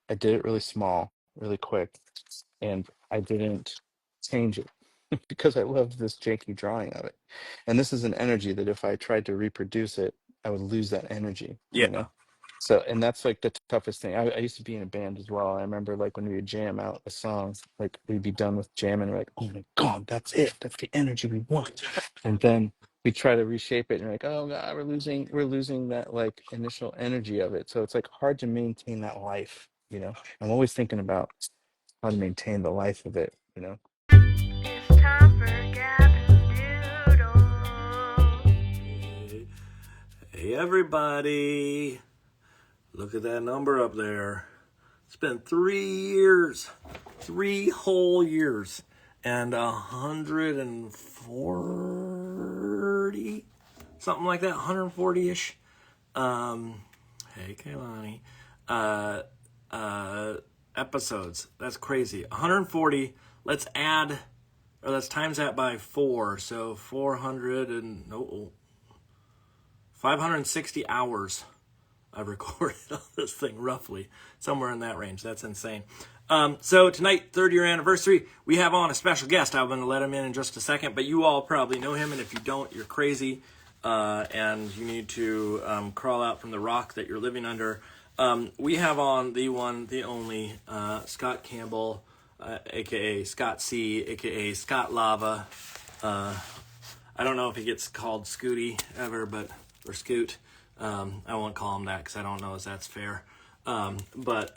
I did it really small, really quick, and I didn't change it because I loved this janky drawing of it. And this is an energy that if I tried to reproduce it, I would lose that energy, you Yeah. know? So, and that's like the toughest thing. I used to be in a band as well. I remember like when we would jam out a song, like we'd be done with jamming, we're like, oh my God, that's it. That's the energy we want. And then we try to reshape it and we're like, oh God, we're losing that like initial energy of it. So it's like hard to maintain that life, you know? I'm always thinking about how to maintain the life of it, you know? It's time for Gavin's Doodle. Hey, everybody. Look at that number up there. It's been 3 years, 3 whole years, and 140, something like that, 140-ish. Hey, Kaylani. Uh, Episodes. That's crazy. 140. Let's add, or let's times that by 4. So 560 hours I've recorded on this thing, roughly somewhere in that range. That's insane. So tonight, 3rd-year anniversary, we have on a special guest. I'm going to let him in just a second, but you all probably know him, and if you don't, you're crazy, and you need to crawl out from the rock that you're living under. We have on the one, the only, Scott Campbell, aka Scott C, aka Scott Lava. I don't know if he gets called Scooty ever, or Scoot. I won't call him that because I don't know if that's fair. But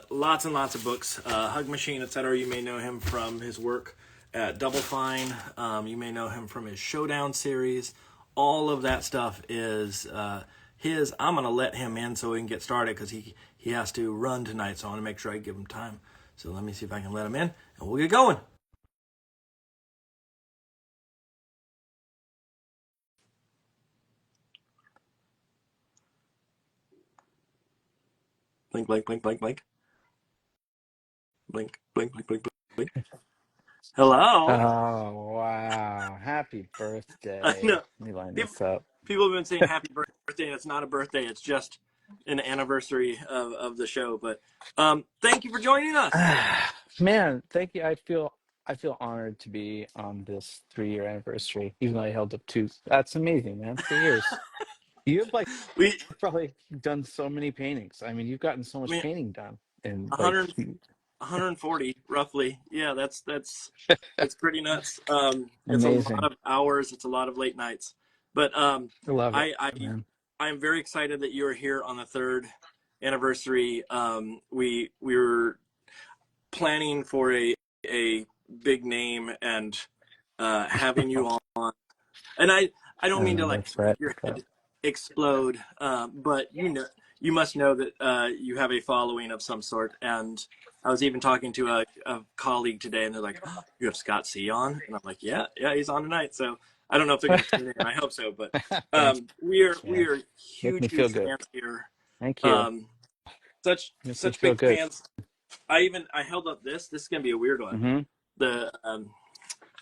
lots and lots of books, Hug Machine, etc. You may know him from his work at Double Fine. You may know him from his Showdown series. All of that stuff is his. I'm going to let him in so we can get started because he has to run tonight, so I want to make sure I give him time. So let me see if I can let him in, and we'll get going. Blink, blink, blink, blink, blink. Blink, blink, blink, blink, blink. Hello. Oh, wow. Happy I birthday. know. Let me line People, this up. people have been saying happy birthday, and it's not a birthday. It's just an anniversary of the show. But thank you for joining us. Man, thank you. I feel honored to be on this 3-year anniversary, even though I held up 2. That's amazing, man. 3 years. You've like We, probably done so many paintings. I mean, you've gotten so I much mean, painting done. And like 100, 140 roughly. Yeah, that's pretty nuts. It's a lot amazing. of hours. It's a lot of late nights. But I love it, I, I man. I'm very excited that you are here on the 3rd anniversary. We were planning for a big name and having you on. And I don't mean to like That's right. make your head explode, but you must know that you have a following of some sort. And I was even talking to a colleague today, and they're like, oh, "You have Scott C on," and I'm like, "Yeah, he's on tonight." So I don't know if they're going to tune in. I hope so, but Thanks, we man. are Make me huge feel huge good. fans here. Thank you. Um, such Makes me such feel big good. fans. I held up this. This is gonna be a weird one. Mm-hmm.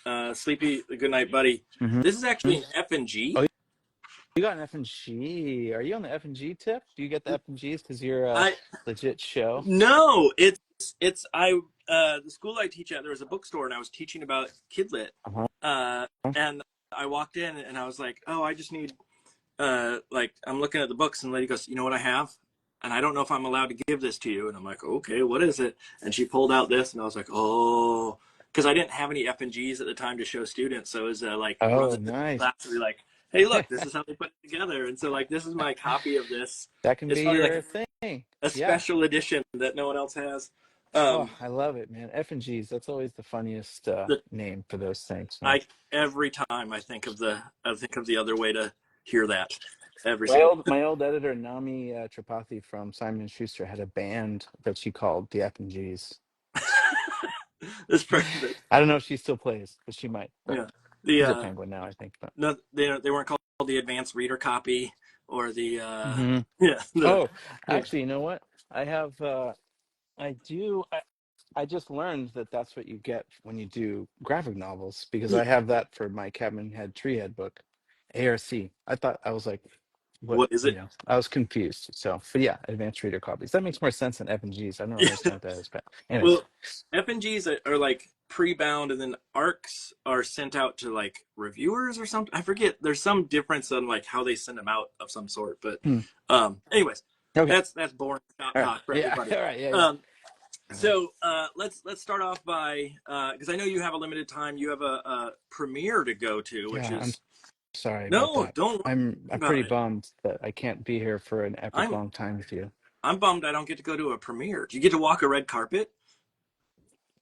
The Sleepy Goodnight Buddy. This is Mm-hmm. actually an F and G. Oh, you got an F and G. Are you on the F and G tip? Do you get the F and Gs because you're a I legit show? No, it's I the school I teach at. There was a bookstore, and I was teaching about Kidlit. Uh-huh. And I walked in, and I was like, "Oh, I just need like I'm looking at the books," and the lady goes, "You know what I have?" And I don't know if I'm allowed to give this to you. And I'm like, "Okay, what is it?" And she pulled out this, and I was like, "Oh." Because I didn't have any F and Gs at the time to show students, so it was like Oh, running the nice. class to be like, "Hey, look, this is how they put it together." And so like this is my copy of this. That can It's be probably like your thing. a Yeah. special edition that no one else has. Oh, Um, I love it, man. F and G's. That's always the funniest the name for those things, man. I every time I think of the other way to hear that every My single old my old editor Nami Tripathi from Simon and Schuster had a band that she called the F and G's. this perfect. I don't know if she still plays, but she might. But Yeah, the she's a Penguin now, I think. But no, they weren't called the advanced reader copy or the hmm yeah oh, yeah. actually, you know what? I have I do. I just learned that that's what you get when you do graphic novels because I have that for my Cabin Head Tree Head book, ARC. I thought I was like, what What is it? I was confused. So, but yeah, advanced reader copies. That makes more sense than F and Gs. I don't understand what that is, but anyways. Well, F&Gs are like pre-bound, and then ARCs are sent out to like reviewers or something. I forget. There's some difference on like how they send them out of some sort. But Hmm. anyways, Okay. that's boring All right. talk for Yeah. everybody. All right. Yeah. Yeah. Um, so let's start off by because I know you have a limited time. You have a premiere to go to, which Yeah. I'm is sorry about no, that. don't worry I'm about pretty it. bummed that I can't be here for an epic I'm long time with you. I'm bummed I don't get to go to a premiere. Do you get to walk a red carpet?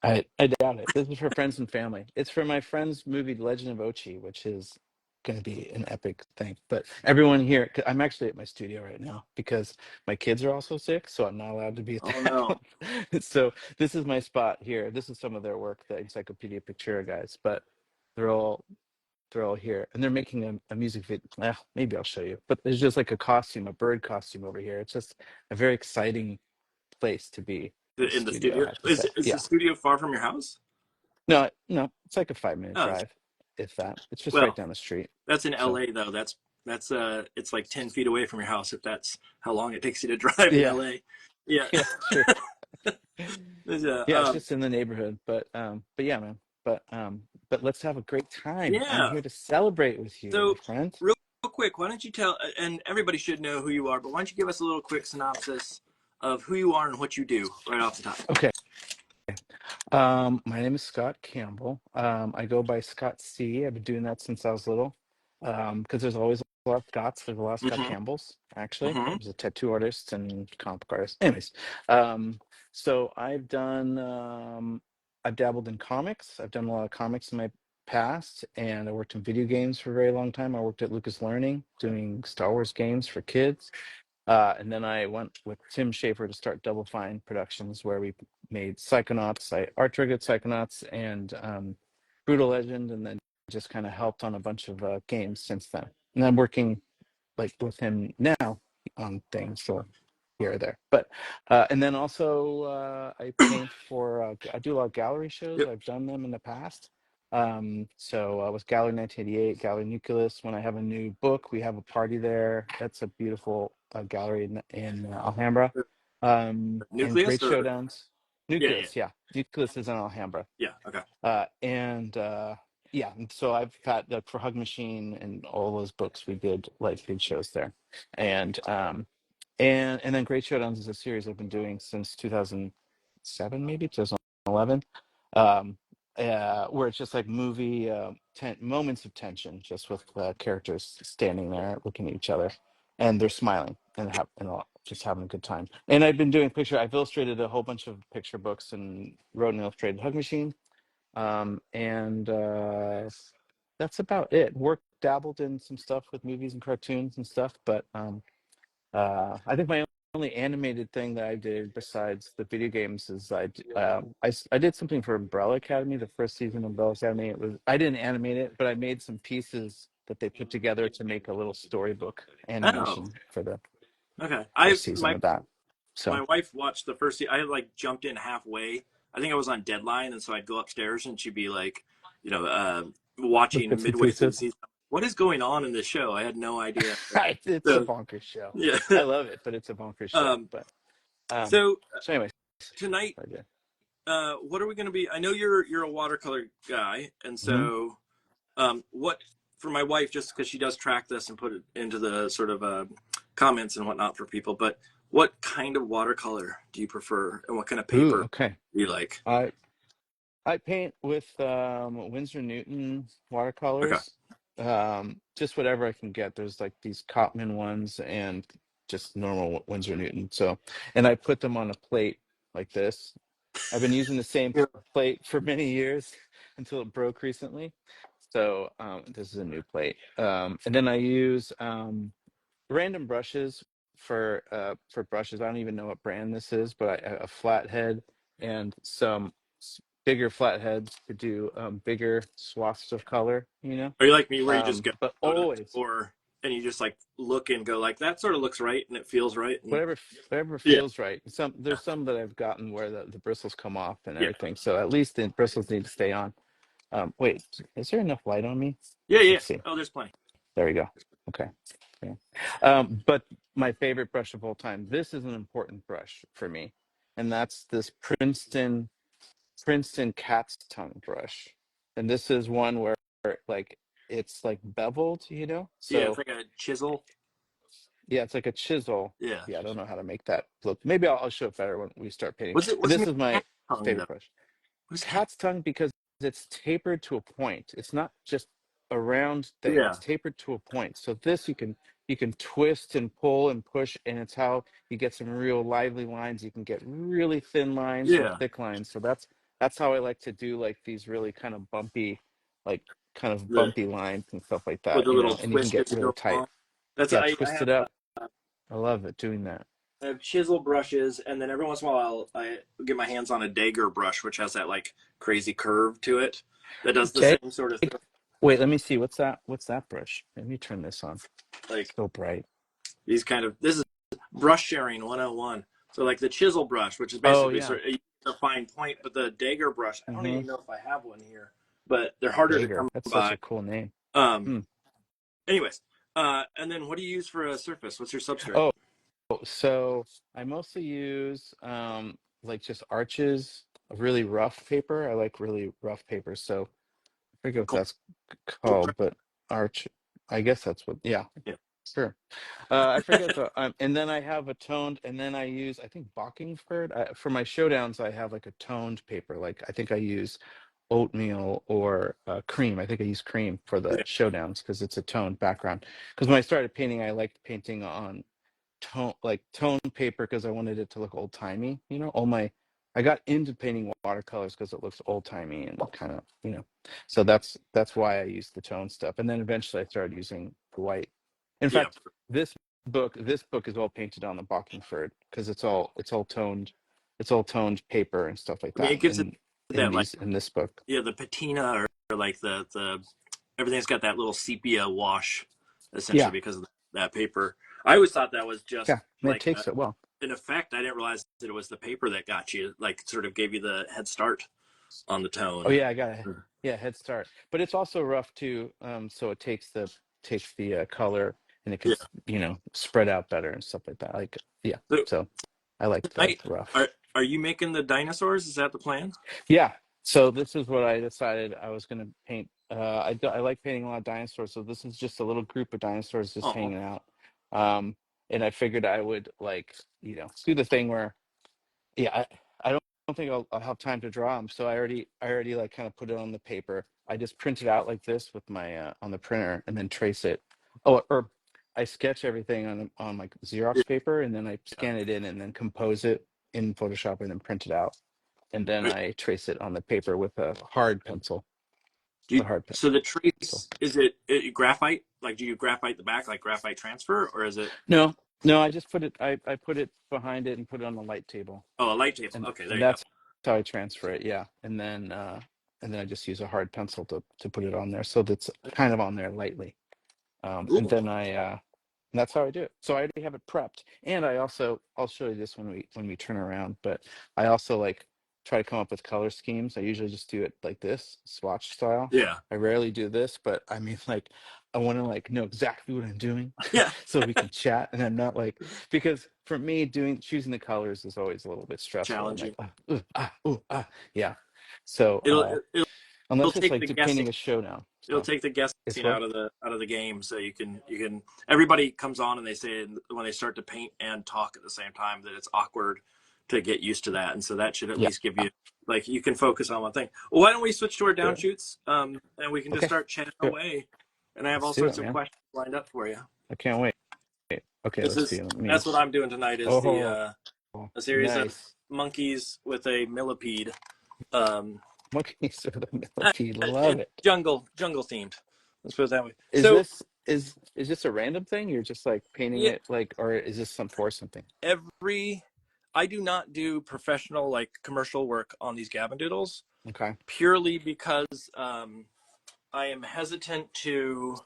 I doubt it. This is for friends and family. It's for my friend's movie Legend of Ochi, which is going to be an epic thing. But everyone here, 'cause I'm actually at my studio right now because my kids are also sick, so I'm not allowed to be at Oh their no. house. So this is my spot here. This is some of their work, the Encyclopedia Pictura guys, but they're all they're all here, and they're making a music video. Maybe I'll show you. But there's just like a costume, a bird costume over here. It's just a very exciting place to be. The In the studio, I studio. have to say. Is the Yeah. studio far from your house? No, no, it's like a 5 minute Oh, drive, if that. It's just right well, down the street. that's in So LA though. That's it's like 10 feet away from your house if that's how long it takes you to drive in yeah, LA. Yeah. yeah, true. There's Yeah, it's just in the neighborhood. But yeah, man. But let's have a great time. I'm yeah. here to celebrate with you, my So friend. real quick, why don't you tell and everybody should know who you are, but why don't you give us a little quick synopsis of who you are and what you do right off the top? Okay. My name is Scott Campbell. I go by Scott C. I've been doing that since I was little. Because there's always a lot of Scotts. There's a lot of Scott Mm-hmm. Campbells, actually. Mm-hmm. He's a tattoo artist and comic book artist. Anyways, so I've dabbled in comics. I've done a lot of comics in my past, and I worked in video games for a very long time. I worked at Lucas Learning doing Star Wars games for kids. And then I went with Tim Schafer to start Double Fine Productions, where we made Psychonauts. I art directed Psychonauts and Brutal Legend, and then just kind of helped on a bunch of games since then. And I'm working like with him now on things, so here or there. But and then also I paint for I do a lot of gallery shows. Yep. I've done them in the past. So with Gallery 1988, Gallery Nucleus, when I have a new book, we have a party there. That's a beautiful gallery in Alhambra. And Nucleus Great or Showdowns. yeah. Nucleus, yeah. Nucleus is in Alhambra. Yeah. Okay. And yeah, and so I've got like for Hug Machine and all those books, we did like big shows there. And then Great Showdowns is a series I've been doing since 2007, maybe 2011, where it's just like movie moments of tension, just with characters standing there looking at each other, and they're smiling and just having a good time. And I've been doing picture. I've illustrated a whole bunch of picture books and wrote an illustrated Hug Machine, and that's about it. Dabbled in some stuff with movies and cartoons and stuff, but I think my only animated thing that I did besides the video games is I did something for Umbrella Academy, the first season of Umbrella Academy. I didn't animate it, but I made some pieces that they put together to make a little storybook Oh, animation for the okay. first season of that. So My wife watched the first. I like jumped in halfway. I think I was on deadline, and so I'd go upstairs, and she'd be like, with watching bits and midway through the pieces. season. What is going on in this show? I had no idea. Right, it's a So bonkers show. yeah. I love it, but it's a bonkers show. um. But So so anyways, tonight, I did. what are we going to be? I know you're a watercolor guy, and Mhm. so what for my wife, just because she does track this and put it into the sort of comments and whatnot for people, but what kind of watercolor do you prefer, and what kind of Ooh, paper okay. do you like? I paint with Winsor Newton Okay. watercolors. Just whatever I can get. There's like these Cotman ones and just normal Winsor Newton. So, and I put them on a plate like this. I've been using the same Yeah. plate for many years until it broke recently. So this is a new plate. And then I use random brushes for brushes. I don't even know what brand this is, but a flathead and some bigger flatheads to do bigger swaths of color, Are you like me where you just but go to the always store and you just like look and go like that sort of looks right and it feels right and whatever yeah. feels right. There's some that I've gotten where the bristles come off and Yeah. everything, so at least the bristles need to stay on. Wait, is there enough light on me? Yeah. Let's see. Oh, there's plenty. There we go. Okay. Yeah. But my favorite brush of all time, this is an important brush for me, and that's this Princeton cat's tongue brush. And this is one where like it's like beveled, Yeah, it's So like a chisel. yeah, it's like a chisel. Yeah. Yeah, I don't know how to make that look. Maybe I'll show it better when we start painting. What's it? But What's it this mean? is my Cat tongue though. favorite brush. What is cat? Cat's tongue because it's tapered to a point. It's not just a round thing. Yeah. It's tapered to a point. So this you can twist and pull and push, and it's how you get some real lively lines. You can get really thin lines or Yeah. thick lines. So that's how I like to do like these really kind of bumpy, like kind of The bumpy lines and stuff like with that, a little and you can twist get as you really go tight. along. That's Yeah, I twist have it up. I love it doing that. I have chisel brushes, and then every once in a while I get my hands on a dagger brush, which has that like crazy curve to it that does the Okay. same sort of thing. Wait, let me see. What's that brush? Let me turn this on. Like So bright. these kind of this is brush sharing 101. So like the chisel brush, which is Oh basically yeah. sort of a fine point, but the dagger brush, I don't Mm-hmm. even know if I have one here, but they're harder to Jaeger. come That's such by. a cool name. Um, Hmm. anyways, and then what do you use for a surface? What's your substrate? Oh, so I mostly use like just arches of really rough paper. I like really rough paper. So I forget what Cold, that's cold called, but arch. I guess that's what. Yeah, yeah. sure. I forget the. And then I have a toned, and then I use I think Bockingford for my showdowns. I have like a toned paper. Like I think I use oatmeal or cream. I think I use cream for the Yeah. showdowns because it's a toned background. Because when I started painting, I liked painting on tone paper because I wanted it to look old timey. I got into painting watercolors because it looks old timey and kind of, So that's why I used the tone stuff. And then eventually I started using the white. In Yeah. fact, this book is all painted on the Bockingford because it's all toned paper and stuff like I mean, that. it gives it And that like in this book. yeah, the patina or like the everything's got that little sepia wash essentially Yeah, because of that paper. I always thought that was just yeah, and it like takes it well. an effect. I didn't realize that it was the paper that got you, like sort of gave you the head start on the Oh tone. yeah, I got a head start. But it's also rough too. So it takes the color and it can Yeah. spread out better and stuff like that. Like yeah. So So I like the tonight, rough. are you making the dinosaurs? Is that the plan? Yeah. So this is what I decided I was gonna paint. I like painting a lot of dinosaurs. So this is just a little group of dinosaurs just Oh, hanging out. And I figured I would like do the thing where yeah, I don't think I'll have time to draw them. So I already like kind of put it on the paper. I just print it out like this with my on the printer and then trace it. Oh, or I sketch everything on like Xerox paper and then I yeah. scan it in and then compose it in Photoshop and then print it out. And then I trace it on the paper with a hard pencil. The hard So the pencil. trace, is it graphite? Like, do you graphite the back, like graphite transfer, or is it No, no, I just put it. I put it behind it and put it on the light table. a light table? and Okay, there and you go. that's how I transfer it. Yeah, and then I just use a hard pencil to put it on there, so that's kind of on there lightly. And Cool. then and that's how I do it. So I already have it prepped, and I'll show you this when we turn around. But I also like try to come up with color schemes. I usually just do it like this, swatch style. Yeah. I rarely do this, but I mean, like, I want to like know exactly what I'm doing, Yeah. so we can chat. And I'm not like because for me, choosing the colors is always a little bit stressful. I'm like, Challenging. yeah. So It'll it'll, it'll unless it's take like the guessing. painting a showdown, It'll so take the it's guessing what. out of the game, so you can. Everybody comes on and they say when they start to paint and talk at the same time that it's awkward to get used to that, and so that should at Yeah, least give you like you can focus on one thing. Well, why don't we switch to our sure. downshoots, and we can just Okay, start chatting sure. away. And I have Let's all do sorts it, of man. questions lined up for you. I can't wait. Okay, let's see. Let me. That's what I'm doing tonight is the Oh, a series of nice. monkeys with a millipede. Um, Monkeys with a millipede. Love and it. jungle themed. Let's put it that way. Is So this is this a random thing? You're just like painting yeah, it like, or is this some for something? every I do not do professional like commercial work on these Gavin Doodles Okay. purely because I am hesitant to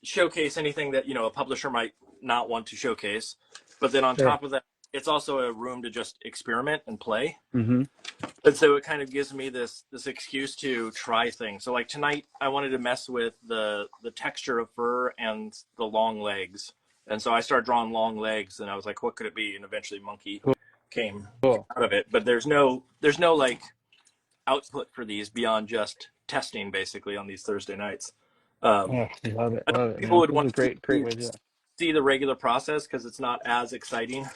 showcase anything that a publisher might not want to showcase. But then on Sure. top of that, it's also a room to just experiment and play. Mm-hmm. And so it kind of gives me this excuse to try things. So like tonight, I wanted to mess with the texture of fur and the long legs. And so I started drawing long legs, and I was like, what could it be? And eventually, monkey Cool. came Cool. out of it. But there's no like output for these beyond just testing, basically, on these Thursday nights. Um, Oh, love it, I know love it, people man. would This is want a to great way to do it. see the regular process because it's not as exciting,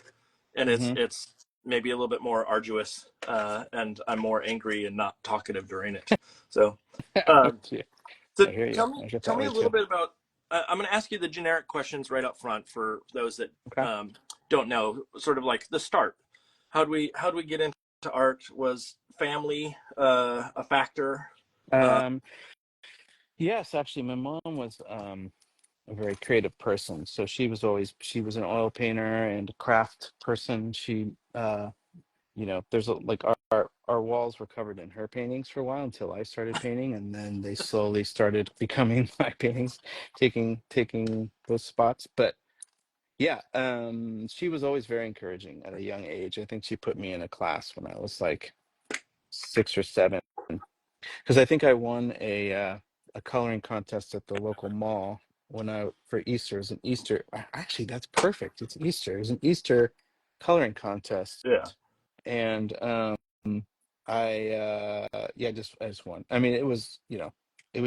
and it's Mm-hmm. it's maybe a little bit more arduous, and I'm more angry and not talkative during it. So, um, Yeah, so I hear you. tell me I get tell that me way a little too. bit about. I'm going to ask you the generic questions right up front for those that Okay. don't know. Sort of like the start. How do we get into art? Was family a factor? Uh, Um, yes, actually, my mom was a very creative person. So she was an oil painter and a craft person. She there's like our walls were covered in her paintings for a while until I started painting, and then they slowly started becoming my paintings, taking those spots. But yeah, she was always very encouraging at a young age. I think she put me in a class when I was like 6 or 7, because I think I won a coloring contest at the local mall when I for Easter. It was an Easter. Actually, that's perfect. It's Easter. It was an Easter coloring contest, yeah. and I just won. I mean, it was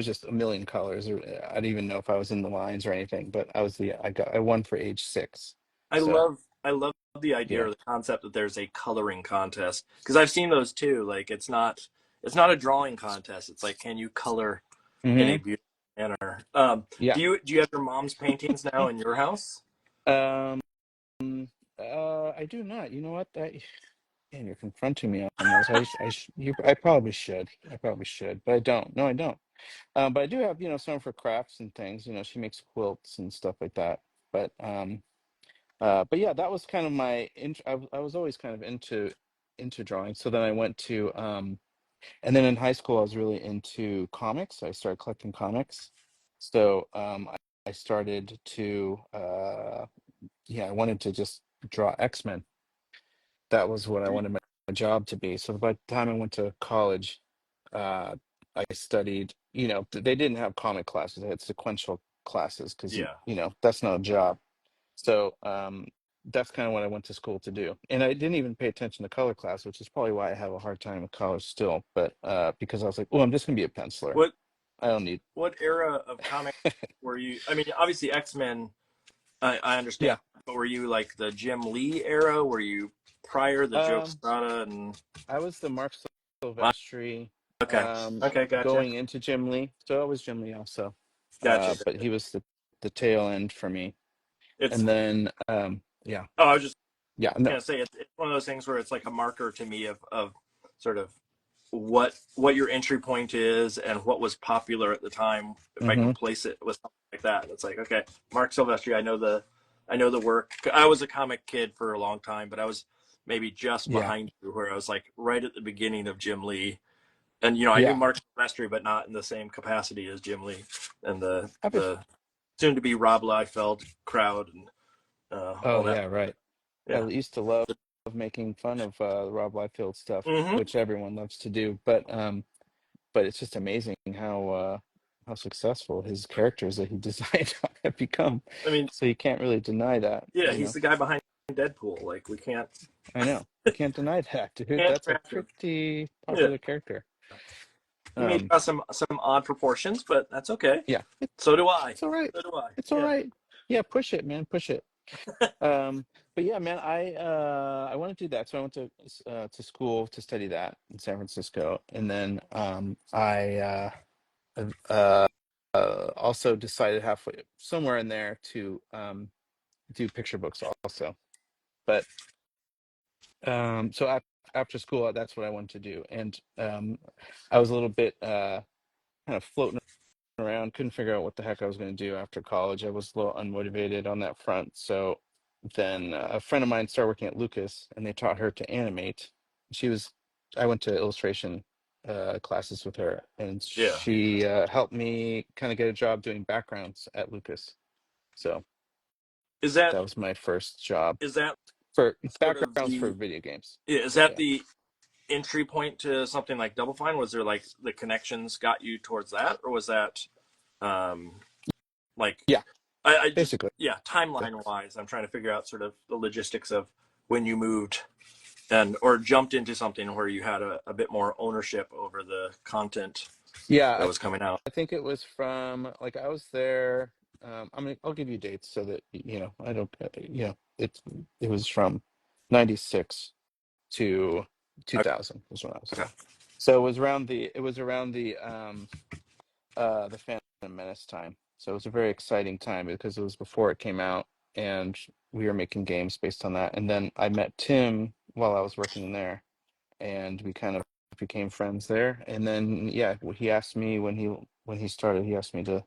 just a million colors. Or I didn't even know if I was in the lines or anything, but I won for age 6. I So love I love the idea yeah. or the concept that there's a coloring contest because I've seen those too. Like it's not a drawing contest. It's like can you color in a Hmm. beautiful manner? Yeah. Do you have your mom's paintings now in your house? Um. I do not. You know what? Man, you're confronting me on those. I probably should. I probably should, but I don't. No, I don't. But I do have, some for crafts and things. She makes quilts and stuff like that. But yeah, that was kind of I was always kind of into drawing. So then I went to, and then in high school I was really into comics. I started collecting comics. So I started to, yeah, I wanted to just draw X-Men. That was what I wanted my job to be. So by the time I went to college, uh, I studied, they didn't have comic classes, they had sequential classes because Yeah. that's not a job. So that's kind of what I went to school to do. And I didn't even pay attention to color class, which is probably why I have a hard time with college still. But because I was like, oh, I'm just gonna be a penciler. What I don't need. what era of comics were you? I mean, obviously X-Men. I understand, Yeah. but were you like the Jim Lee era? Were you prior the Joe Um, Quesada and? I was the Mark Wow. Silvestri, Okay. Okay. Gotcha. going into Jim Lee. So I was Jim Lee also. Gotcha. But he was the tail end for me. It's. And then yeah, Oh, I was just yeah, no. gonna say it's one of those things where it's like a marker to me of sort of what your entry point is and what was popular at the time. If I can Hmm. place it with something like that, it's like okay, Mark Silvestri. I know the work. I was a comic kid for a long time, but I was maybe just Yeah, behind you, where I was like right at the beginning of Jim Lee, and I knew yeah. Mark Silvestri, but not in the same capacity as Jim Lee and the I've been, the soon to be Rob Liefeld crowd and oh all that. yeah, right. I Yeah. used to love making fun of Rob Liefeld stuff, Mm-hmm. which everyone loves to do. But it's just amazing how successful his characters that he designed have become. I mean, So you can't really deny that, yeah, he's the guy behind Deadpool. Like we can't I know. You can't deny that, dude. can't That's a scratch him. pretty Yeah. popular character. He may Um, draw some odd proportions, but that's okay. yeah, So do I. it's all right. So do I. It's all Yeah. right. Yeah, push it, man. Push it. But yeah, man, I want to do that. So I went to school to study that in San Francisco, and then I also decided halfway somewhere in there to do picture books also. But so after school, that's what I wanted to do, and I was a little bit kind of floating around, couldn't figure out what the heck I was going to do after college. I was a little unmotivated on that front. So then a friend of mine started working at Lucas, and they taught her to animate. She was, I went to illustration classes with her, and Yeah. she helped me kind of get a job doing backgrounds at Lucas. So Is that that was my first job. is that for sort of backgrounds for the video games. is that Yeah, the entry point to something like Double Fine? Was there like the connections got you towards that, or was that um, like yeah, I just basically. yeah timeline wise, I'm trying to figure out sort of the logistics of when you moved and or jumped into something where you had a bit more ownership over the content Yeah, that was coming out. I think it was from like I was there. I'll give you dates so that I don't it was from 96 to Okay. 2000 was when I was Okay. there. So it was around the Phantom Menace time. So it was a very exciting time because it was before it came out and we were making games based on that. And then I met Tim while I was working there and we kind of became friends there. And then yeah, he asked me when he started, he asked me to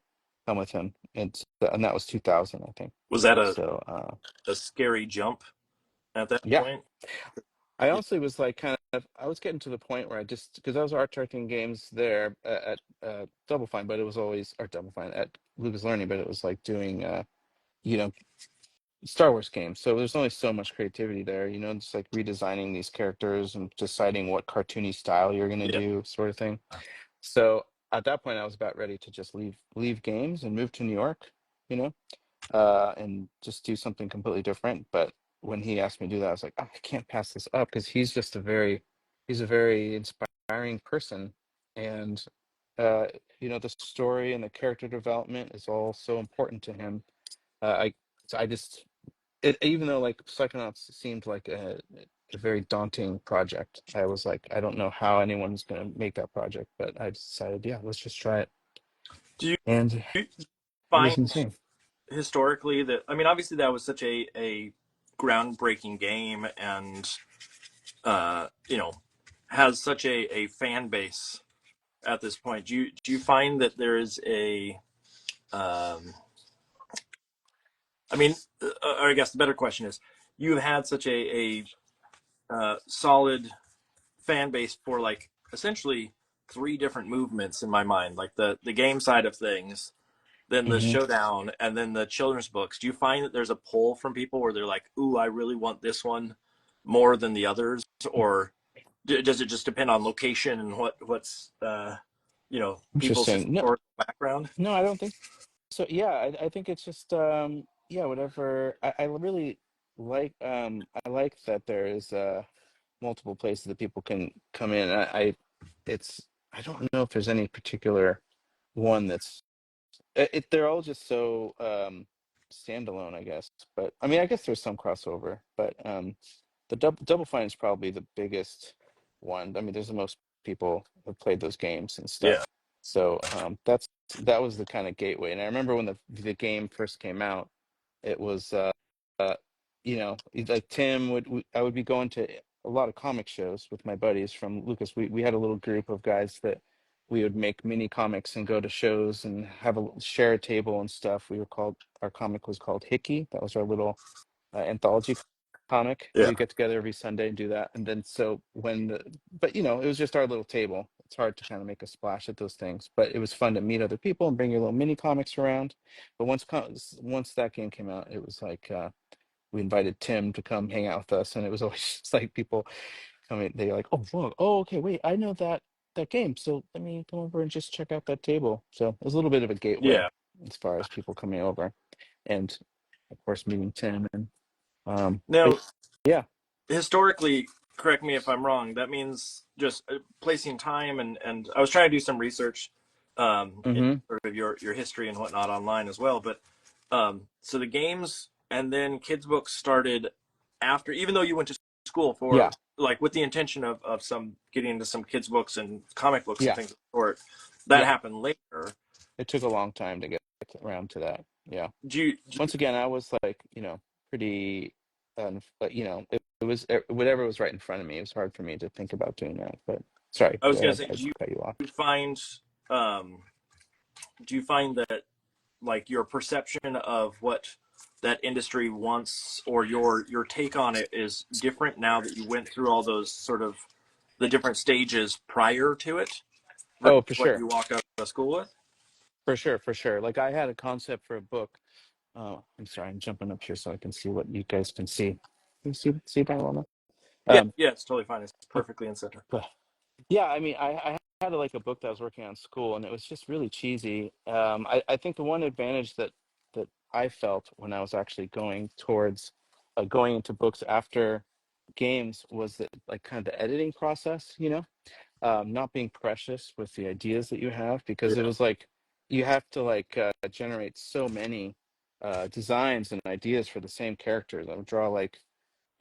come with him. And that was 2000, I think. Was that So a scary jump at that yeah. point? I Yeah. honestly was like I was getting to the point where I just because I was art directing games there at Double Fine, but it was always or Double Fine at Lucas Learning, but it was like doing you know Star Wars games. So there's only so much creativity there, just like redesigning these characters and deciding what cartoony style you're gonna Yeah. do, sort of thing. So at that point, I was about ready to just leave games and move to New York, you know and just do something completely different. But when he asked me to do that, I was like, "Oh, I can't pass this up because he's a very inspiring person, and uh, the story and the character development is all so important to him. I so I just even though like Psychonauts seemed like a very daunting project, I was like, I don't know how anyone's gonna make that project, but I decided, yeah, let's just try it, Do you, and do you it was find insane. historically that I mean, obviously that was such a groundbreaking game, and you know, has such a fan base at this point. Do you find that there is a I mean, or I guess the better question is, you've had such a solid fan base for like essentially three different movements in my mind, like the game side of things, then the Hmm. showdown, and then the children's books. Do you find that there's a pull from people where they're like, "Ooh, I really want this one more than the others," or does it just depend on location and what's people's Interesting. No, historical background? no, I don't think so. Yeah, I think it's just yeah, whatever. I really I like that there is multiple places that people can come in. It's I don't know if there's any particular one that's they're all just so standalone, I guess. But I mean, I guess there's some crossover, but the Double Fine is probably the biggest one. I mean, there's the most people have played those games and Yeah, stuff. So that was the kind of gateway. And I remember when the game first came out, it was uh, like Tim I would be going to a lot of comic shows with my buddies from Lucas. We had a little group of guys that we would make mini comics and go to shows and have share a table and stuff. Our comic was called Hickey. That was our little anthology comic. yeah, We get together every Sunday and do that. And then so but it was just our little table. It's hard to kind of make a splash at those things, but it was fun to meet other people and bring your little mini comics around. But once that game came out, it was like we invited Tim to come hang out with us, and it was always just like people coming. They're like, "Oh, whoa, oh, okay, wait, I know that game. So let me come over and just check out that table." So it was a little bit of a gateway yeah. as far as people coming over, and of course meeting Tim and but Now, yeah, historically, correct me if I'm wrong. That means just placing time and I was trying to do some research, in mm-hmm, sort of your history and whatnot online as well. But so the games and then kids books started after, even though you went to school yeah, for like with the intention of some getting into some kids books and comic books and yeah, things of the sort. That yeah. happened later. It took a long time to get around to that. Yeah. Do you Once again, I was like, pretty, but it was whatever was right in front of me. It was hard for me to think about doing that. But sorry, I go was gonna ahead. say, I cut you off. find um, do you find that like your perception of what that industry wants or your take on it is different now that you went through all those sort of the different stages prior to it versus Oh, for what sure, you walked out of school with? for sure, for sure. Like I had a concept for a book. I'm sorry, I'm jumping up here so I can see what you guys can see. You see that well now? Yeah, Um, yeah, it's totally fine. It's uh, perfectly in center. but yeah, I mean, I had like a book that I was working on in school, and it was just really cheesy. I think the one advantage that I felt when I was actually going towards going into books after games was that like kind of the editing process, not being precious with the ideas that you have, because it Yeah, was like you have to like generate so many designs and ideas for the same characters. I would draw like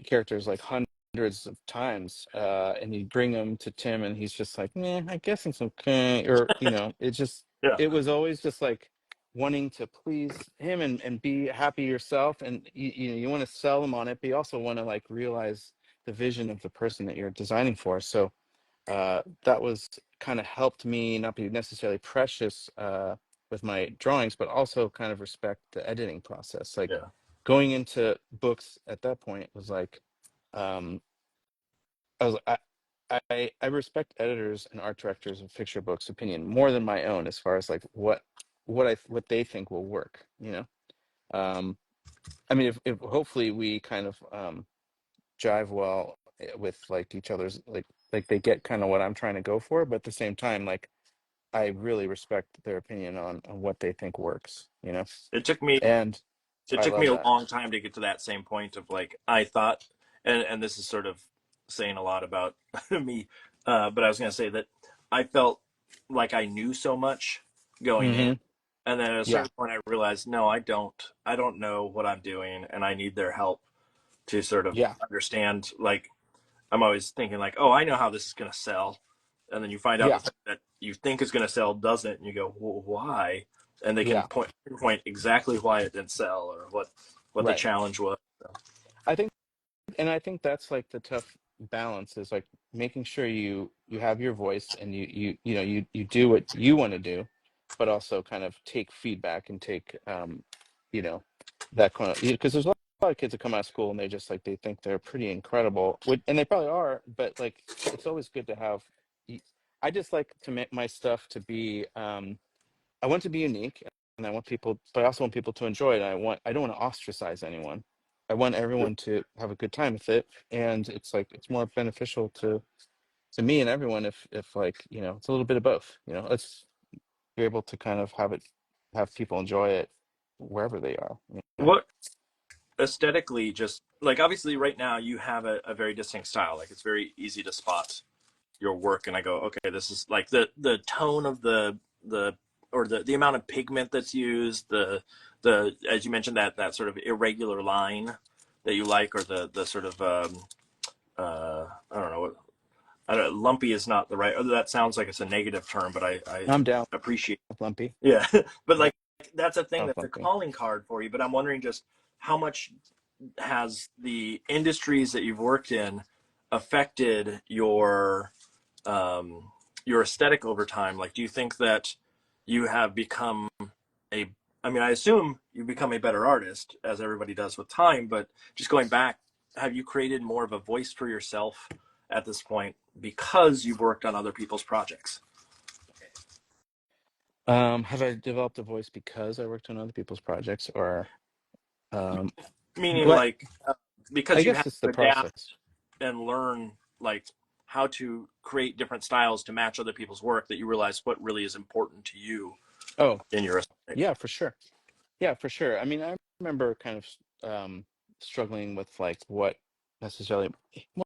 characters like hundreds of times, and you bring them to Tim, and he's just like, "Man, I guess it's okay," or it just yeah, it was always just like wanting to please him and be happy yourself, and you want to sell him on it, but you also want to like realize the vision of the person that you're designing for. So that was kind of helped me not be necessarily precious with my drawings, but also kind of respect the editing process. Like yeah. going into books at that point was like, um, I was I respect editors and art directors of picture books' opinion more than my own, as far as like what they think will work. Um, I mean, if hopefully we kind of jive well with like each other's like they get kind of what I'm trying to go for, but at the same time, like I really respect their opinion on what they think works, It took me and it I took me love a that. long time to get to that same point of like I thought, and this is sort of saying a lot about me, but I was going to say that I felt like I knew so much going in, Hmm. and then at a Yeah, certain point I realized no, I don't know what I'm doing, and I need their help to sort of yeah, understand. Like I'm always thinking like, oh, I know how this is going to sell, and then you find out the yeah, thing that you think is going to sell doesn't, and you go, well, why? And they can yeah. point exactly why it didn't sell or what the Right. challenge was. So, I think and I think that's like the tough balance, is like making sure you have your voice, and you do what you want to do, but also kind of take feedback and take you know that kind of, because there's a lot of kids that come out of school and they think they're pretty incredible, and they probably are, but like it's always good to have. I just like to make my stuff to be I want to be unique, and I want people, but I also want people to enjoy it. I don't want to ostracize anyone. I want everyone to have a good time with it, and it's like it's more beneficial to me and everyone if like it's a little bit of both. Let's be able to kind of have people enjoy it wherever they are. what aesthetically, just like obviously right now you have a very distinct style. Like it's very easy to spot your work, and I go, okay, this is like the tone of the or the amount of pigment that's used, the as you mentioned that sort of irregular line that you like, or the sort of I don't know what lumpy is not the right. That sounds like it's a negative term, but I I'm down appreciate. with Lumpy. Yeah, but Yeah, like that's a thing down with that's a Lumpy. calling card for you. But I'm wondering just how much has the industries that you've worked in affected um, your aesthetic over time? Like, do you think that you have become a, I mean, I assume you become a better artist as everybody does with time, but just going back, have you created more of a voice for yourself at this point because you've worked on other people's projects? Have I developed a voice because I worked on other people's projects, or um, Meaning, what? like, I because you guess have it's the to adapt process. and learn, like, how to create different styles to match other people's work, that you realize what really is important to you Oh, in your aesthetic. yeah, for sure. Yeah, for sure. I mean, I remember kind of struggling with like what necessarily,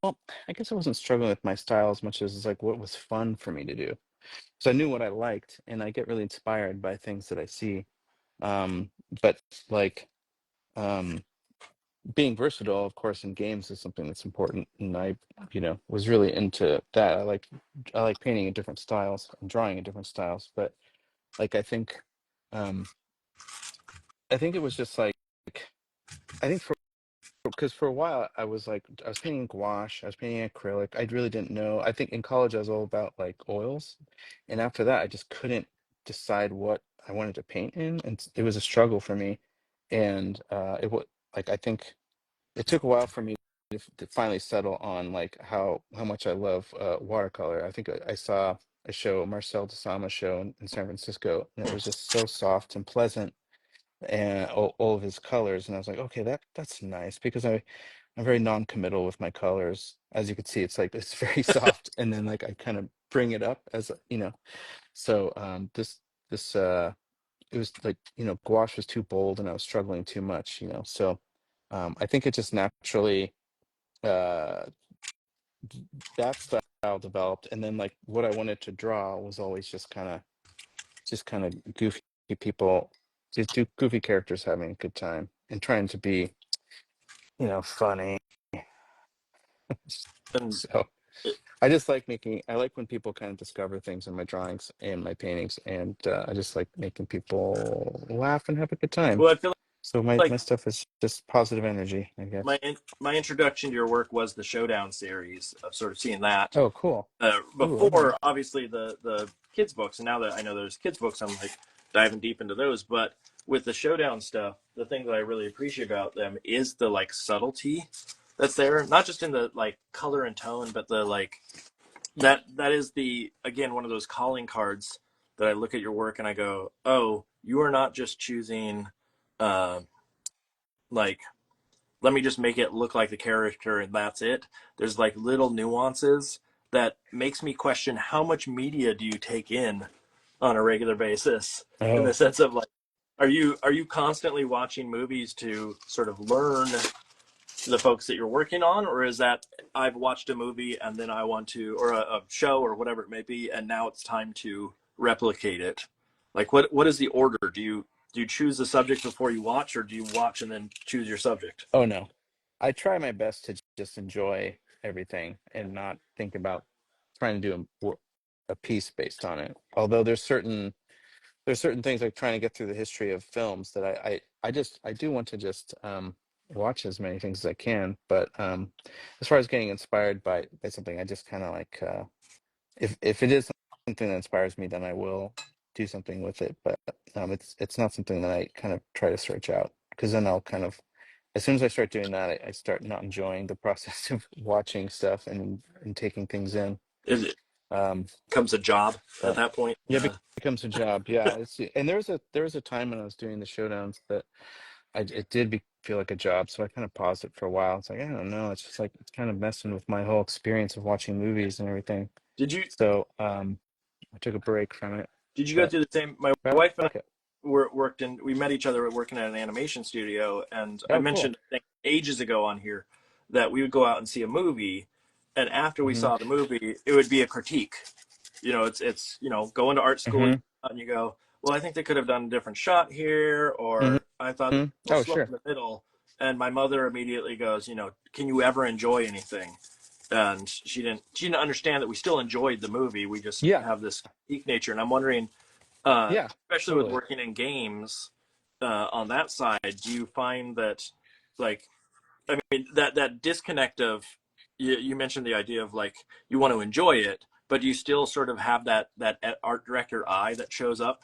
well, I guess I wasn't struggling with my style as much as like what was fun for me to do. So I knew what I liked, and I get really inspired by things that I see. But like um, being versatile, of course, in games is something that's important, and I was really into that. I like painting in different styles and drawing in different styles, but like um, I think it was just like I think because for a while I was painting gouache, I was painting acrylic. I really didn't know. I think in college I was all about like oils, and after that I just couldn't decide what I wanted to paint in, and it was a struggle for me. And it was like I think it took a while for me to finally settle on like how much I love watercolor. I think I saw a show, Marcel Desamas show in San Francisco, and it was just so soft and pleasant, and all of his colors, and I was like, okay, that's nice, because I'm very non-committal with my colors. As you can see, it's like it's very soft, and then like I kind of bring it up as so this it was like gouache was too bold and I was struggling too much, so I think it just naturally uh that style developed, and then like what I wanted to draw was always just kind of goofy people, just do goofy characters having a good time and trying to be funny. And So I like when people kind of discover things in my drawings and my paintings, and I just like making people laugh and have a good time. well, I feel So my like stuff is just positive energy, I my guess. my introduction to your work was the Showdown series of sort of seeing that Oh, cool. Ooh, okay. before obviously the kids books, and now that I know there's kids books, I'm like diving deep into those. But with the Showdown stuff, the thing that I really appreciate about them is the like subtlety that's there, not just in the like color and tone, but the like that is the again one of those calling cards that I look at your work and I go, oh, you are not just choosing uh, like let me just make it look like the character and that's it. There's like little nuances that makes me question how much media do you take in on a regular basis, in the Oh, sense of like are you constantly watching movies to sort of learn the folks that you're working on, or is that I've watched a movie and then I want to, or a show or whatever it may be, and now it's time to replicate it? Like what is the order? Do you choose the subject before you watch, or do you watch and then choose your subject? oh no. I try my best to just enjoy everything and not think about trying to do a piece based on it. Although there's certain things like trying to get through the history of films that I do want to just watch as many things as I can. But as far as getting inspired by something, I just kind of like if it is something that inspires me, then I will do something with it. But it's not something that I kind of try to search out, because then I'll kind of, as soon as I start doing that, I start not enjoying the process of watching stuff and taking things in. Is it Um, becomes a job at but that point? yeah, it becomes a job. Yeah, and there was a time when I was doing the showdowns that it did feel like a job, so I kind of paused it for a while. It's like, I don't know, it's just like it's kind of messing with my whole experience of watching movies and everything. Did you So I took a break from it, did you go but through the same? My I wife and I like it. worked in. We met each other working at an animation studio, and I Oh, cool. mentioned I think ages ago on here that we would go out and see a movie, and after we Hmm. saw the movie, it would be a critique. It's going to art school Hmm. and you go, well, I think they could have done a different shot here, Hmm. or I thought this was a little Oh, slow sure. in the middle. And my mother immediately goes, can you ever enjoy anything? And she didn't understand that we still enjoyed the movie. We just Yeah, have this critique nature. And I'm wondering, yeah, especially with totally. working in games, on that side, do you find that, like, I mean, that disconnect of you mentioned the idea of like you want to enjoy it, but you still sort of have that art director eye that shows up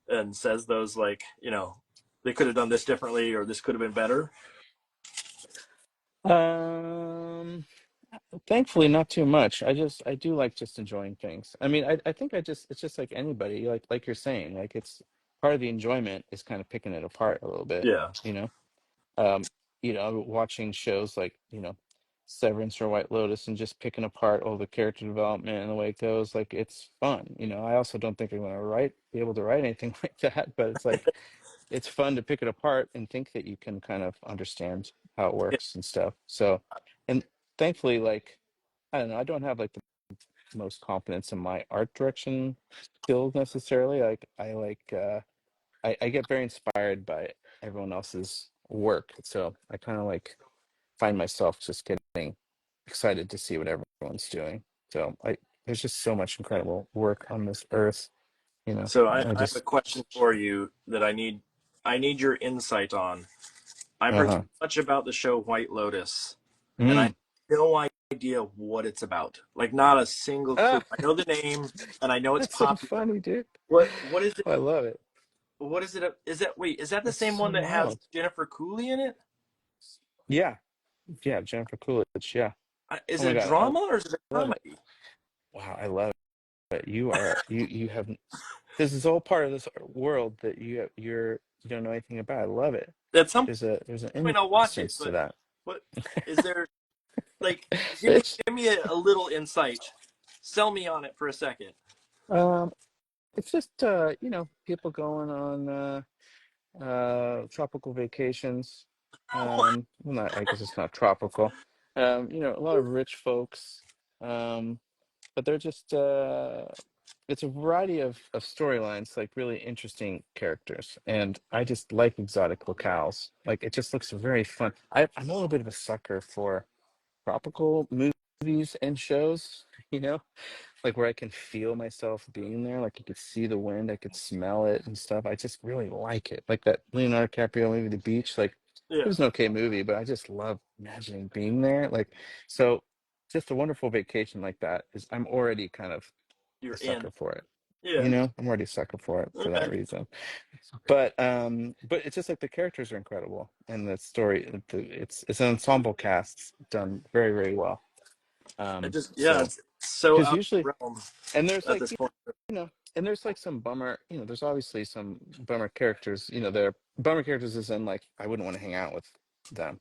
and says those like they could have done this differently or this could have been better. Um, Thankfully, not too much. I do like just enjoying things. I mean, I think it's just like anybody, like you're saying, like it's part of the enjoyment is kind of picking it apart a little bit, Yeah. you know. Um, watching shows like, Severance or White Lotus and just picking apart all the character development and the way it goes, like it's fun. I also don't think I'm gonna be able to write anything like that, but it's like it's fun to pick it apart and think that you can kind of understand how it works and stuff. So, and thankfully, like, I don't know, I don't have like the most confidence in my art direction skills necessarily. Like I get very inspired by everyone else's work. So I kind of like find myself just getting excited to see what everyone's doing. So there's just so much incredible work on this earth, So I, I I have a just question for you that I need your insight on. I've heard so uh-huh. much about the show White Lotus, and I have Mm. no idea what it's about. Like not a single clue. Ah, I know the name and I know it's that's so popular. funny, dude. What is it? I love it. What is it? Is that wait? Is that the That's same so one that has wild. Jennifer Cooley in it? Yeah. Yeah, Jennifer Coolidge. Yeah. Is Oh it my a God. drama or is it a Love it. comedy? Wow, I love it. You have this is all part of this world that you don't know anything about. I love it. At some There's an point I'll watch it, innocence to but that. What is there? Like, It's give me a little insight. Sell me on it for a second. um, it's just people going on tropical vacations. Well, not I guess it's not tropical. A lot of rich folks. Um, but they're just it's a variety of storylines, like really interesting characters, and I just like exotic locales. Like it just looks very fun. I'm a little bit of a sucker for tropical movies and shows, like where I can feel myself being there, like I could see the wind, I could smell it and stuff. I just really like it. Like that Leonardo DiCaprio movie, The Beach, like it Yeah, was an okay movie, but I just love imagining being there. Like so just a wonderful vacation like that is I'm already kind of you're a in. sucker for it. Yeah. I'm already a sucker for it for that Okay. reason. But it's just like the characters are incredible and the story it's an ensemble cast done very, very well. It just yeah, So it's so because out usually of realm and there's at like this point. and there's like some bummer, there's obviously some bummer characters, they're bummer characters as in like I wouldn't want to hang out with them.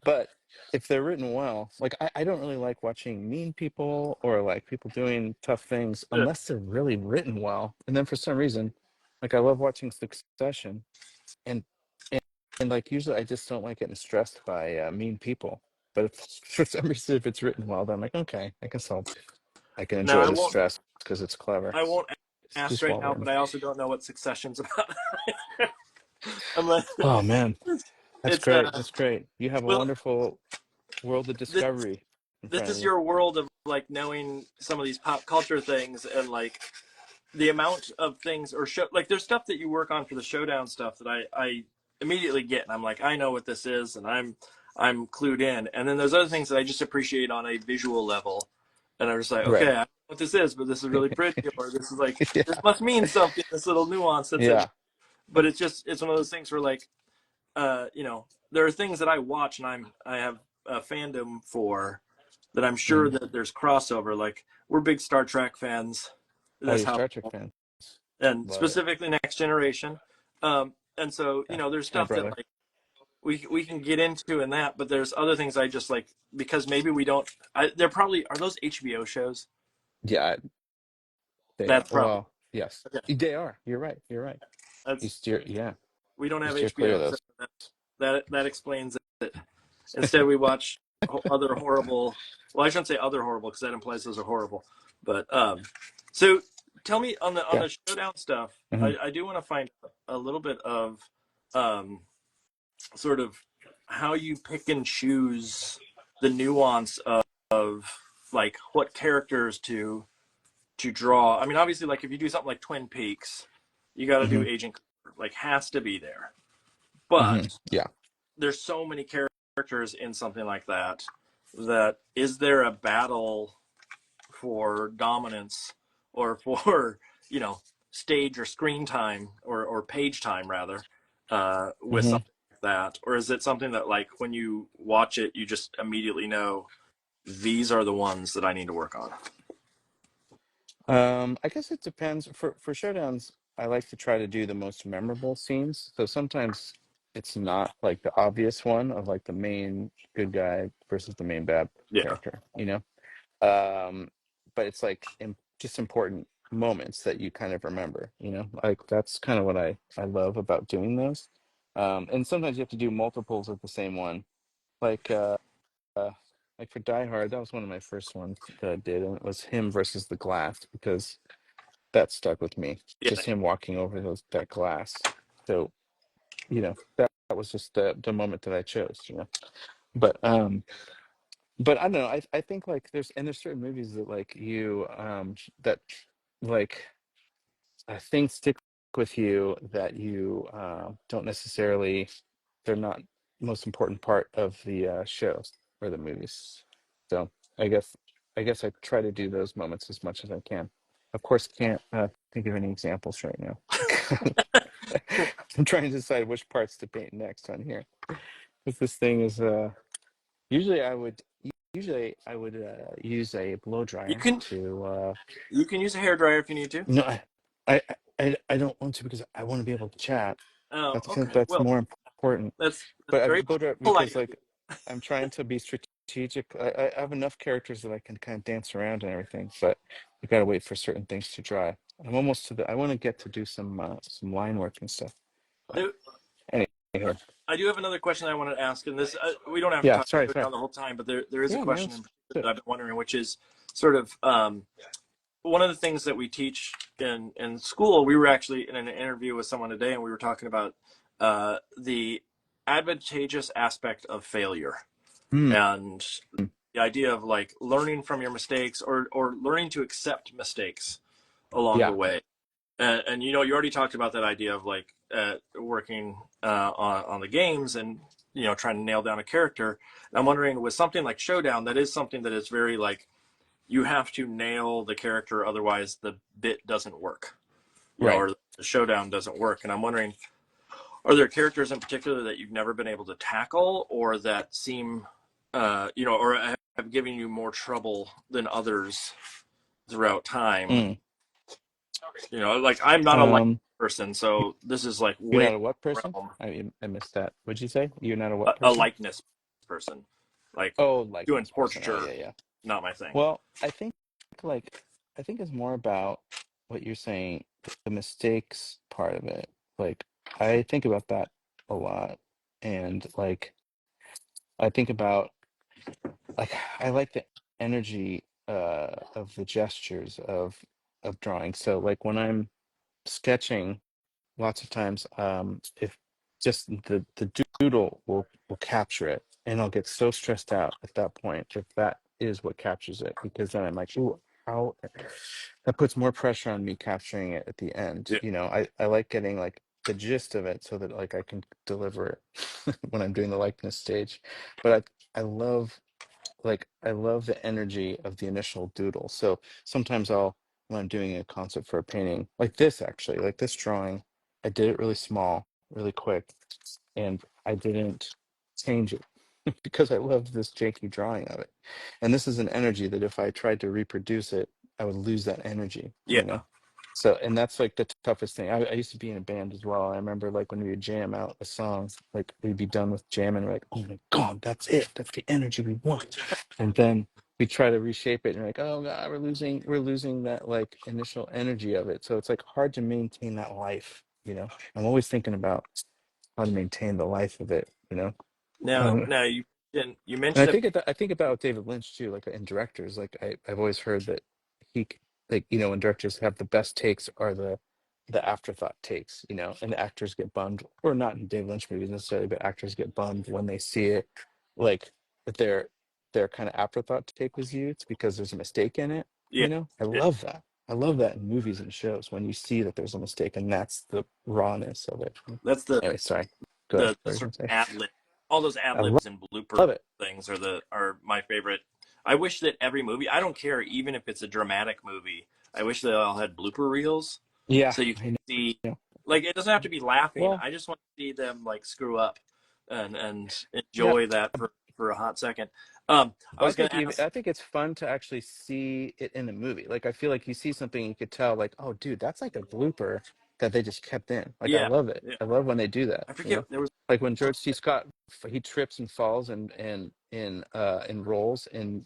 But if they're written well, like I don't really like watching mean people or like people doing tough things Yeah, unless they're really written well. And then for some reason, like I love watching Succession, and and, and like usually I just don't like getting stressed by mean people. But if, for some reason, if it's written well, then I'm like, okay, I guess I can now enjoy the stress because it's clever. I won't It's ask just right well now, written. but I also don't know what Succession's about. Unless Oh man, that's it's great. That's great. You have a well, wonderful world of this discovery in this front of is you. your world of like knowing some of these pop culture things and like the amount of things or show like there's stuff that you work on for the Showdown stuff that I immediately get and I'm like I know what this is and I'm clued in, and then there's other things that I just appreciate on a visual level, and I'm just like okay, Right. I don't know what this is, but this is really pretty, or this is like Yeah. this must mean something, this little nuance that's in, Yeah. but it's one of those things where like there are things that I watch and I have a fandom for that I'm sure Mhm. that there's crossover. Like we're big Star Trek fans in Oh, this you're a house, Star Trek fan. and Love it. specifically Next Generation. And so Yeah. there's Hi, stuff that brother. like we can get into in that, but there's other things I just like because maybe we don't. They're probably are those HBO shows? Yeah, they are. That's probably Well, yes, okay. they are. You're right. You're right. You That's steer. Yeah, we don't you have steer clear HBO, of so those. that explains it. Instead, we watch other horrible. Well, I shouldn't say other horrible because that implies those are horrible. But so tell me on Yeah. the Showdown stuff. Hmm. I do want to find a little bit of um, sort of how you pick and choose the nuance of like what characters to draw. I mean, obviously, like if you do something like Twin Peaks, you got to do Hmm. Agent Carter, like has to be there. Hmm. But Yeah. there's so many characters in something like that that is there a battle for dominance or for stage or screen time or page time rather with Hmm. something like that, or is it something that like when you watch it you just immediately know these are the ones that I need to work on? I guess it depends. For showdowns, I like to try to do the most memorable scenes. So sometimes it's not like the obvious one of like the main good guy versus the main bad Yeah, character. um but it's like just important moments that you kind of remember. Like that's kind of what I love about doing those. And sometimes you have to do multiples of the same one, like uh like for Die Hard, that was one of my first ones that I did, and it was him versus the glass because that stuck with me, yeah. just him walking over that glass. So that was just the moment that I chose. But but I don't know. I think like there's certain movies that like that like things stick with you that you don't necessarily they're not most important part of the shows or the movies. So I guess I try to do those moments as much as I can. Of course, can't think of any examples right now. I'm trying to decide which parts to paint next on here because this thing is Usually I would use a blow you dryer can to you can use a hair dryer if you need to. no I don't want to because I want to be able to chat. Oh, I think okay, that's well more important. that's But I very blow dryer polite because of like you. I'm trying to be strategic. I have enough characters that I can kind of dance around and everything, but you got to wait for certain things to dry. I'm almost to the. I want to get to do some line work and stuff. But I anyway, I do have another question I wanted to ask, and this we don't have to yeah. talk Sorry, sorry. Showdown the whole time, but there is a Yeah, man. question Let's in particular do that it. I've been wondering, which is sort of one of the things that we teach in school. We were actually in an interview with someone today, and we were talking about the advantageous aspect of failure Hmm. and the idea of like learning from your mistakes or learning to accept mistakes along the Yeah. way. And you know, you already talked about that idea of like working on the games and you know trying to nail down a character. And I'm wondering with something like Showdown, that is something that is very like you have to nail the character, otherwise the bit doesn't work. You know, Right. or the showdown doesn't work. And I'm wondering, are there characters in particular that you've never been able to tackle, or that seem, you know, or have given you more trouble than others throughout time? Mm. You know, like I'm not a light Um. person, so this is like You're way not a what person? realm I missed that. What'd you say? You're not a what a person? likeness person. Like Oh, doing likeness person. Oh, portraiture, yeah, yeah. not my thing. Well, like I think it's more about what you're saying, the mistakes part of it. Like I think about that a lot, and like I think about like I like the energy of the gestures of drawing. So like when I'm sketching, lots of times if just the doodle will capture it, and I'll get so stressed out at that point if that is what captures it, because then I'm like, ooh, how that puts more pressure on me capturing it at the end. Yeah. I like getting like the gist of it so that like I can deliver it when I'm doing the likeness stage. But I love the energy of the initial doodle. So sometimes when I'm doing a concept for a painting, like this actually, like this drawing, I did it really small, really quick, and I didn't change it because I loved this janky drawing of it. And this is an energy that if I tried to reproduce it, I would lose that energy, Yeah. So, and that's like the toughest thing. I used to be in a band as well. I remember like when we would jam out a song, like we'd be done with jamming, we're like, oh my God, that's it. That's the energy we want. And then we try to reshape it and we're like, oh God, we're losing that like initial energy of it. So it's like hard to maintain that life. I'm always thinking about how to maintain the life of it. Now, Um, now you and I mentioned it. think I think about David Lynch too, like in directors. Like I've always heard that like when directors have the best takes are the afterthought takes, and the actors get bummed, or not in David Lynch movies necessarily, but actors get bummed when they see it, like that their kind of afterthought take was used because there's a mistake in it. Yeah, I yeah. love that. I love that in movies and shows when you see that there's a mistake, and that's the rawness of it. That's Anyway, sorry. Go ahead. the What were you sort gonna say? of ad lib. All those ad I libs and blooper love it. things are my favorite. I wish that every movie. I don't care even if it's a dramatic movie. I wish they all had blooper reels, Yeah, so you can I see. know. Like it doesn't have to be laughing. Well, I just want to see them like screw up and yeah. enjoy that for a hot second. I Well, was going to ask. I think it's fun to actually see it in a movie. Like I feel like you see something, you could tell, like, oh, dude, that's like a blooper that they just kept in. Like I Yeah, love it. yeah. I love when they do that. I forget there was. Like when George C. Scott he trips and falls and in roles in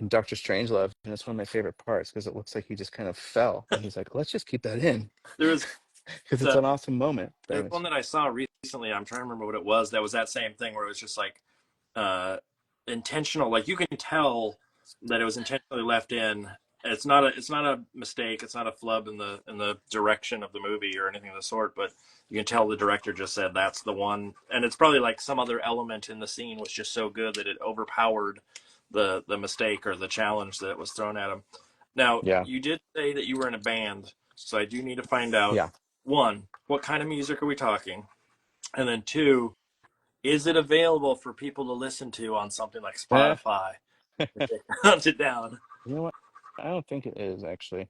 Doctor Strangelove, and it's one of my favorite parts because it looks like he just kind of fell, and he's like, let's just keep that in There was. because it's an awesome moment. But There's anyways, one that I saw recently. I'm trying to remember what it was. That was that same thing where it was just like uh, intentional. Like you can tell that it was intentionally left in. It's not a mistake. It's not a flub in the direction of the movie or anything of the sort. But you can tell the director just said that's the one, and it's probably like some other element in the scene was just so good that it overpowered the mistake or the challenge that was thrown at him. Now yeah, you did say that you were in a band, so I do need to find out yeah. one, what kind of music are we talking? And then two, is it available for people to listen to on something like Eh, Spotify? If they hunt it down. you know what? I don't think it is actually.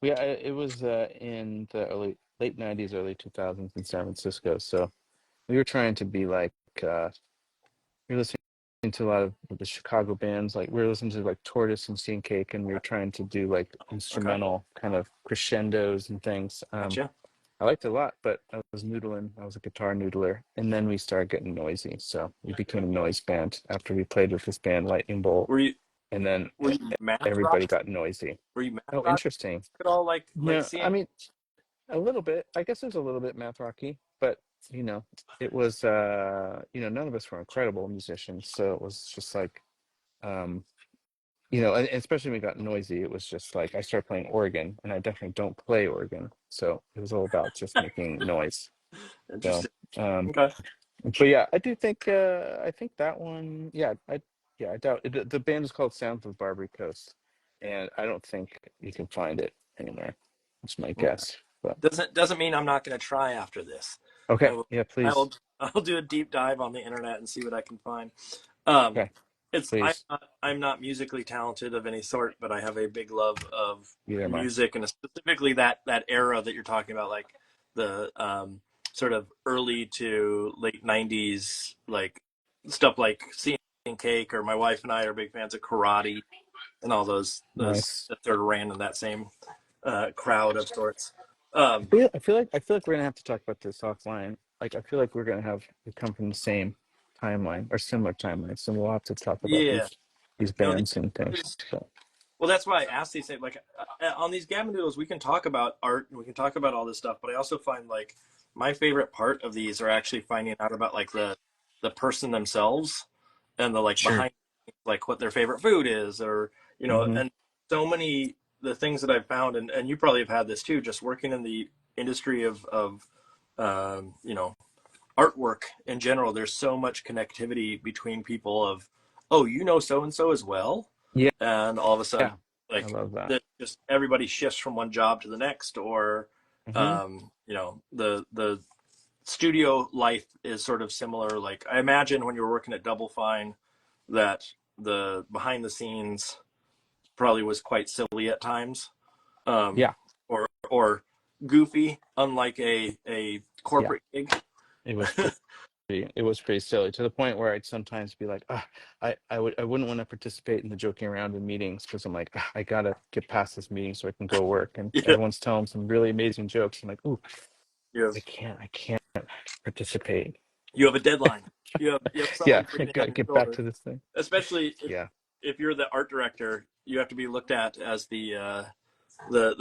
It was in the late '90s, early 2000s in San Francisco. So we were trying to be like we were listening to a lot of the Chicago bands. Like we were listening to like Tortoise and Scene Cake, and we were trying to do like Okay, instrumental kind of crescendos and things. gotcha. I liked it a lot, but I was noodling. I was a guitar noodler, and then we started getting noisy. So we became a noise band after we played with this band, Lightning Bolt, Were you and then were you math rock? everybody got noisy. Were you math Oh, rock interesting. at all? Like Yeah, I seeing? mean, a little bit. I guess it was a little bit math rocky, but you know, it was none of us were incredible musicians, so it was just like um, and especially when we got noisy, it was just like I started playing organ, and I definitely don't play organ, so it was all about just making noise. So, Interesting. um, Okay. but yeah, I do think I think that one, I doubt it, the band is called Sounds of Barbary Coast, and I don't think you can find it anywhere. That's my Okay. guess. But Doesn't mean I'm not going to try after this. I okay, will. yeah, I please. will. I'll do a deep dive on the internet and see what I can find. Um, Okay, it's please. I'm not musically talented of any sort, but I have a big love of Either am I. music, and specifically that era that you're talking about, like the sort of early to late '90s, like stuff like Seeing Cake, or my wife and I are big fans of karate and all those Nice. that sort of ran in that same crowd of sorts. I Um, feel I feel like I feel like we're gonna have to talk about this offline. Like I feel like we come from the same timeline or similar timeline, so we'll have to talk about yeah, these you know, bands and things. these So Well, that's why I asked these things. Like on these Gavin Doodles, we can talk about art and we can talk about all this stuff. But I also find like my favorite part of these are actually finding out about like the person themselves and the like sure. behind like what their favorite food is, or Hmm. and so many the things that I've found, and you probably have had this too, just working in the industry of artwork in general. There's so much connectivity between people of, oh, you know so and so as well, Yeah, and all of a yeah, sudden I like love that. that just everybody shifts from one job to the next, or Hmm. the studio life is sort of similar. Like I imagine when you were working at Double Fine that the behind the scenes probably was quite silly at times, um, Yeah, or goofy, unlike a yeah. corporate gig. It was it was pretty silly to the point where I'd sometimes be like, I wouldn't want to participate in the joking around in meetings because I'm like, I gotta get past this meeting so I can go work. And Yeah, everyone's telling some really amazing jokes. I'm like, ooh, you have I can't participate. you have a deadline. You have Yeah, someone I breathing down gotta your get back shoulder, to this thing. especially Yeah, if you're the art director. You have to be looked at as the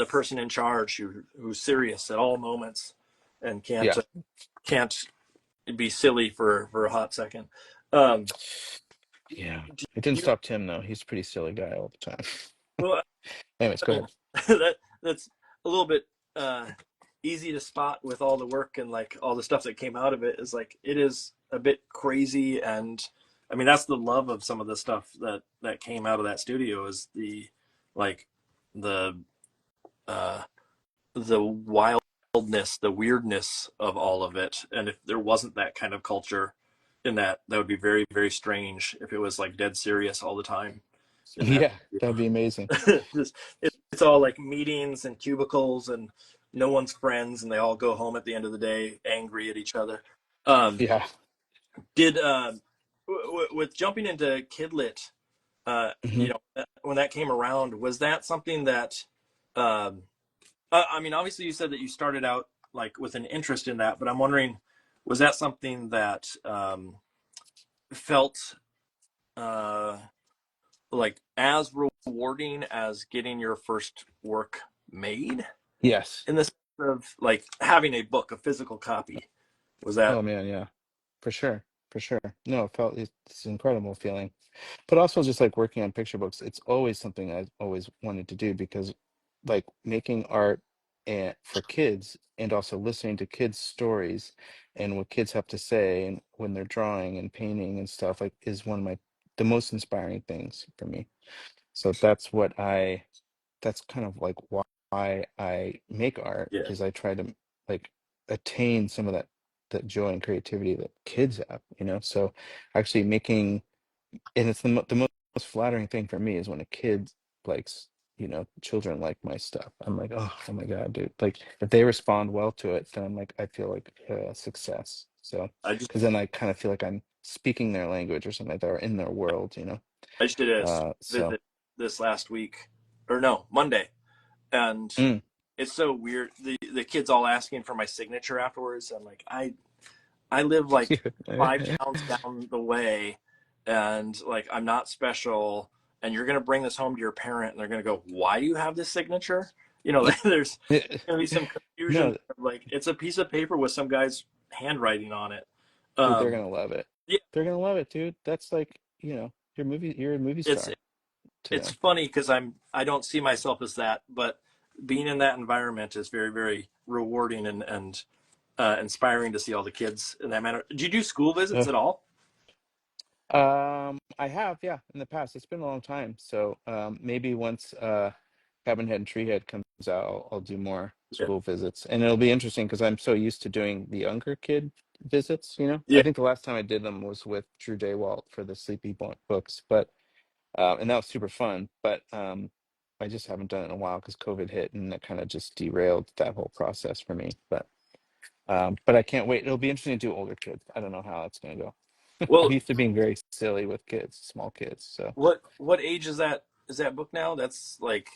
person in charge who's serious at all moments and yeah, can't be silly for a hot second. Um, yeah. do It didn't you stop Tim though. He's a pretty silly guy all the time. well, Anyways, go ahead. that's a little bit uh, easy to spot with all the work and like all the stuff that came out of it. Is like it is a bit crazy, and I mean that's the love of some of the stuff that came out of that studio, is the like the uh, the wildness, the weirdness of all of it. And if there wasn't that kind of culture in that would be very, very strange if it was like dead serious all the time in that. Yeah, that'd be amazing. Just, it's all like meetings and cubicles and no one's friends, and they all go home at the end of the day angry at each other. Um, Yeah. did with jumping into Kidlit, Hmm. when that came around, was that something that um, I mean, obviously, you said that you started out like with an interest in that, but I'm wondering, was that something that felt uh, like as rewarding as getting your first work made, Yes. in the sense of like having a book, a physical copy? Was that? Oh man, yeah, for sure, for sure. No, it's an incredible feeling. But also just like working on picture books, it's always something I've always wanted to do because like making art and for kids and also listening to kids' stories and what kids have to say and when they're drawing and painting and stuff like is one of the most inspiring things for me. So that's kind of like why I make art Yeah, is I try to like attain some of that joy and creativity that kids have, So actually making and it's the most flattering thing for me is when a kid likes, children like my stuff. I'm like, oh my God, dude. Like if they respond well to it, then I'm like I feel like success. So I just because then I kind of feel like I'm speaking their language or something like that or in their world. I just did a So visit this last week, or no, Monday, and mm, it's so weird. The kids all asking for my signature afterwards. I'm like, I live like 5 towns down the way, and like I'm not special. And you're gonna bring this home to your parent, and they're gonna go, "Why do you have this signature?" You know, there's gonna be some confusion. No, Like it's a piece of paper with some guy's handwriting on it. dude, they're Um, gonna love it. yeah, They're gonna love it, dude. That's like, you're a movie it's star to it's them. funny because I don't see myself as that, but being in that environment is very very rewarding and inspiring to see all the kids in that manner. Do you do school visits at all? I have, yeah, in the past. It's been a long time. So maybe once Cabin Head and Treehead comes out, I'll do more Yeah, school visits. And it'll be interesting because I'm so used to doing the younger kid visits, yeah. I think the last time I did them was with Drew Daywalt for the Sleepy books, but and that was super fun. But I just haven't done it in a while because COVID hit and that kind of just derailed that whole process for me. But I can't wait. It'll be interesting to do older kids. I don't know how that's gonna go. I'm Well, used to being very silly with kids, small kids. So, what age is that? Is that book now? That's like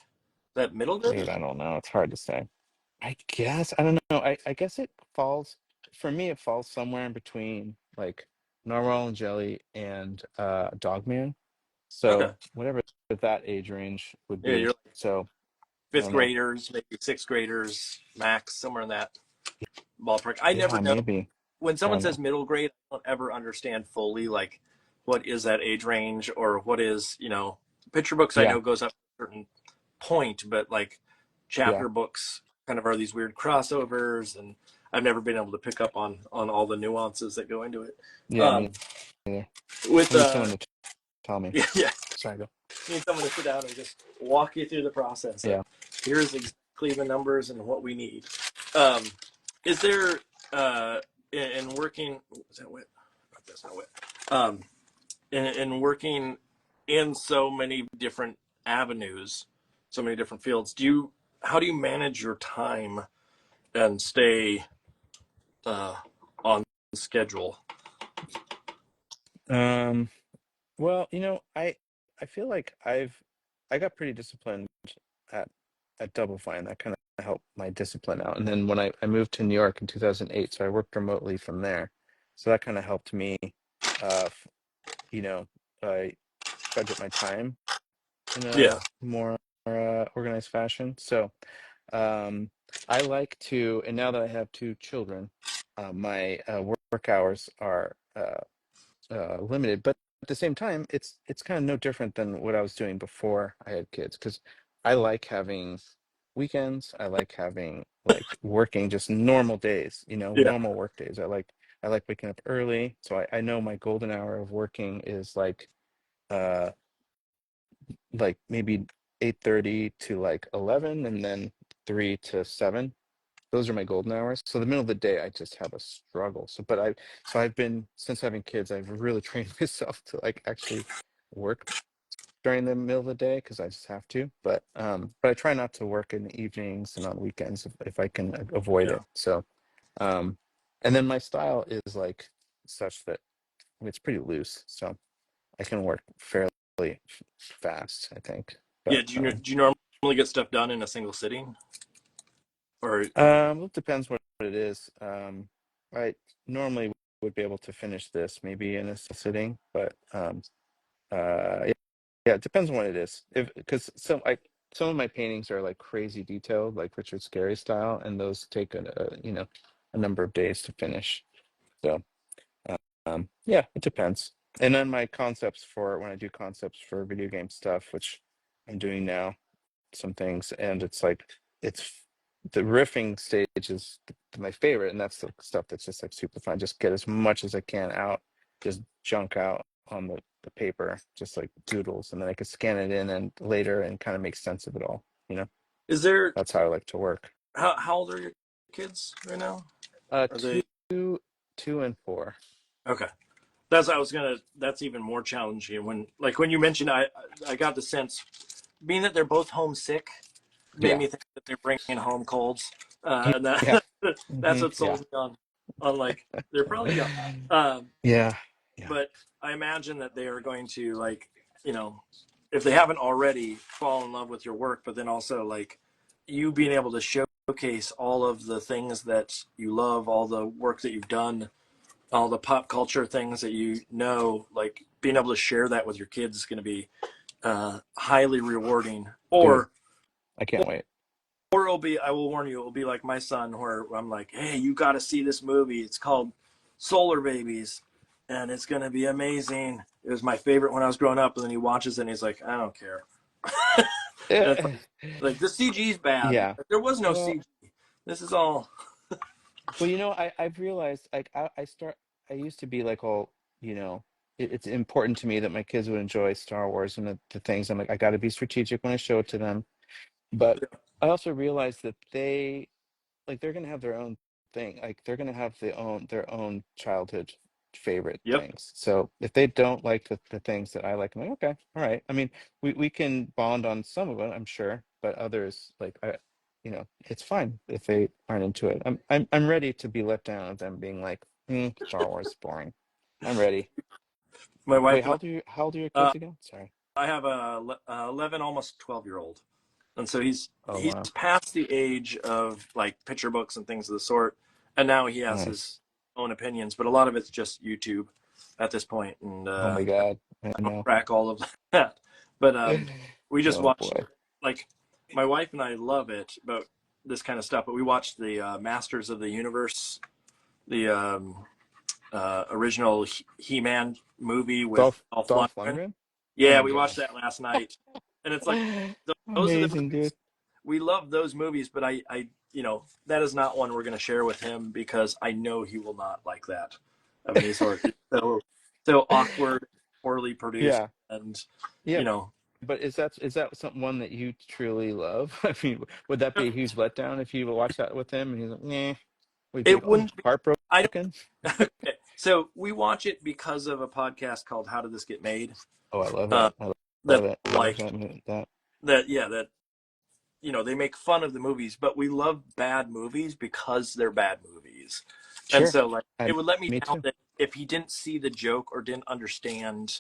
that middle dude, grade. I don't know. It's hard to say. I guess I don't know. I guess it falls for me. It falls somewhere in between like Narwhal and Jelly and Dogman. Okay. So whatever that age range would Yeah, be. you're like So I fifth don't know. graders, maybe sixth graders max, somewhere in that ballpark. I never Yeah, know. maybe. When I someone don't says know. middle grade, I don't ever understand fully like what is that age range or what is, picture books I Yeah, know goes up to a certain point, but like yeah, chapter books kind of are these weird crossovers, and I've never been able to pick up on all the nuances that go into it. yeah. Me Um, either. with I need someone to tell me. yeah, yeah, Sorry, go. need someone to sit down and just walk you through the process of Yeah. here's exactly the numbers and what we need. Um, is there in working? Is that wet? That's not wet. Um, in working in so many different avenues, so many different fields, how do you manage your time and stay uh, on schedule? Um. Well, I feel like I got pretty disciplined at Double Fine. That kind of helped my discipline out. And then when I moved to New York in 2008, so I worked remotely from there. So that kind of helped me, uh, f- you know, uh, budget my time in Yeah, a more organized fashion. So um, I like to, and now that I have two children, my work hours are limited, but at the same time, it's kind of no different than what I was doing before I had kids because I like having weekends. I like having like working just normal days, yeah, normal work days. I like waking up early, so I know my golden hour of working is uh like maybe 8:30 to like 11, and then 3 to 7. Those are my golden hours. So the middle of the day, I just have a struggle. So I've been, since having kids, I've really trained myself to like actually work during the middle of the day because I just have to. But I try not to work in the evenings and on weekends if I can avoid yeah. it. So, um, and then my style is like such that it's pretty loose, so I can work fairly fast, I think. Yeah. But Do you normally get stuff done in a single sitting, or it depends what it is. I normally would be able to finish this maybe in a sitting, but yeah, yeah, it depends on what it is. If because some of my paintings are like crazy detailed, like Richard Scarry style, and those take a number of days to finish. So yeah, it depends. And then my concepts for when I do concepts for video game stuff, which I'm doing now, some things, and it's the riffing stage is my favorite, and that's the stuff that's just like super fun. Just get as much as I can out, just junk out on the paper, just like doodles, and then I could scan it in and later and kind of make sense of it all. is there That's how I like to work. how old are your kids right now? Are they Two, 2 and 4. okay? That's I was gonna. That's even more challenging when you mentioned I got the sense being that they're both homesick made Yeah, me think that they're bringing home colds, and yeah, that that's what yeah, sold me on like they're probably young, um, yeah, yeah. but I imagine that they are going to like if they haven't already fall in love with your work, but then also like you being able to showcase all of the things that you love, all the work that you've done, all the pop culture things that you know, like being able to share that with your kids is going to be highly rewarding. Dude, Or I can't wait. it'll be, I will warn you, it'll be like my son, where I'm like, hey, you got to see this movie. It's called Solar Babies, and it's going to be amazing. It was my favorite when I was growing up, and then he watches it and he's like, I don't care. And it's like the CG's bad. Yeah. There was no Well, CG. This is all. well, I've realized like I used to be like all, it's important to me that my kids would enjoy Star Wars and the things. I'm like, I got to be strategic when I show it to them. But I also realized that they're gonna have their own thing. Like they're gonna have their own childhood favorite Yep. things. So if they don't like the things that I like, I'm like, okay, all right. I mean, we can bond on some of it, I'm sure, but others like it's fine if they aren't into it. I'm ready to be let down of them being like, Star Wars is boring. I'm ready. My Wait, wife and how old are your I, kids again? Sorry. I have a 11, almost 12-year-old, and so Oh he's wow. past the age of like picture books and things of the sort, and now he has his Nice. own opinions, but a lot of it's just YouTube at this point, and Oh my God. I I don't know. track all of that. But we just Oh watched, boy. like, my wife and I love it, but this kind of stuff. But we watched the Masters of the Universe, the original He-Man movie with Dolph Dolph Lundgren. Lundgren? Oh Yeah, my we watched God. that last night, and it's like those are the Amazing, movies dude. we love. Those movies, but that is not one we're going to share with him because I know he will not like that of any sort. It's so awkward, poorly produced, Yeah. and Yeah. you know, But is that something one that you truly love? I mean, would that be a huge letdown if you watch that with him and he's like, nah, would you be it like, oh, wouldn't be. I don't. heartbroken? Okay. So we watch it because of a podcast called "How Did This Get Made?" Oh, I love Uh, that. I that love it. Love like that. that. Yeah, that they make fun of the movies, but we love bad movies because they're bad movies. And Sure. so like it I would let me Me down too. that if he didn't see the joke or didn't understand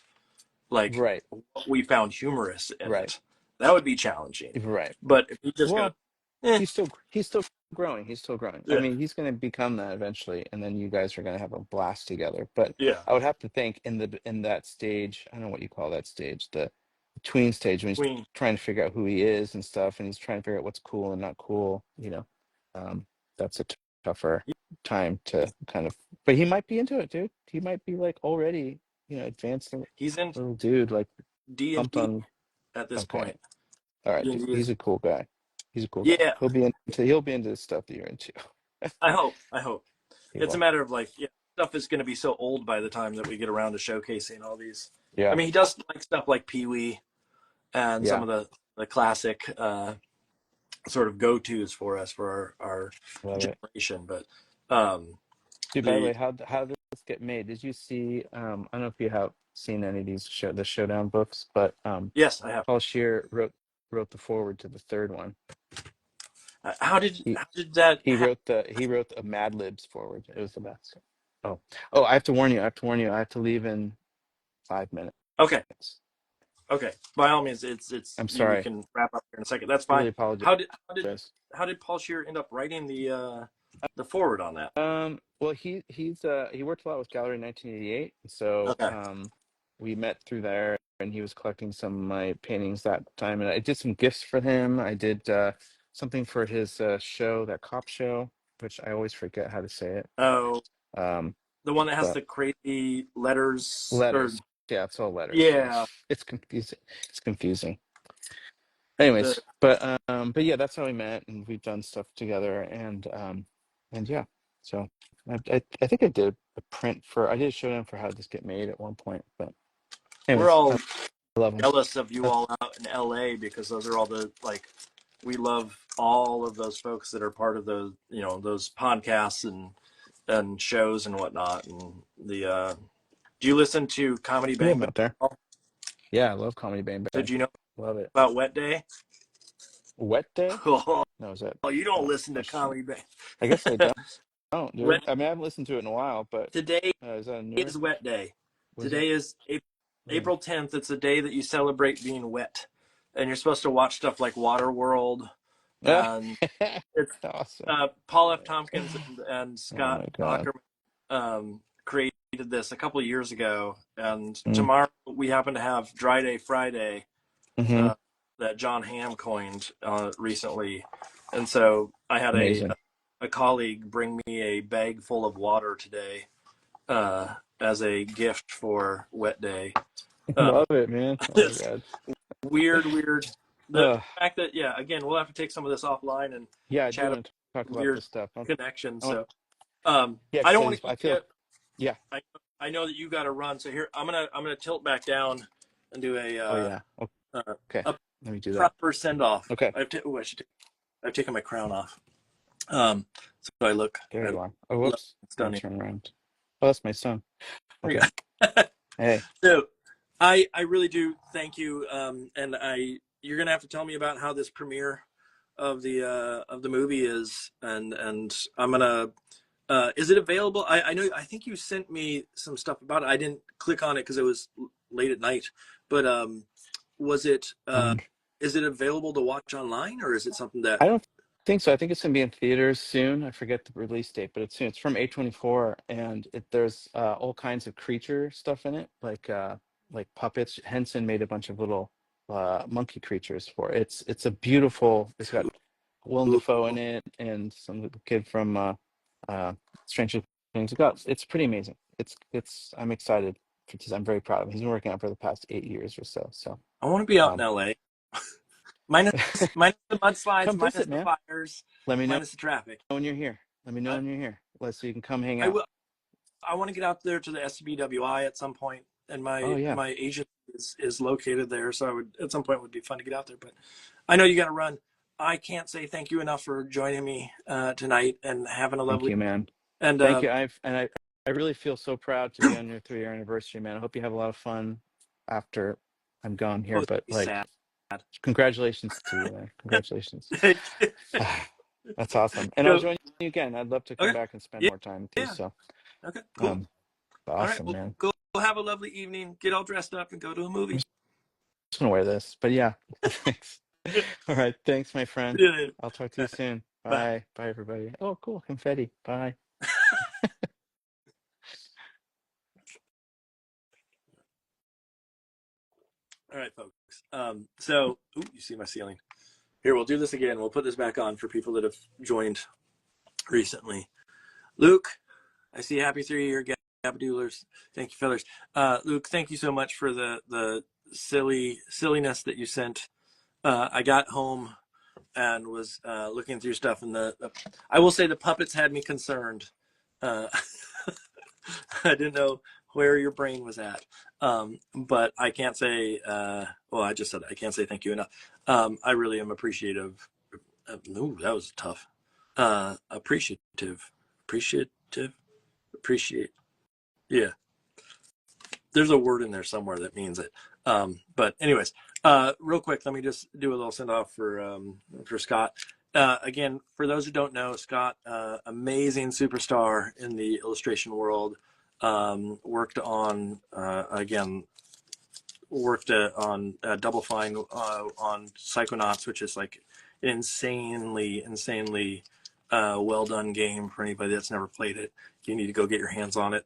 like Right. what we found humorous in Right. it, that would be challenging. Right. But if he just goes, Well, eh, he's still growing. He's still growing. I yeah, mean, he's going to become that eventually, and then you guys are going to have a blast together. But yeah, I would have to think in that stage, I don't know what you call that stage, the tween stage when he's Queen, trying to figure out who he is and stuff, and he's trying to figure out what's cool and not cool. That's a tougher time to kind of. But he might be into it, dude. He might be like already, advanced he's in little dude, like D and pumped D on. at this Okay. point. All right, D and dude. D He's is a cool guy. He's a cool guy. yeah. He'll be into the stuff that you're into. I hope He it's a will. matter of like stuff is going to be so old by the time that we get around to showcasing all these. I Yeah. mean, he does like stuff like Pee Wee and some Yeah. of the classic sort of go tos for us for our Love it. generation. But um, Dude, by the the way, how did this get made? Did you see I don't know if you have seen any of these the Showdown books, but yes, I have. Paul Scheer wrote the forward to the third one. He How did that he happen? wrote a Mad Libs forward. It was the best. Oh, I have to warn you. I have to leave in 5 minutes. Okay, okay. By all means, it's I'm we sorry. can wrap up here in a second. That's fine. Really apologize. How did Paul Shear end up writing the forward on that? Well, he worked a lot with Gallery 1988, so Okay. we met through there, and he was collecting some of my paintings that time, and I did some gifts for him. I did something for his show, that cop show, which I always forget how to say it. Oh, Um, the one that has but the crazy letters or letters, yeah, it's all letters. Yeah, yeah, it's confusing. It's confusing. the Anyways, but yeah, that's how we met, and we've done stuff together, and yeah. So I think I did I did a showdown for How Did This Get Made at one point, but we're anyways, I all love them. jealous of you all out in LA because those are all the like we love all of those folks that are part of those those podcasts and shows and whatnot and the do you listen to Comedy We have Bang them Bang? out there. Yeah, I love Comedy Bang Did Bang. you know Love it. about Wet Day? Wet Day? Oh, No, is that you don't no? listen to Comedy Bang. I guess I don't, Wet dude. I mean, I haven't listened to it in a while, but today is that a newer? is Wet Day. Was it? Today is Really? April 10th. It's a day that you celebrate being wet, and you're supposed to watch stuff like Waterworld and it's Awesome. Paul F. Tompkins and Oh Scott my God. created this a couple of years ago, and Mm. tomorrow we happen to have Dry Day Friday Hmm. uh, that John Hamm coined recently, and so I had Amazing. a colleague bring me a bag full of water today as a gift for Wet Day. Love it, man. Oh my It's God. weird. The Uh, fact that again, we'll have to take some of this offline and yeah, I do chat about want to talk about weird this stuff. connections. I want, So yeah, I because don't want to I keep feel, you. yeah. I know that you got to run. So here I'm gonna tilt back down and do Oh yeah. Okay. a Let me do that. proper send off. Okay. I've taken my crown off. So I look There you are. Oh, look whoops. Let me stunning. turn around. Oh, that's my son. There you Okay. go. Hey. So I really do thank you. And you're gonna have to tell me about how this premiere of the movie is, and I'm gonna. Is it available? I know. I think you sent me some stuff about it. I didn't click on it because it was late at night. But was it? Um, Is it available to watch online, or is it something that? I don't think so. I think it's gonna be in theaters soon. I forget the release date, but it's soon. It's from A24, and there's all kinds of creature stuff in it, like puppets. Henson made a bunch of little monkey creatures for it. It's a beautiful. It's got Willem Dafoe in it, and some little kid from uh, Stranger Things. It's pretty amazing. I'm excited because I'm very proud of him. He's been working on it for the past 8 years or so. So I want to be out in um, LA. Minus the mudslides, come minus visit, the man. fires, Let me know minus the traffic. when you're here. Let me know I, when you're here. So you can come hang I out. will. I want to get out there to the SBWI at some point, and Oh yeah. my agent is located there, so I would at some point it would be fun to get out there. But I know you got to run. I can't say thank you enough for joining me tonight and having a Thank lovely. you, man. And Thank you. I really feel so proud to be on your 3-year anniversary, man. I hope you have a lot of fun after I'm gone here. oh, But be like, sad. congratulations to you, man. Congratulations. Thank you. That's awesome. And I'll So join you again. I'd love to come okay, back and spend yeah, more time with you. yeah, So okay, cool. um All right, awesome, well, man. go have a lovely evening. Get all dressed up and go to a I'm movie. just gonna wear this. But yeah, thanks. All right, thanks, my friend. See you later. I'll talk to you soon. Bye. Bye. Bye, everybody. Oh, cool. Confetti. Bye. All right, folks. So, you see my ceiling. Here, we'll do this again. We'll put this back on for people that have joined recently. Luke, I see happy 3-year Gabadoolers. Thank you, fellas. Luke, thank you so much for the silliness that you sent. I got home and was looking through stuff, and I will say the puppets had me concerned. Uh, I didn't know where your brain was at. But I can't say, well, I just said I can't say thank you enough. I really am appreciative. Ooh, that was tough. Appreciative. Appreciate. Yeah. There's a word in there somewhere that means it. But anyways, real quick, let me just do a little send off for Scott. Again, for those who don't know, Scott, amazing superstar in the illustration world. Worked on Double Fine on Psychonauts, which is like an insanely well done game for anybody that's never played it. You need to go get your hands on it.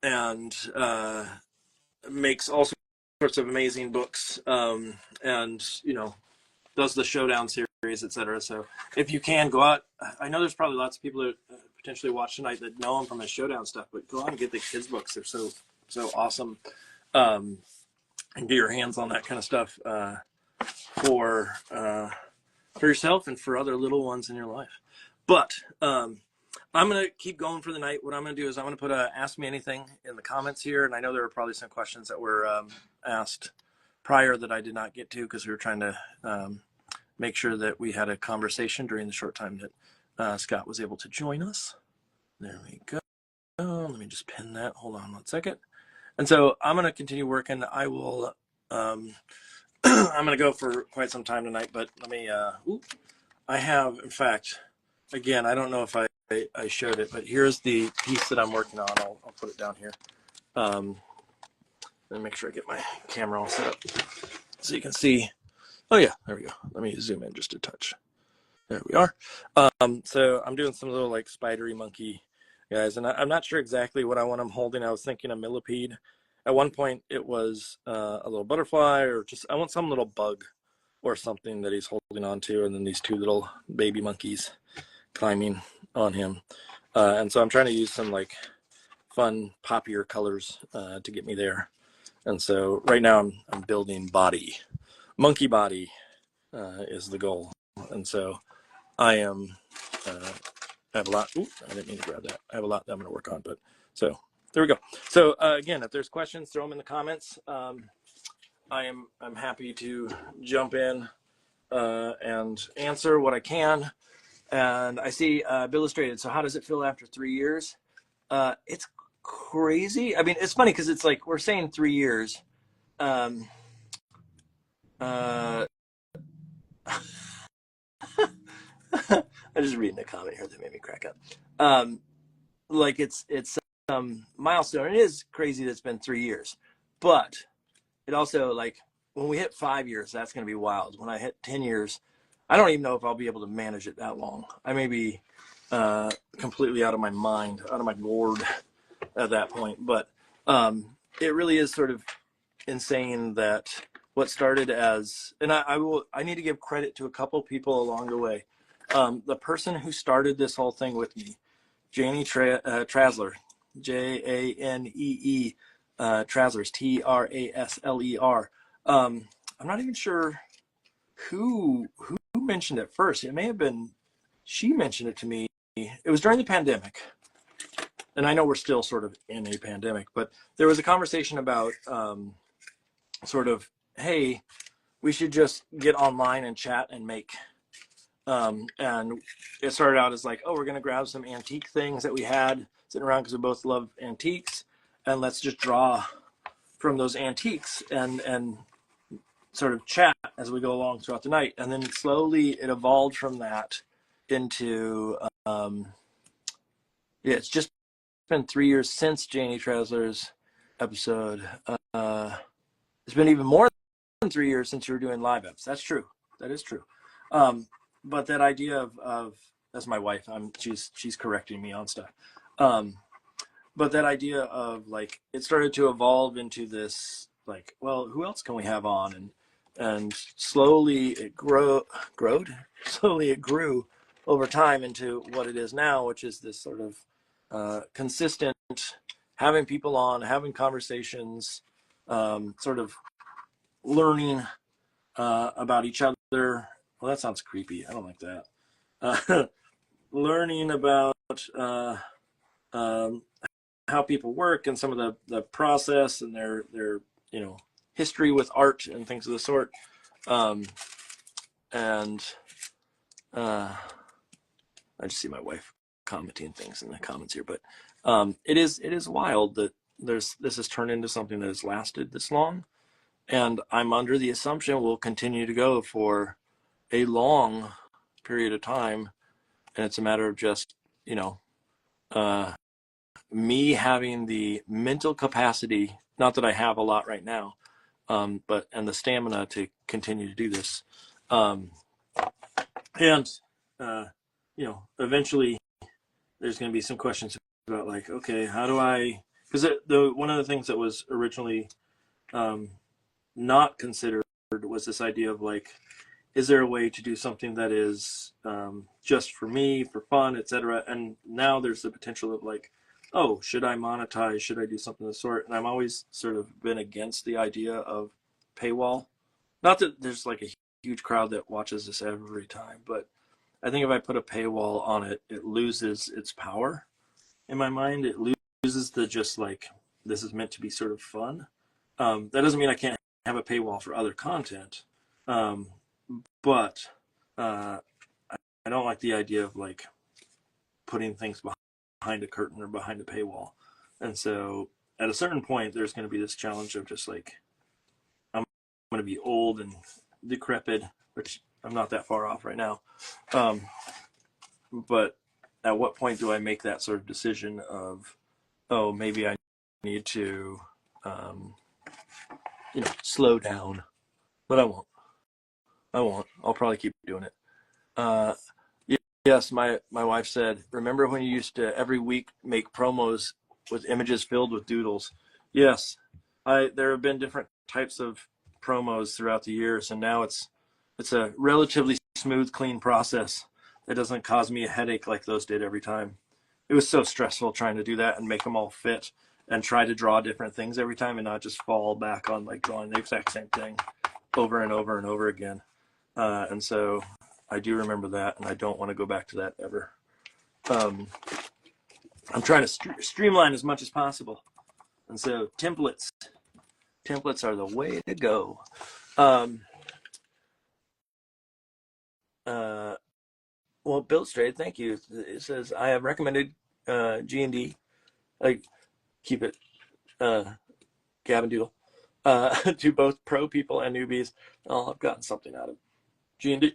And makes all sorts of amazing books, and does the Showdown series, etc. So if you can go out, I know there's probably lots of people that potentially watch tonight that know him from his Showdown stuff, but go out and get the kids' books. They're so awesome, and get your hands on that kind of stuff for yourself and for other little ones in your life. But I'm going to keep going for the night. What I'm going to do is I'm going to put a Ask Me Anything in the comments here. And I know there were probably some questions that were asked prior that I did not get to because we were trying to make sure that we had a conversation during the short time that Scott was able to join us. There we go. Let me just pin that. Hold on 1 second. And so I'm going to continue working. I will, I'm going to go for quite some time tonight, but let me, I have, in fact, again, I don't know if I showed it, but here's the piece that I'm working on. I'll put it down here. Let me make sure I get my camera all set up so you can see. Oh yeah, there we go. Let me zoom in just a touch. There we are. So I'm doing some little like spidery monkey guys, and I'm not sure exactly what I want him holding. I was thinking a millipede. At one point, it was a little butterfly, or just I want some little bug or something that he's holding on to, and then these two little baby monkeys climbing on him. And so I'm trying to use some like fun poppier colors to get me there. And so right now I'm building body. Monkey body is the goal. And so I am, I have a lot. Ooh, I didn't mean to grab that. I have a lot that I'm going to work on, but so there we go. So again, if there's questions, throw them in the comments. I'm happy to jump in and answer what I can. And I see illustrated. So how does it feel after 3 years? It's crazy. I mean, it's funny because it's like we're saying 3 years. Um, uh, I'm just reading a comment here that made me crack up. Like it's milestone. It is crazy that it's been 3 years, but it also like when we hit 5 years, that's going to be wild. When I hit 10 years, I don't even know if I'll be able to manage it that long. I may be completely out of my mind, out of my gourd at that point. But it really is sort of insane that what started as, and I need to give credit to a couple people along the way. The person who started this whole thing with me, Janie Trasler, Janee Traslers, Trasler. I'm not even sure who mentioned it first. It may have been she mentioned it to me. It was during the pandemic, and I know we're still sort of in a pandemic, but there was a conversation about sort of, hey, we should just get online and chat and make. And it started out as like, oh, we're going to grab some antique things that we had sitting around because we both love antiques, and let's just draw from those antiques and sort of chat as we go along throughout the night. And then slowly it evolved from that into, it's just been 3 years since Janie Trasler's episode. It's been even more than 3 years since you were doing live eps. That's true. That is true. But that idea of that's my wife. She's correcting me on stuff. But that idea of like it started to evolve into this like, well, who else can we have on? And slowly it slowly it grew over time into what it is now, which is this sort of consistent having people on, having conversations, sort of learning about each other. Well, that sounds creepy. I don't like that. Learning about how people work and some of the process and their history with art and things of the sort. And I just see my wife commenting things in the comments here, but it is wild that this has turned into something that has lasted this long, and I'm under the assumption will continue to go for a long period of time, and it's a matter of just me having the mental capacity, not that I have a lot right now, but and the stamina to continue to do this, and eventually there's going to be some questions about like, okay, how do I? Because one of the things that was originally not considered was this idea of like, is there a way to do something that is just for me, for fun, etc.? And now there's the potential of like, oh, should I monetize? Should I do something of the sort? And I'm always sort of been against the idea of paywall. Not that there's like a huge crowd that watches this every time, but I think if I put a paywall on it, it loses its power in my mind. It loses the just like, this is meant to be sort of fun. That doesn't mean I can't have a paywall for other content. But I don't like the idea of like putting things behind a curtain or behind a paywall. And so at a certain point, there's going to be this challenge of just like, I'm going to be old and decrepit, which I'm not that far off right now. But at what point do I make that sort of decision of, oh, maybe I need to, slow down, but I won't. I won't. I'll probably keep doing it. Uh, yes, my wife said, remember when you used to every week make promos with images filled with doodles? Yes, there have been different types of promos throughout the years, and now it's a relatively smooth, clean process that doesn't cause me a headache like those did every time. It was so stressful trying to do that and make them all fit and try to draw different things every time and not just fall back on like drawing the exact same thing over and over and over again. And so I do remember that, and I don't want to go back to that ever. I'm trying to streamline as much as possible. And so templates are the way to go. Well, Bill Straight, thank you. It says, I have recommended G&D, like keep it Gavin Doodle, to both pro people and newbies. Oh, I've gotten something out of G&D.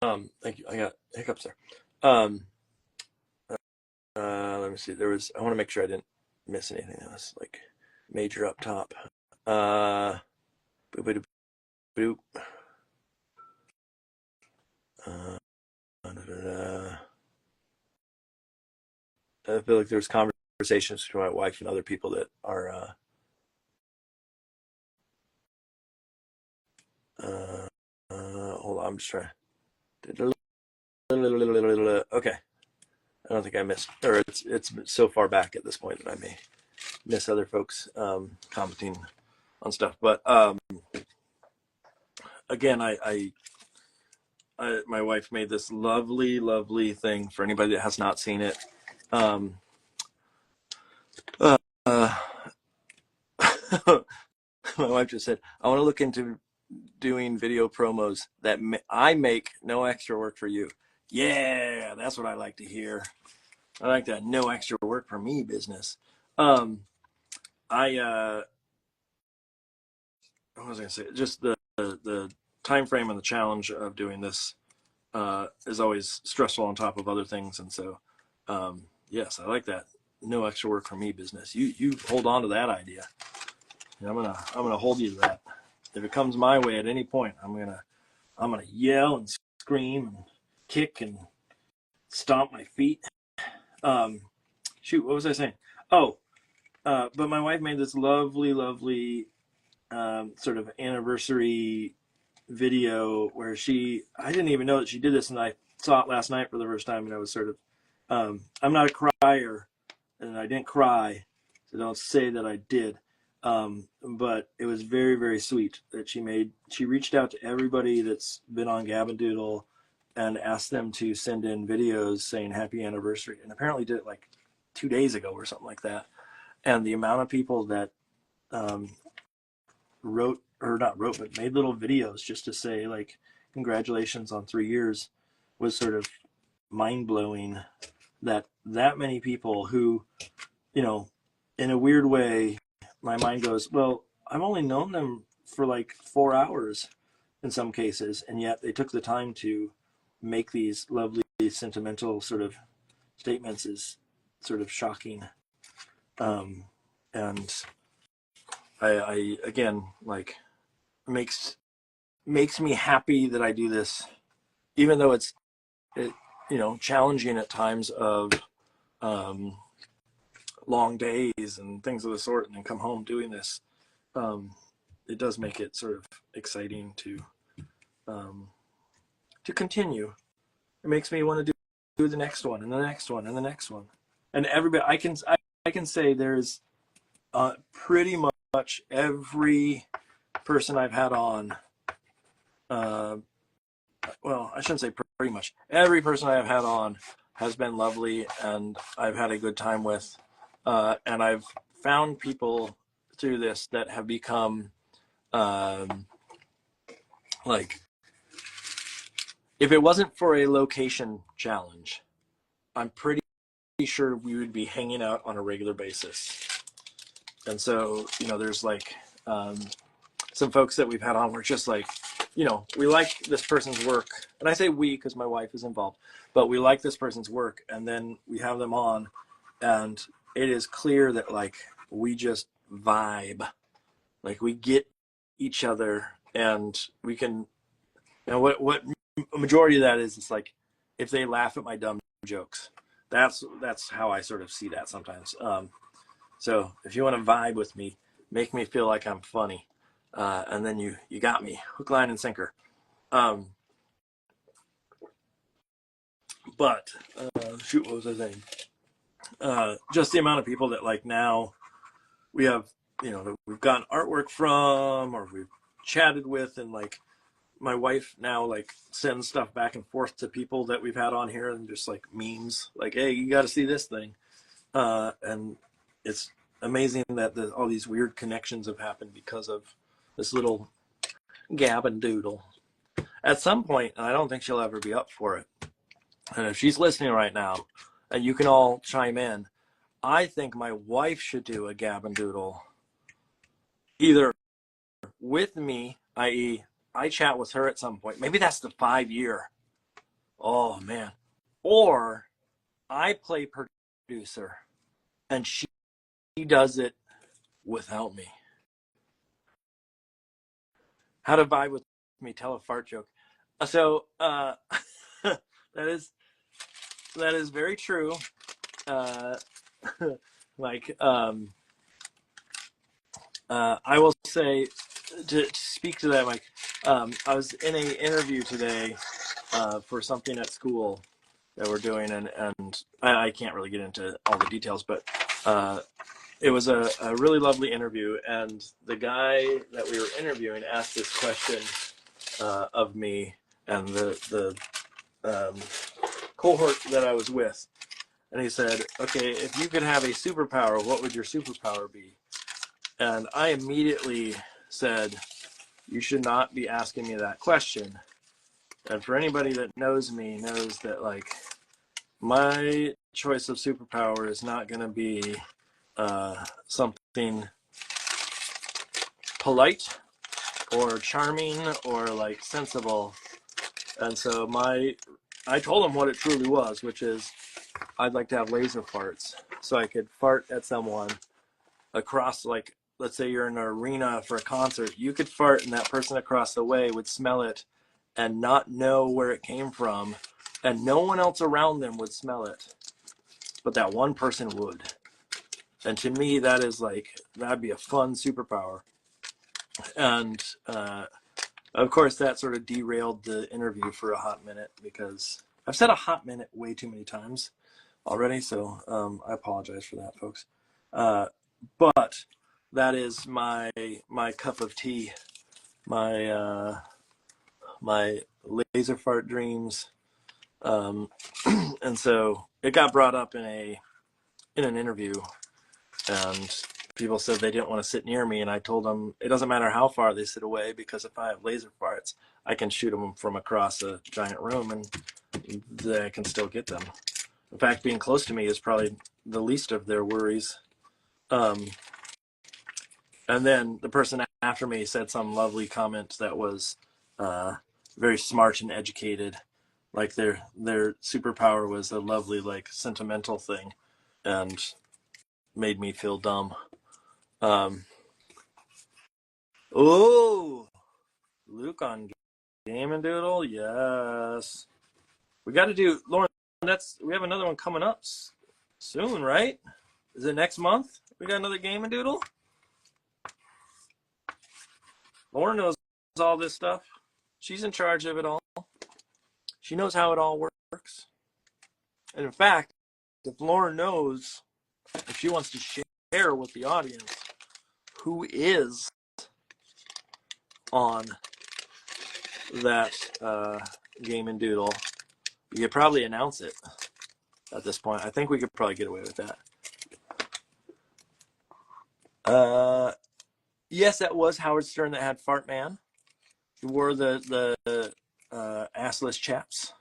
Thank you. I got hiccups there. Let me see. I want to make sure I didn't miss anything else, like major up top. Boop, boop, boop. I feel like there's conversations between my wife and other people that are hold on, I'm just trying. Okay. I don't think I missed, or it's so far back at this point that I may miss other folks commenting on stuff. But again, my wife made this lovely thing for anybody that has not seen it. My wife just said, I want to look into doing video promos that I make no extra work for you. Yeah, that's what I like to hear. I like that no extra work for me business. What was I gonna say? Just the time frame and the challenge of doing this is always stressful on top of other things, and so yes, I like that no extra work for me business. You hold on to that idea, and I'm gonna hold you to that. If it comes my way at any point, I'm gonna yell and scream and kick and stomp my feet. Shoot, what was I saying? Oh, but my wife made this lovely sort of anniversary video where I didn't even know that she did this, and I saw it last night for the first time, and I was sort of, I'm not a crier, and I didn't cry, so don't say that I did. But it was very sweet that she reached out to everybody that's been on Gavin Doodle and asked them to send in videos saying happy anniversary, and apparently did it like 2 days ago or something like that. And the amount of people that made little videos just to say like congratulations on 3 years was sort of mind-blowing, that many people who, in a weird way, my mind goes, well, I've only known them for like 4 hours in some cases, and yet they took the time to make these lovely sentimental sort of statements is sort of shocking. And I again, like, makes me happy that I do this, even though it's challenging at times of long days and things of the sort, and then come home doing this. It does make it sort of exciting to continue. It makes me want to do the next one and the next one and the next one. And everybody, I can say there's pretty much every person I've had on. Well, I shouldn't say pretty much. Every person I have had on has been lovely, and I've had a good time with. And I've found people through this that have become like, if it wasn't for a location challenge, I'm pretty sure we would be hanging out on a regular basis. And so, there's like some folks that we've had on, we're just like, we like this person's work. And I say we because my wife is involved, but we like this person's work. And then we have them on, and it is clear that like we just vibe, like we get each other, and we can And what majority of that is, it's like if they laugh at my dumb jokes. That's how I sort of see that sometimes. So if you want to vibe with me, make me feel like I'm funny, and then you got me hook, line, and sinker. Um, but shoot, what was I saying? Just the amount of people that like now we have, that we've gotten artwork from, or we've chatted with, and like my wife now like sends stuff back and forth to people that we've had on here, and just like memes, like, hey, you got to see this thing, and it's amazing that all these weird connections have happened because of this little Gab and Doodle. At some point, and I don't think she'll ever be up for it, and if she's listening right now, and you can all chime in, I think my wife should do a Gab and Doodle, either with me, i.e., I chat with her at some point. Maybe that's the 5-year. Oh, man. Or I play producer, and she does it without me. How to vibe with me, tell a fart joke. So that is very true. Like, I will say, to speak to that, like, I was in an interview today for something at school that we're doing, and I can't really get into all the details, but it was a really lovely interview, and the guy that we were interviewing asked this question of me and the cohort that I was with, and he said, okay, if you could have a superpower, what would your superpower be? And I immediately said, you should not be asking me that question. And for anybody that knows me knows that, like, my choice of superpower is not going to be something polite or charming or like sensible. And so I told him what it truly was, which is I'd like to have laser farts, so I could fart at someone across, like, let's say you're in an arena for a concert, you could fart and that person across the way would smell it and not know where it came from, and no one else around them would smell it, but that one person would. And to me, that is like, that'd be a fun superpower. And of course, that sort of derailed the interview for a hot minute, because I've said a hot minute way too many times already, so I apologize for that, folks. But that is my cup of tea, my my laser fart dreams, and so it got brought up in an interview, and people said they didn't want to sit near me, and I told them it doesn't matter how far they sit away, because if I have laser farts, I can shoot them from across a giant room, and I can still get them. In fact, being close to me is probably the least of their worries. And then the person after me said some lovely comment that was very smart and educated. Like their superpower was a lovely, like, sentimental thing, and made me feel dumb. Oh, Luke on Game and Doodle, yes. We got to do, Lauren. We have another one coming up soon, right? Is it next month? We got another Game and Doodle. Lauren knows all this stuff. She's in charge of it all. She knows how it all works. And in fact, if Lauren knows, if she wants to share with the audience who is on that Game and Doodle, you could probably announce it at this point. I think we could probably get away with that. Yes, that was Howard Stern that had Fart Man. He wore the assless chaps.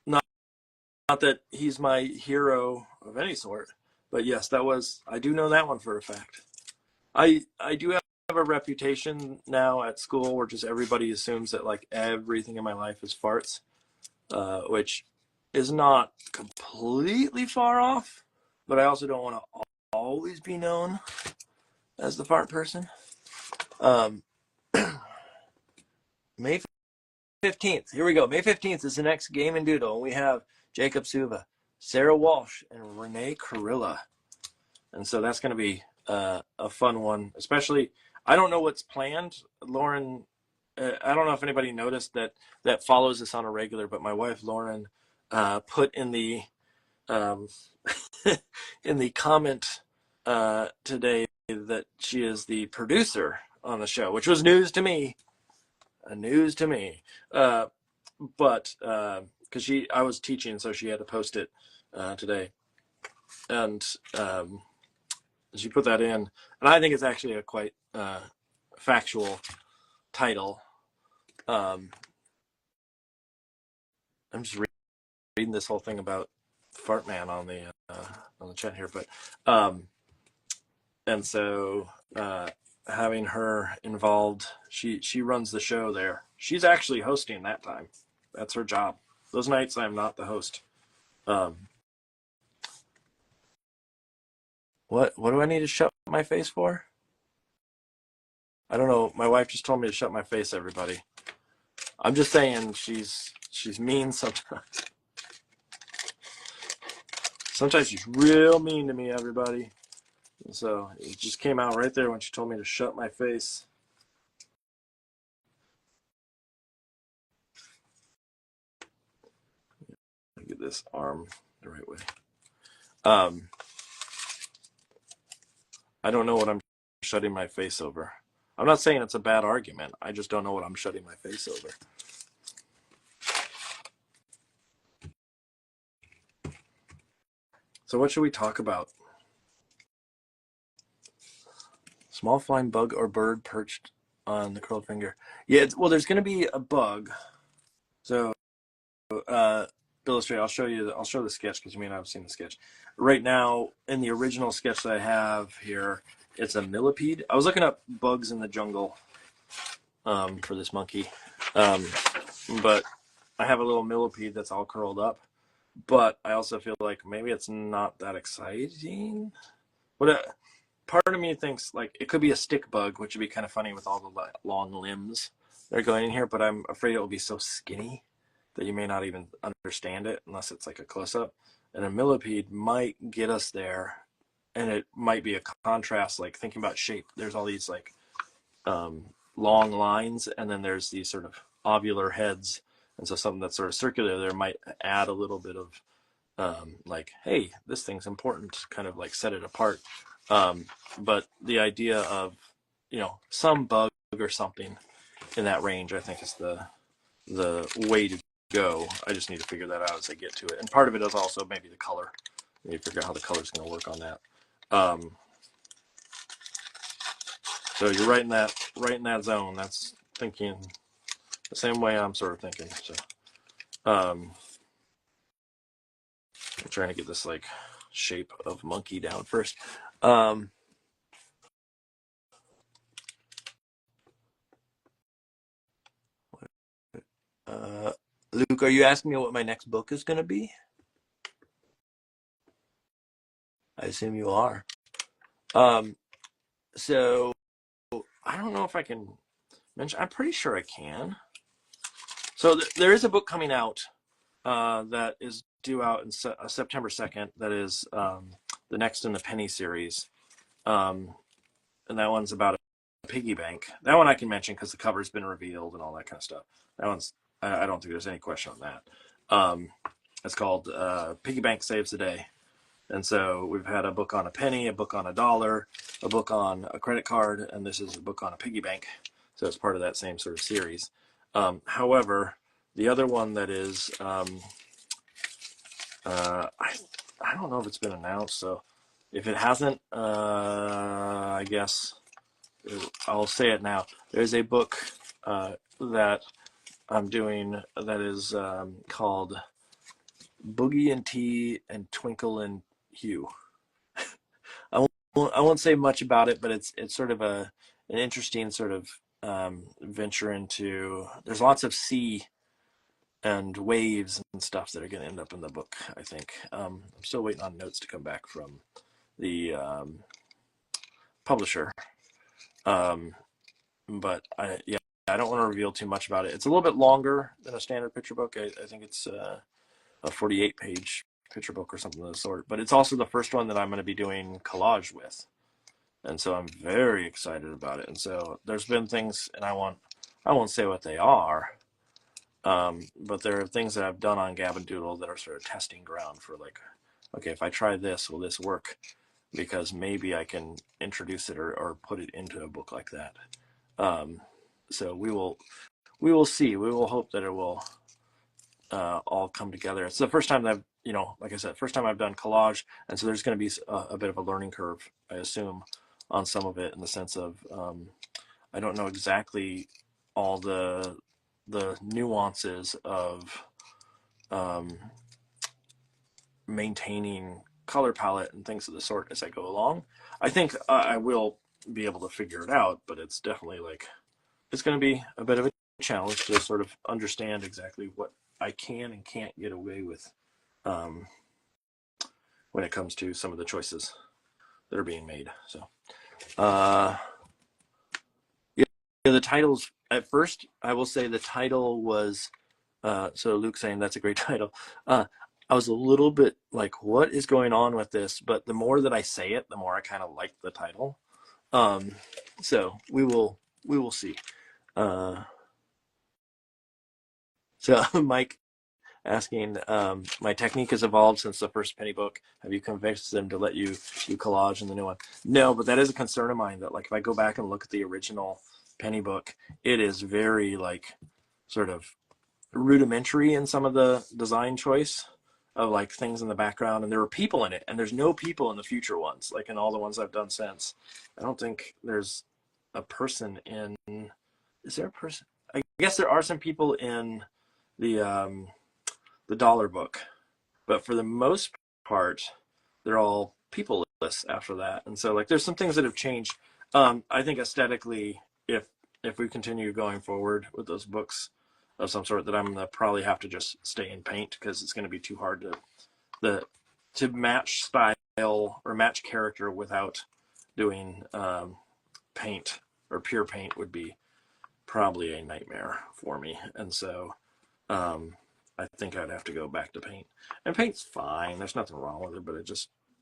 Not that he's my hero of any sort, but yes, that was, I do know that one for a fact. I do have a reputation now at school where just everybody assumes that, like, everything in my life is farts, which is not completely far off, but I also don't want to always be known as the fart person. May 15th. Here we go. May 15th is the next game in Doodle. And we have Jacob Suva, Sarah Walsh, and Renee Carilla. And so that's going to be a fun one, especially. I don't know what's planned. Lauren, I don't know if anybody noticed that follows us on a regular, but my wife, Lauren, put in the in the comment today that she is the producer on the show, which was news to me. News to me. But because I was teaching, so she had to post it today, and she put that in, and I think it's actually a quite factual title. I'm just reading this whole thing about Fartman on the chat here, but and so having her involved, she runs the show there. She's actually hosting that time. That's her job. Those nights I'm not the host. What do I need to shut my face for? I don't know. My wife just told me to shut my face, everybody. I'm just saying she's mean sometimes. Sometimes she's real mean to me, everybody. And so it just came out right there when she told me to shut my face. Get this arm the right way. I don't know what I'm shutting my face over. I'm not saying it's a bad argument. I just don't know what I'm shutting my face over. So what should we talk about? Small flying bug or bird perched on the curled finger. Yeah, well, there's going to be a bug. So illustrate. I'll show the sketch because you may not have seen the sketch. Right now, in the original sketch that I have here, it's a millipede. I was looking up bugs in the jungle for this monkey, but I have a little millipede that's all curled up. But I also feel like maybe it's not that exciting. But part of me thinks like it could be a stick bug, which would be kind of funny with all the long limbs that are going in here. But I'm afraid it will be so skinny that you may not even understand it unless it's like a close-up. And a millipede might get us there, and it might be a contrast, like thinking about shape. There's all these like long lines, and then there's these sort of ovular heads. And so something that's sort of circular there might add a little bit of like, hey, this thing's important, kind of like set it apart. But the idea of, some bug or something in that range, I think is the way to go. I just need to figure that out as I get to it. And part of it is also maybe the color. I need to figure out how the color is going to work on that. So you're right in that zone. That's thinking the same way I'm sort of thinking. So I'm trying to get this like shape of monkey down first. Luke, are you asking me what my next book is going to be? I assume you are. So I don't know if I can mention. I'm pretty sure I can. So there is a book coming out that is due out in September 2nd. That is the next in the Penny series, and that one's about a piggy bank. That one I can mention because the cover's been revealed and all that kind of stuff. That one's I don't think there's any question on that. It's called Piggy Bank Saves the Day. And so we've had a book on a penny, a book on a dollar, a book on a credit card, and this is a book on a piggy bank. So it's part of that same sort of series. However, the other one that is, I don't know if it's been announced. So if it hasn't, I guess I'll say it now. There's a book that I'm doing that is called Boogie and Tea and Twinkle and Hue. I won't say much about it, but it's sort of an interesting sort of venture into. There's lots of sea and waves and stuff that are going to end up in the book. I think I'm still waiting on notes to come back from the publisher, but I don't want to reveal too much about it. It's a little bit longer than a standard picture book. I think it's a 48-page picture book or something of the sort. But it's also the first one that I'm going to be doing collage with, and so I'm very excited about it. And so there's been things, and I won't say what they are, but there are things that I've done on Gab and Doodle that are sort of testing ground for, like, okay, if I try this, will this work? Because maybe I can introduce it or put it into a book like that. So we will see. We will hope that it will all come together. It's the first time that like I said, first time I've done collage, and so there's going to be a bit of a learning curve, I assume, on some of it, in the sense of I don't know exactly all the nuances of maintaining color palette and things of the sort as I go along. I think I will be able to figure it out, but it's definitely it's going to be a bit of a challenge to sort of understand exactly what I can and can't get away with when it comes to some of the choices that are being made. So, the titles, at first, I will say the title was, so Luke saying that's a great title. I was a little bit like, what is going on with this? But the more that I say it, the more I kind of like the title. So we will see. So Mike asking, my technique has evolved since the first penny book. Have you convinced them to let you do collage in the new one? No, but that is a concern of mine, that, like, if I go back and look at the original penny book, it is very, like, sort of rudimentary in some of the design choice of, like, things in the background, and there were people in it, and there's no people in the future ones, like in all the ones I've done since. I don't think there's a person in. Is there a person? I guess there are some people in the dollar book, but for the most part, they're all peopleless after that. And so, like, there's some things that have changed. I think aesthetically, if we continue going forward with those books of some sort, that I'm gonna probably have to just stay in paint, because it's going to be too hard to match style or match character without doing paint, or pure paint would be probably a nightmare for me. And so I think I'd have to go back to paint. And paint's fine, there's nothing wrong with it, but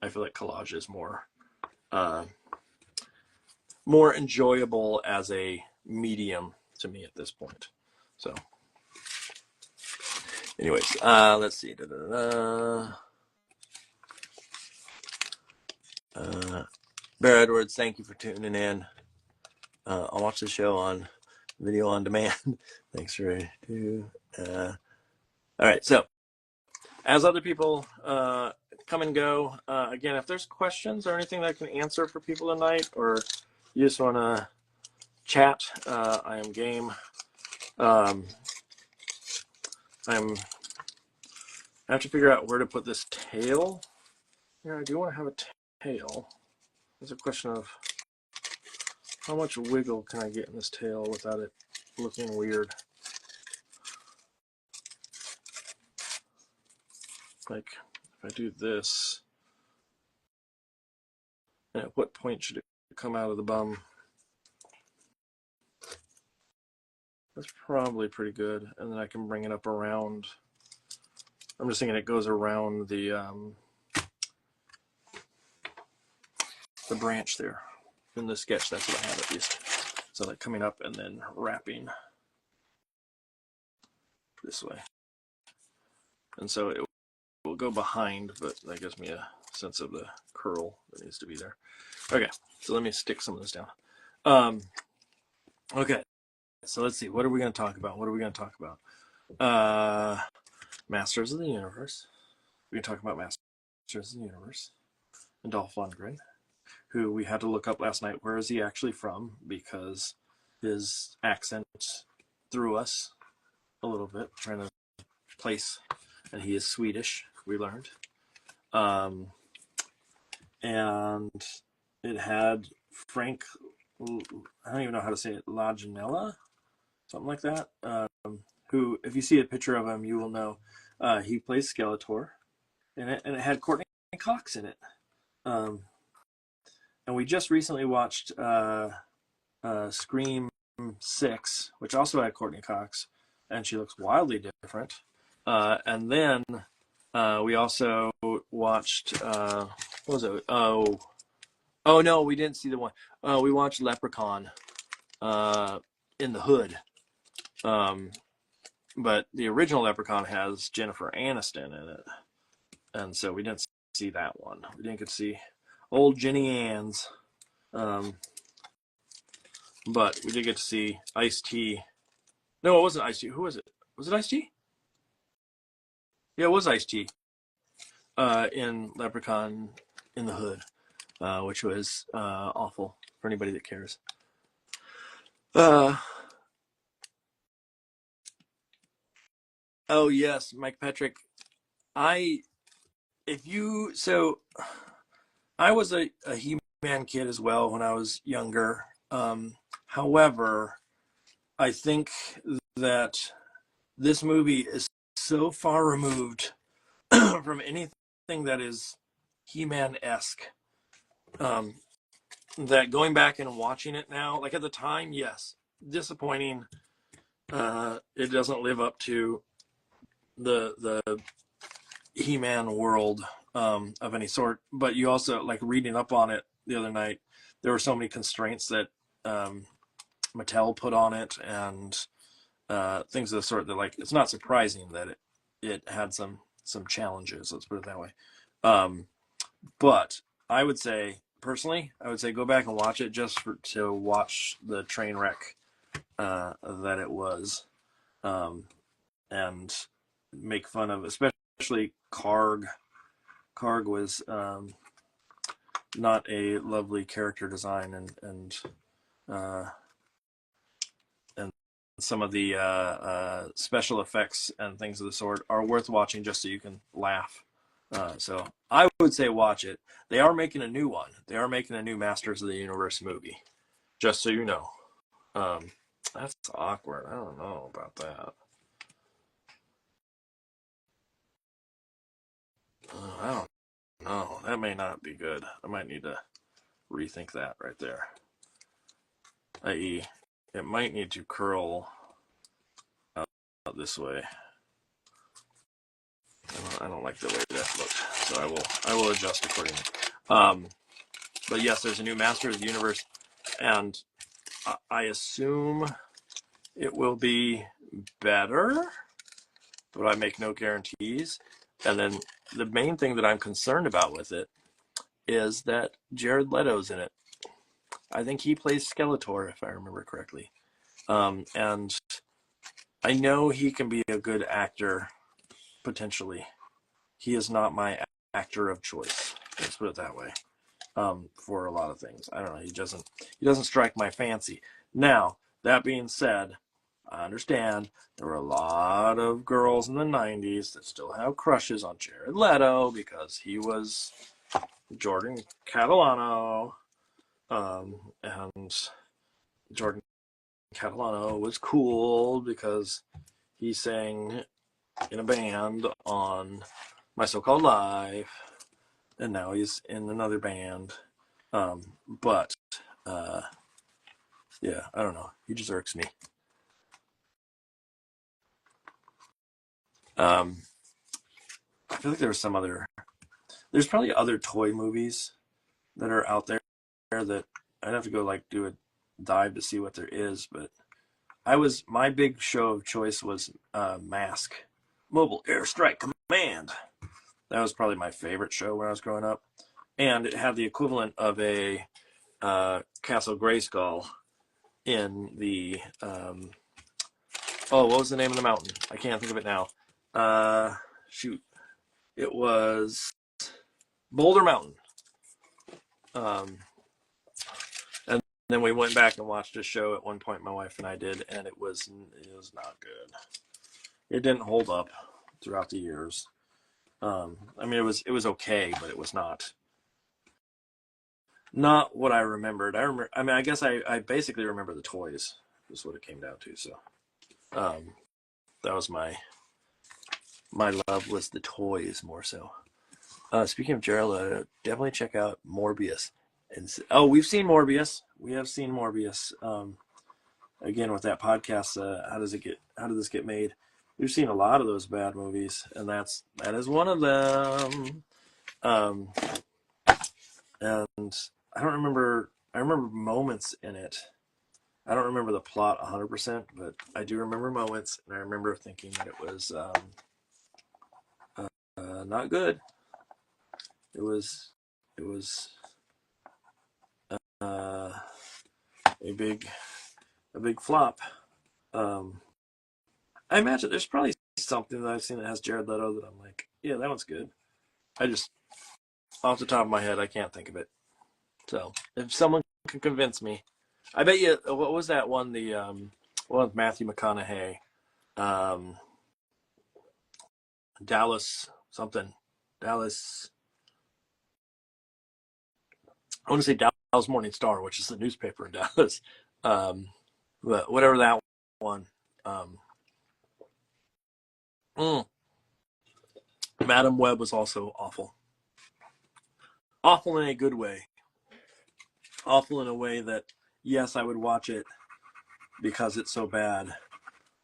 I feel like collage is more enjoyable as a medium to me at this point. So anyways, let's see. Bear Edwards, thank you for tuning in. I'll watch the show on video on demand. Thanks for all right, so as other people come and go, again, if there's questions or anything that I can answer for people tonight, or you just want to chat, I am game. I have to figure out where to put this tail. Yeah, I do want to have a tail. There's a question of how much wiggle can I get in this tail without it looking weird. Like, if I do this, and at what point should it come out of the bum? That's probably pretty good. And then I can bring it up around. I'm just thinking it goes around the branch there. In the sketch, that's what I have at least. So, like, coming up and then wrapping this way. And so it will go behind, but that gives me a sense of the curl that needs to be there. Okay, so let me stick some of this down. Okay, so let's see. What are we going to talk about? Masters of the Universe. We're going to talk about Masters of the Universe. And Dolph Lundgren, who we had to look up last night. Where is he actually from? Because his accent threw us a little bit, trying to place, and he is Swedish, we learned. And it had Frank, I don't even know how to say it, Laginella, something like that, who, if you see a picture of him, you will know he plays Skeletor, and it had Courtney Cox in it. And we just recently watched Scream 6, which also had Courtney Cox, and she looks wildly different. And then we also watched, what was it? Oh no, we didn't see the one. We watched Leprechaun in the Hood. But the original Leprechaun has Jennifer Aniston in it. And so we didn't see that one. We didn't get to see old Jenny Ann's. But we did get to see Ice-T. No, it wasn't Ice-T. Who was it? Was it Ice-T? Yeah, it was Ice-T. In Leprechaun in the Hood, which was awful for anybody that cares. Oh yes, Mike Petrick. I was a He-Man kid as well when I was younger. However, I think that this movie is so far removed from anything that is He-Man-esque that going back and watching it now, like at the time, yes, disappointing. It doesn't live up to the He-Man world of any sort. But you also, like reading up on it the other night, there were so many constraints that Mattel put on it and things of the sort that, like, it's not surprising that it had some challenges. Let's put it that way. But I would say, personally, go back and watch it just to watch the train wreck that it was, and make fun of, especially Karg. Karg was not a lovely character design, and some of the special effects and things of the sort are worth watching just so you can laugh. So I would say watch it. They are making a new one. They are making a new Masters of the Universe movie, just so you know. That's awkward. I don't know about that. I don't know. That may not be good. I might need to rethink that right there. I.e., it might need to curl out this way. I don't like the way that looked, so I will adjust accordingly. But yes, there's a new Masters of the Universe, and I assume it will be better, but I make no guarantees. And then the main thing that I'm concerned about with it is that Jared Leto's in it. I think he plays Skeletor, if I remember correctly. And I know he can be a good actor, potentially. He is not my actor of choice. Let's put it that way. For a lot of things, I don't know. He doesn't strike my fancy. Now, that being said, I understand there were a lot of girls in the 90s that still have crushes on Jared Leto because he was Jordan Catalano. And Jordan Catalano was cool because he sang in a band on My So-Called Life, and now he's in another band. But yeah, I don't know. He just irks me. I feel like there's probably other toy movies that are out there that I'd have to go like do a dive to see what there is. But my big show of choice was Mask, Mobile Airstrike Command. That was probably my favorite show when I was growing up, and it had the equivalent of a Castle Grayskull in the what was the name of the mountain? I can't think of it now. Shoot, it was Boulder Mountain. And then we went back and watched a show at one point, my wife and I did, and it was not good. It didn't hold up throughout the years. I mean, it was okay, but it was not what I remembered. I guess I basically remember the toys. Is what it came down to. So, that was my love was the toys more so. Speaking of Jared, definitely check out Morbius. We've seen Morbius. We have seen Morbius. again with that podcast, how did this get made? We've seen a lot of those bad movies, and that is one of them. And I don't remember. I remember moments in it. I don't remember the plot 100%, but I do remember moments, and I remember thinking that it was not good. It was uh, a big flop. I imagine there's probably something that I've seen that has Jared Leto that I'm like, yeah, that one's good. I just, off the top of my head, I can't think of it. So if someone can convince me, I bet you. What was that one? The one with Matthew McConaughey, um, Dallas something, Dallas. I want to say Dallas Morning Star, which is the newspaper in Dallas. But whatever that one. Madam Web was also awful. Awful in a good way. Awful in a way that, yes, I would watch it because it's so bad.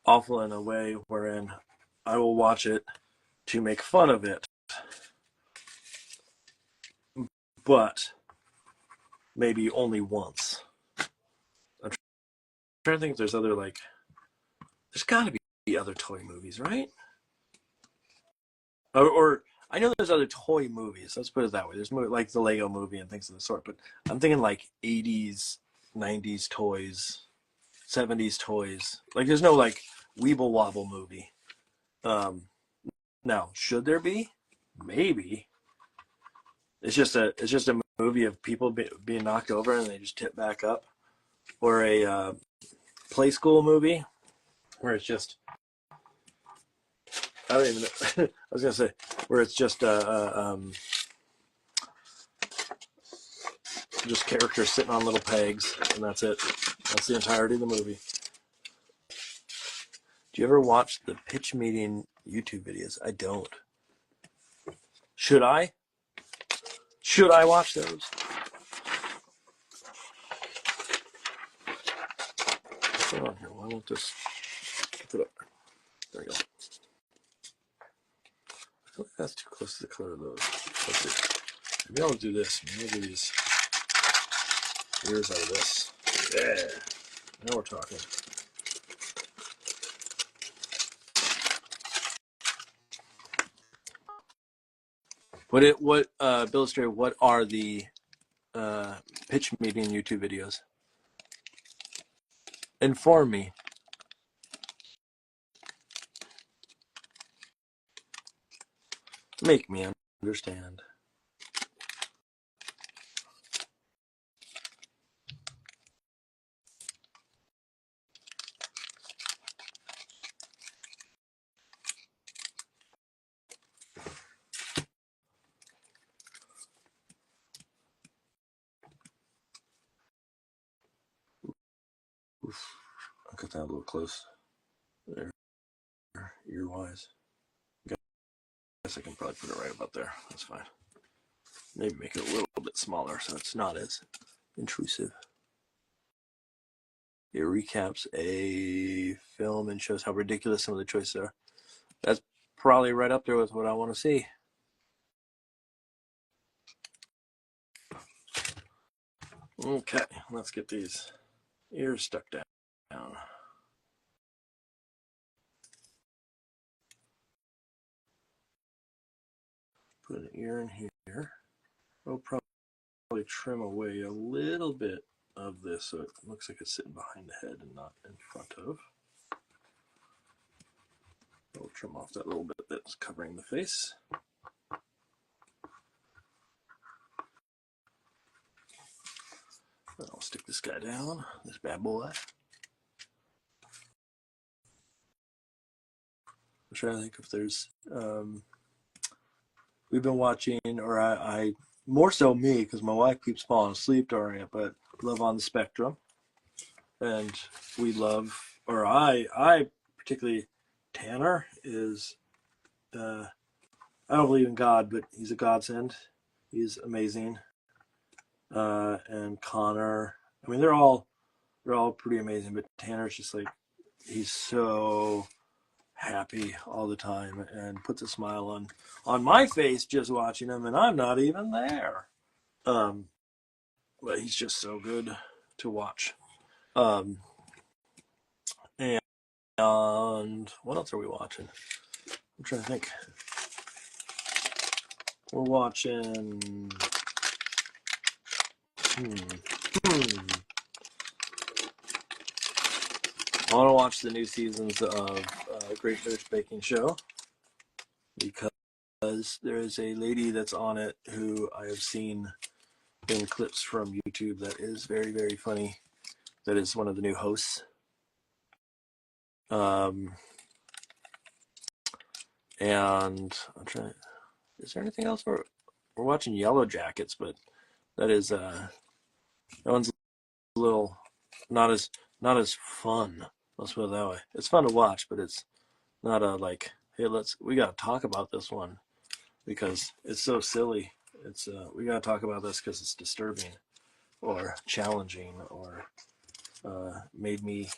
Awful in a way wherein I will watch it to make fun of it. But maybe only once. I'm trying to think if there's other, like, there's got to be other toy movies, right? Or I know there's other toy movies. Let's put it that way. There's like the Lego movie and things of the sort. But I'm thinking like 80s, 90s toys, 70s toys. Like there's no like Weeble Wobble movie. Now, should there be? Maybe. It's just a movie of people being knocked over and they just tip back up, or a play school movie where it's just I don't even know. I was gonna say where it's just characters sitting on little pegs and that's it. That's the entirety of the movie. Do you ever watch the pitch meeting YouTube videos? I don't. Should I? Should I watch those? What's going on here? Why won't this put it up? There we go. I feel like that's too close to the color of those. Let's see. Maybe I'll do this. Maybe I'll do these ears out of this. Yeah. Now we're talking. What Bill Illustrator, what are the pitch meeting YouTube videos? Inform me. Make me understand. Oof. I'll cut that a little close. There. Ear-wise. I guess I can probably put it right about there. That's fine. Maybe make it a little bit smaller so it's not as intrusive. It recaps a film and shows how ridiculous some of the choices are. That's probably right up there with what I want to see. Okay, let's get these ears stuck down. Put an ear in here. We'll probably trim away a little bit of this so it looks like it's sitting behind the head and not in front of. We'll trim off that little bit that's covering the face. I'll stick this guy down, this bad boy. I'm trying to think if there's we've been watching, or I more so me because my wife keeps falling asleep during it, but Love on the Spectrum, and we love, or I particularly, Tanner is I don't believe in God, but he's a godsend. He's amazing. And Connor, I mean they're all they're all pretty amazing. But Tanner's just like, he's so happy all the time and puts a smile on my face just watching him, and I'm not even there. But he's just so good to watch. And what else are we watching? I'm trying to think. We're watching. I want to watch the new seasons of Great British Baking Show because there is a lady that's on it who I have seen in clips from YouTube that is very, very funny. That is one of the new hosts. And I'm trying. Is there anything else? We're watching Yellow Jackets, but that is that one's a little not as fun. Let's put it that way. It's fun to watch, but it's not a like, hey, we got to talk about this one because it's so silly. It's we got to talk about this because it's disturbing or challenging or made me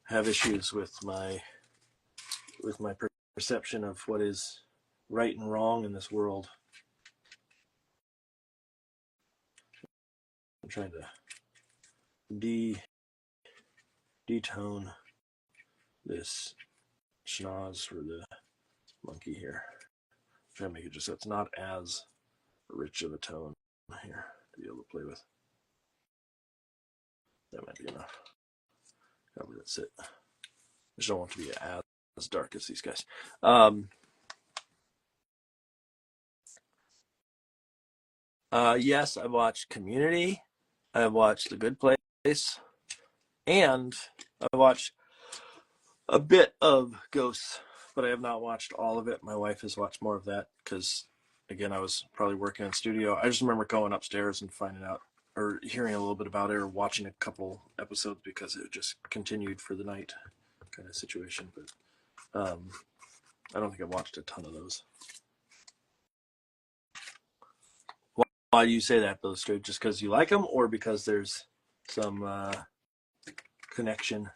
have issues with my perception of what is right and wrong in this world. I'm trying to detone this schnoz for the monkey here. I'm trying to make it just so it's not as rich of a tone here to be able to play with. That might be enough. Probably that's it. I just don't want it to be as dark as these guys. Yes, I've watched Community. I've watched The Good Place. And I watched a bit of Ghosts, but I have not watched all of it. My wife has watched more of that because, again, I was probably working in studio. I just remember going upstairs and finding out or hearing a little bit about it or watching a couple episodes because it just continued for the night kind of situation. But I don't think I watched a ton of those. Why do you say that, Bill Straight? Just because you like them or because there's some connection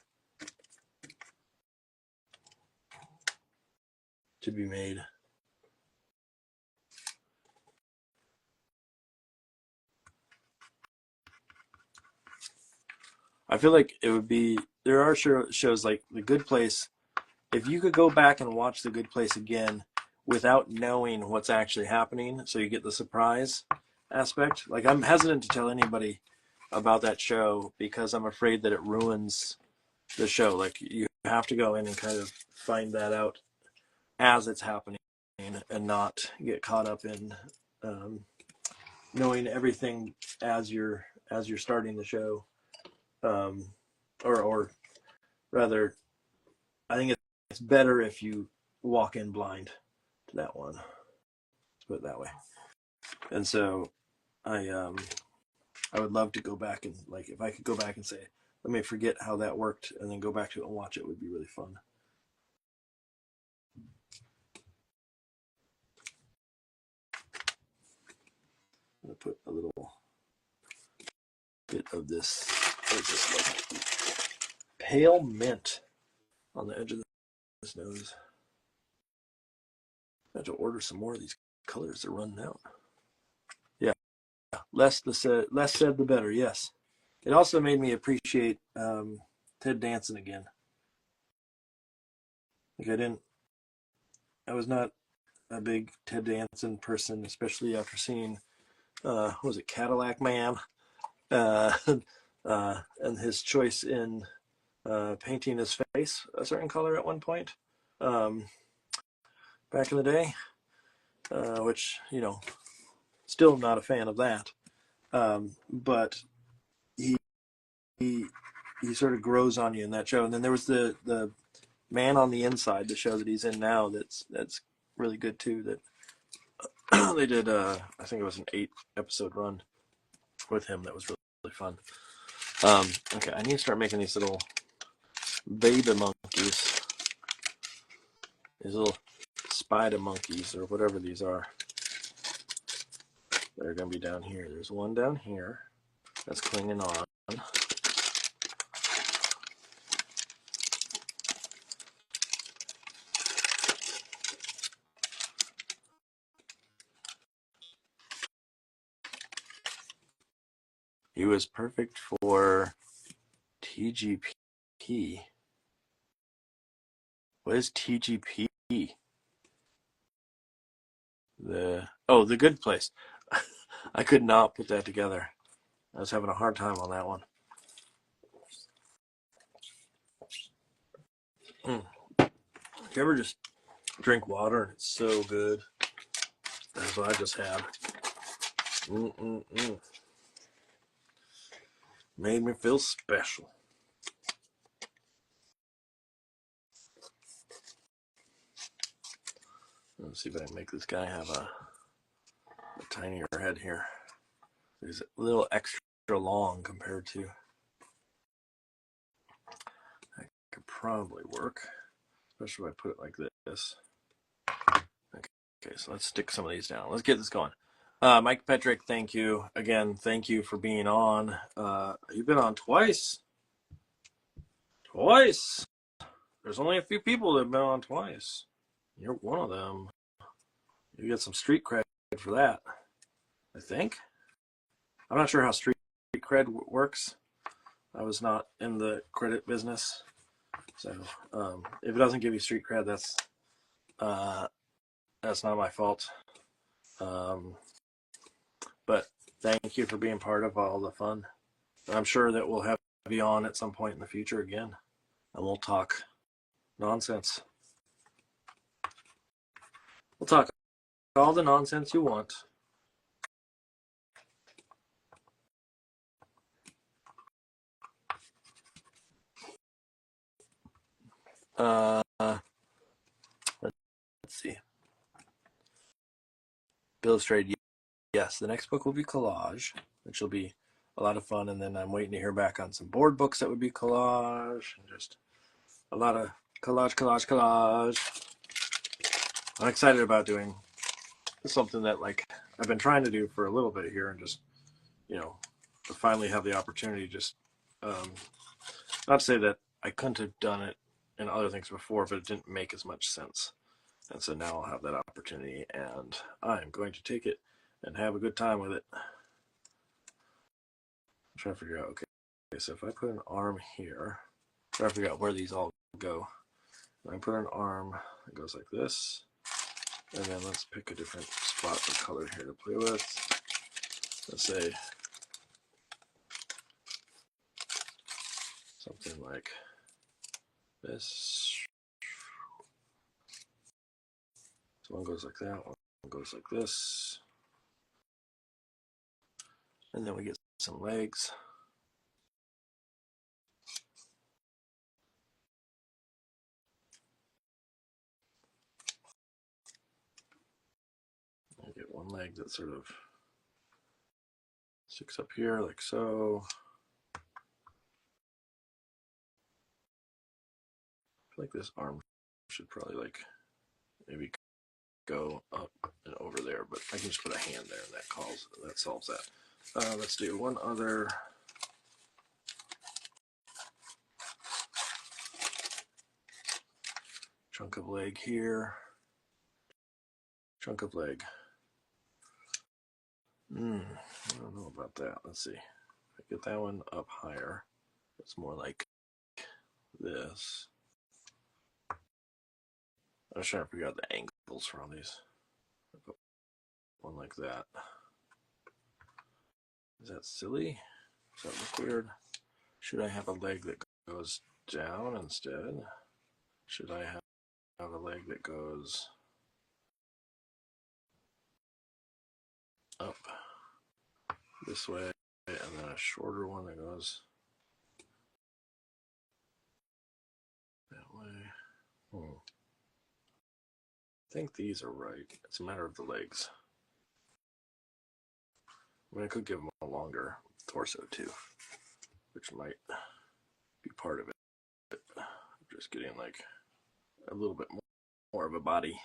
to be made? I feel like it would be, there are shows like The Good Place. If you could go back and watch The Good Place again without knowing what's actually happening, so you get the surprise aspect. Like, I'm hesitant to tell anybody about that show because I'm afraid that it ruins the show. Like, you have to go in and kind of find that out as it's happening and not get caught up in knowing everything as you're starting the show. Or rather, I think it's better if you walk in blind to that one. Let's put it that way. And so I would love to go back and, like, if I could go back and say, let me forget how that worked and then go back to it and watch it, would be really fun. I'm going to put a little bit of this, like pale mint on the edge of this nose. I have to order some more of these colors. They're running out. Yeah, less said the better. Yes, it also made me appreciate Ted Danson again. Like, I was not a big Ted Danson person, especially after seeing what was it, Cadillac Man, and his choice in painting his face a certain color at one point back in the day, which, still not a fan of that, but he sort of grows on you in that show. And then there was the Man on the Inside, the show that he's in now, that's really good too, that they did I think it was an 8-episode run with him that was really, really fun. Okay, I need to start making these little baby monkeys, these little spider monkeys or whatever these are. They're going to be down here. There's one down here that's clinging on. He was perfect for TGP. What is TGP? The Good Place. I could not put that together. I was having a hard time on that one. Do you ever just drink water and it's so good? That's what I just had. Made me feel special. Let's see if I can make this guy have a tinier head here. He's a little extra long compared to. That could probably work, especially if I put it like this. Okay, so let's stick some of these down. Let's get this going. Mike Petrick, thank you. Again, thank you for being on. You've been on twice. Twice. There's only a few people that have been on twice. You're one of them. You get some street cred for that, I think. I'm not sure how street cred works. I was not in the credit business. So if it doesn't give you street cred, that's not my fault. But thank you for being part of all the fun. I'm sure that we'll have you on at some point in the future again, and we'll talk nonsense. We'll talk all the nonsense you want. Let's see. Illustrated, yes. The next book will be collage, which will be a lot of fun. And then I'm waiting to hear back on some board books that would be collage, and just a lot of collage. I'm excited about doing something that I've been trying to do for a little bit here, and just to finally have the opportunity. Just not to say that I couldn't have done it in other things before, but it didn't make as much sense. And so now I'll have that opportunity, and I'm going to take it and have a good time with it. I'm trying to figure out, okay, so if I put an arm here, I'm trying to figure out where these all go. And I put an arm that goes like this, and then let's pick a different spot of color here to play with. Let's say something like this. So one goes like that, one goes like this. And then we get some legs. I get one leg that sort of sticks up here like so. I feel like this arm should probably maybe go up and over there, but I can just put a hand there and that solves that. Let's do one other. Chunk of leg here. Chunk of leg. I don't know about that. Let's see. If I get that one up higher, it's more like this. I was trying to figure out the angles for all these. One like that. Is that silly? Does that look weird? Should I have a leg that goes down instead? Should I have a leg that goes up this way, and then a shorter one that goes that way? I think these are right. It's a matter of the legs. I mean, I could give them a longer torso too, which might be part of it. I'm just getting a little bit more of a body,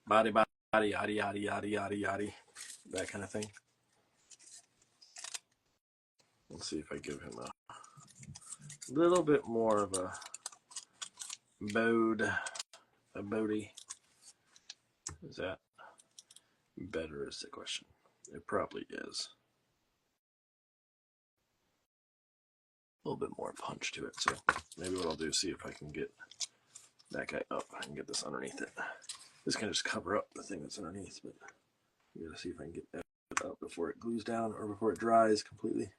yaddy, that kind of thing. Let's see if I give him a little bit more of a body. Is that better is the question. It probably is. little bit more punch to it. So maybe what I'll do is see if I can get that guy up. I can get this underneath it. This can just cover up the thing that's underneath, but I'm gonna see if I can get that up before it glues down or before it dries completely.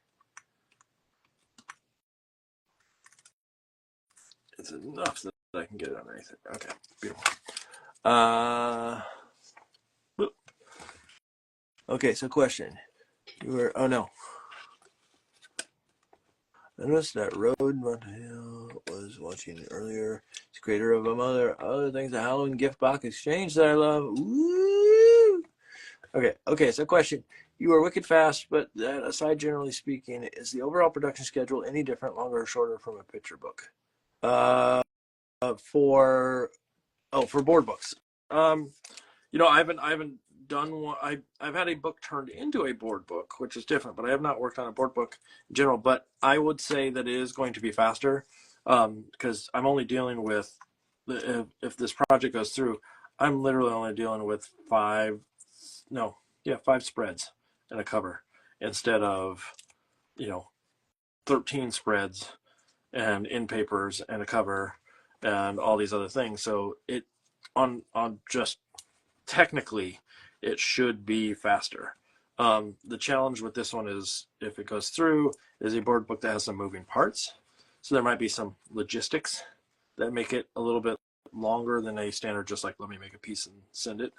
It's enough so that I can get it underneath it. Okay, beautiful. Okay, so question. You were, oh no. I noticed that Road Montail was watching earlier. He's creator of other things, the Halloween gift box exchange that I love. Woo! Okay, so question. You are wicked fast, but that aside, generally speaking, is the overall production schedule any different, longer or shorter from a picture book? For board books. I haven't done one. I've had a book turned into a board book, which is different, but I have not worked on a board book in general. But I would say that it is going to be faster, because I'm only dealing with if this project goes through, I'm literally only dealing with five spreads and a cover instead of 13 spreads and in papers and a cover and all these other things. So it on just technically it should be faster. The challenge with this one is, if it goes through, is a board book that has some moving parts. So there might be some logistics that make it a little bit longer than a standard, just like let me make a piece and send it.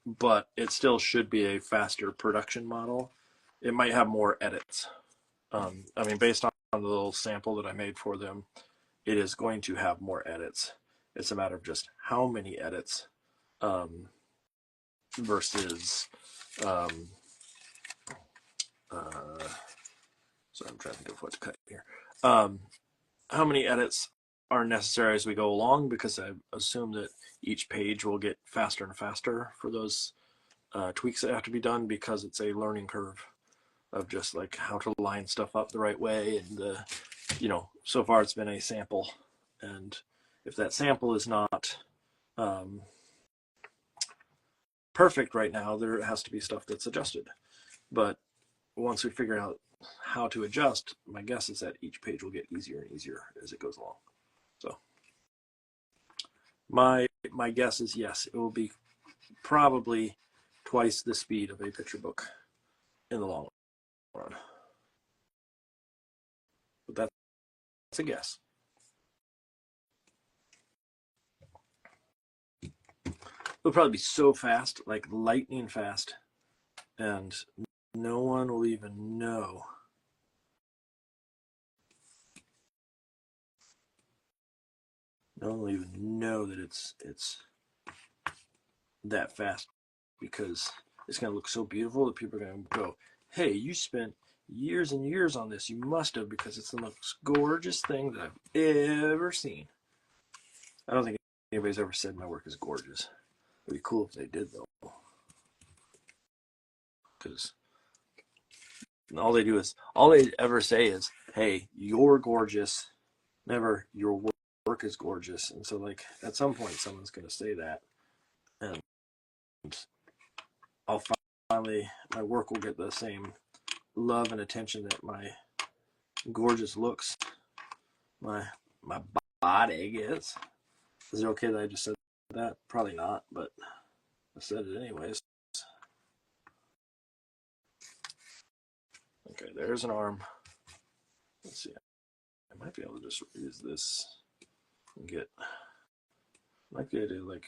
But it still should be a faster production model. It might have more edits. Based on the little sample that I made for them, it is going to have more edits. It's a matter of just how many edits versus so I'm trying to think of what to cut here. How many edits are necessary as we go along, because I assume that each page will get faster and faster for those tweaks that have to be done, because it's a learning curve of just like how to line stuff up the right way. And so far it's been a sample, and if that sample is not perfect right now, there has to be stuff that's adjusted. But once we figure out how to adjust, my guess is that each page will get easier and easier as it goes along. So my guess is yes, it will be probably twice the speed of a picture book in the long run. But that's a guess. It'll probably be so fast, like lightning fast, and no one will even know. No one will even know that it's that fast, because it's going to look so beautiful that people are going to go, hey, you spent years and years on this. You must have, because it's the most gorgeous thing that I've ever seen. I don't think anybody's ever said my work is gorgeous. It'd be cool if they did, though, because all they ever say is, hey, you're gorgeous, never your work is gorgeous. And so, like, at some point someone's going to say that, and I'll finally, my work will get the same love and attention that my gorgeous looks, my body gets. Is it okay that I just said that? Probably not, but I said it anyways. Okay, there's an arm. Let's see. I might be able to just use this and get, I might be able to do like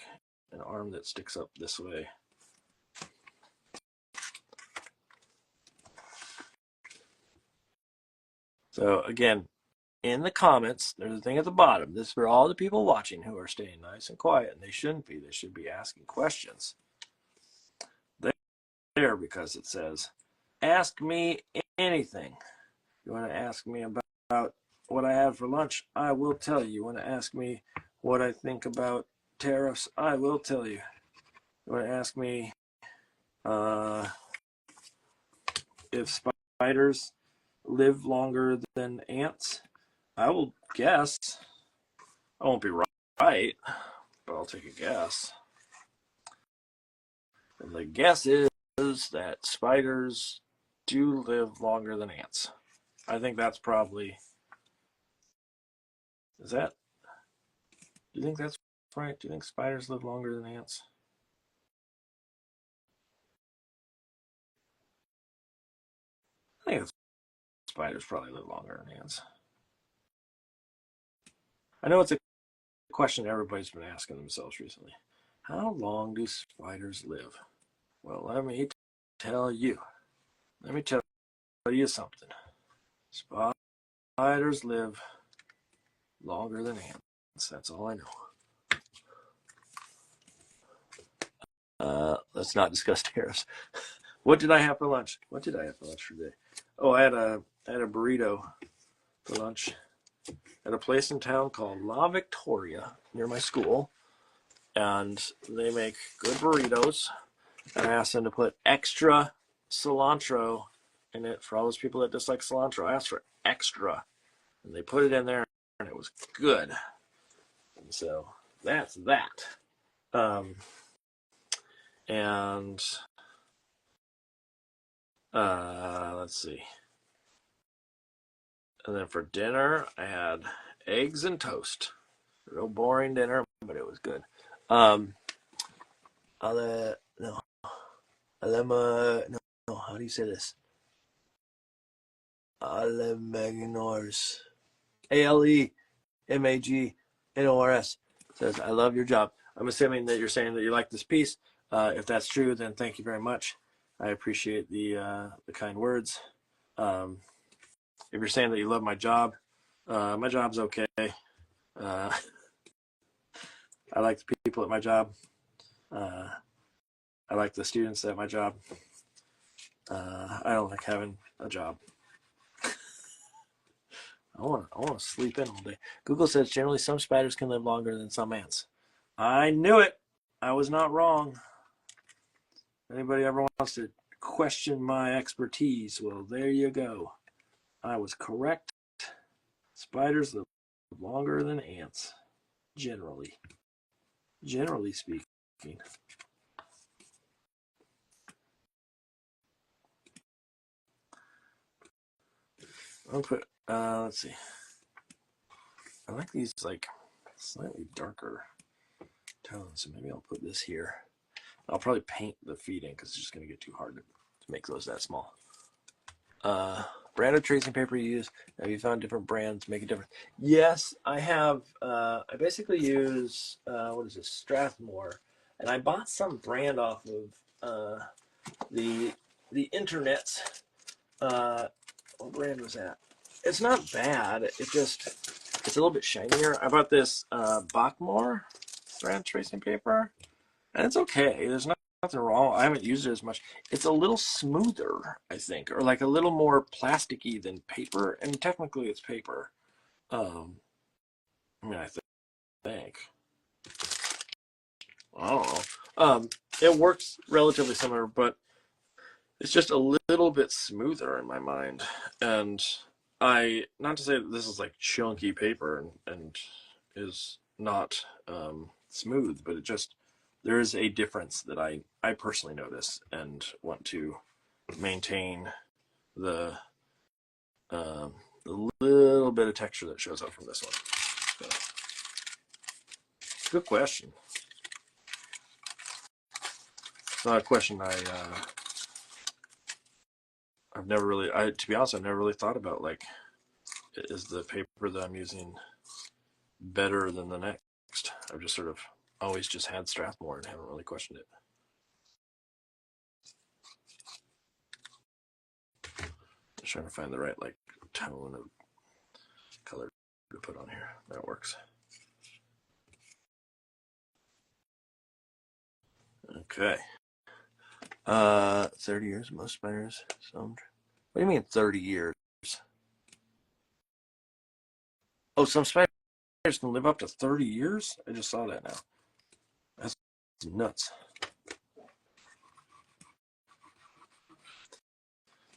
an arm that sticks up this way. So again, in the comments, there's a thing at the bottom. This is for all the people watching who are staying nice and quiet, and they shouldn't be. They should be asking questions. There, because it says, ask me anything. You want to ask me about what I had for lunch? I will tell you. You want to ask me what I think about tariffs? I will tell you. You want to ask me if spiders live longer than ants? I will guess. I won't be right, but I'll take a guess. And the guess is that spiders do live longer than ants. I think that's probably, is that, do you think that's right? Do you think spiders live longer than ants? I think spiders probably live longer than ants. I know it's a question everybody's been asking themselves recently. How long do spiders live? Well, let me tell you. Let me tell you something. Spiders live longer than ants. That's all I know. Let's not discuss tariffs. What did I have for lunch? What did I have for lunch today? Oh, I had a burrito for lunch at a place in town called La Victoria near my school, and they make good burritos. And I asked them to put extra cilantro in it for all those people that dislike cilantro. I asked for extra, and they put it in there, and it was good. And so that's that. And let's see. And then for dinner, I had eggs and toast. Real boring dinner, but it was good. No, how do you say this? Alemagnors. ALEMAGNORS says, I love your job. I'm assuming that you're saying that you like this piece. If that's true, then thank you very much. I appreciate the kind words. If you're saying that you love my job's okay. I like the people at my job. I like the students at my job. I don't like having a job. I want to sleep in all day. Google says generally some spiders can live longer than some ants. I knew it. I was not wrong. Anybody ever wants to question my expertise? Well, there you go. I was correct. Spiders live longer than ants, generally speaking. I'll put, let's see. I like these like slightly darker tones, so maybe I'll put this here. I'll probably paint the feet in because it's just going to get too hard to make those that small. Brand of tracing paper you use. Have you found different brands make a difference? Yes, I have. I basically use, what is this, Strathmore. And I bought some brand off of the internet. What brand was that? It's not bad. It's a little bit shinier. I bought this Bachmore brand tracing paper, and it's okay. There's nothing wrong. I haven't used it as much. It's a little smoother, I think, or like a little more plasticky than paper. And technically, it's paper. I mean, I think. I don't know. It works relatively similar, but it's just a little bit smoother in my mind. And not to say that this is like chunky paper and is not smooth, but there is a difference that I personally notice and want to maintain the little bit of texture that shows up from this one. So, good question. It's not a question I've never really, to be honest, I've never really thought about, like, is the paper that I'm using better than the next? I've just sort of always just had Strathmore and haven't really questioned it. Just trying to find the right, like, tone of color to put on here. That works. Okay. 30 years, most spiders. Some. What do you mean 30 years? Oh, some spiders can live up to 30 years? I just saw that now. That's nuts.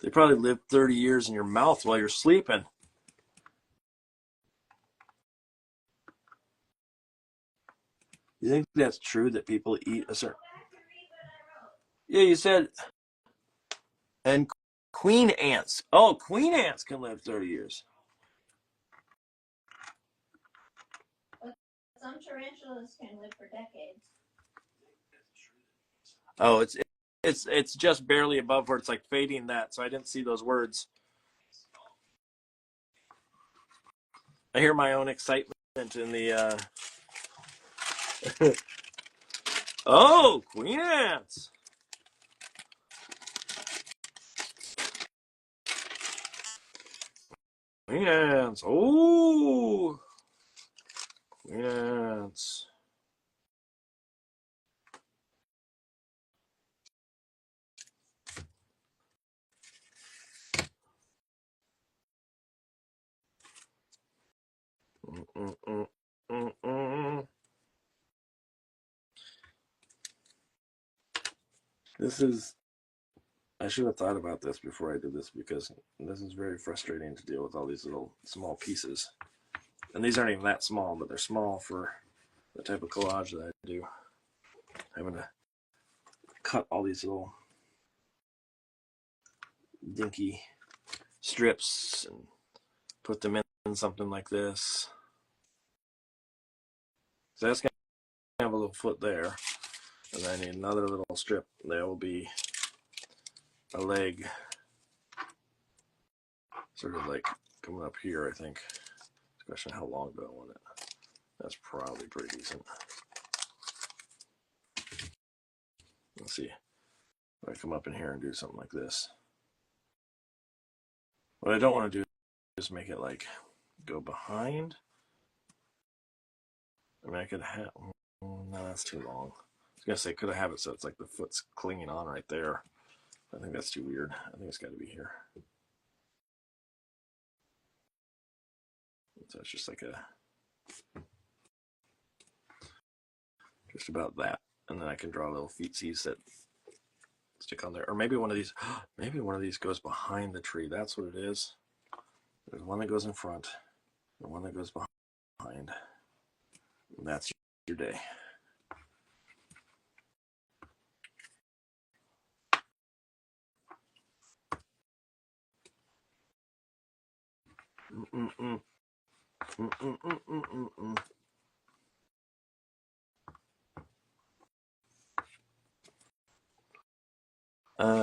They probably live 30 years in your mouth while you're sleeping. You think that's true that people eat a certain... Yeah, you said... And Queen ants. Oh, queen ants can live 30 years. But some tarantulas can live for decades. Oh, it's just barely above where it's like fading that, so I didn't see those words. I hear my own excitement in the oh, queen ants. Queen ants. Oh, queen ants. This is, I should have thought about this before I did this, because this is very frustrating to deal with all these little small pieces. And these aren't even that small, but they're small for the type of collage that I do. Having to cut all these little dinky strips and put them in something like this. So that's going to have a little foot there. And then I need another little strip. There will be a leg, sort of like coming up here, I think. Question, how long do I want it? That's probably pretty decent. Let's see. If I come up in here and do something like this. What I don't want to do is make it like go behind. I mean, I could have, no, that's too long. I was going to say, could I have it so it's like the foot's clinging on right there? I think that's too weird. I think it's got to be here. So it's just like just about that. And then I can draw little feetsies that stick on there. Or maybe one of these goes behind the tree. That's what it is. There's one that goes in front and one that goes behind. And that's your day.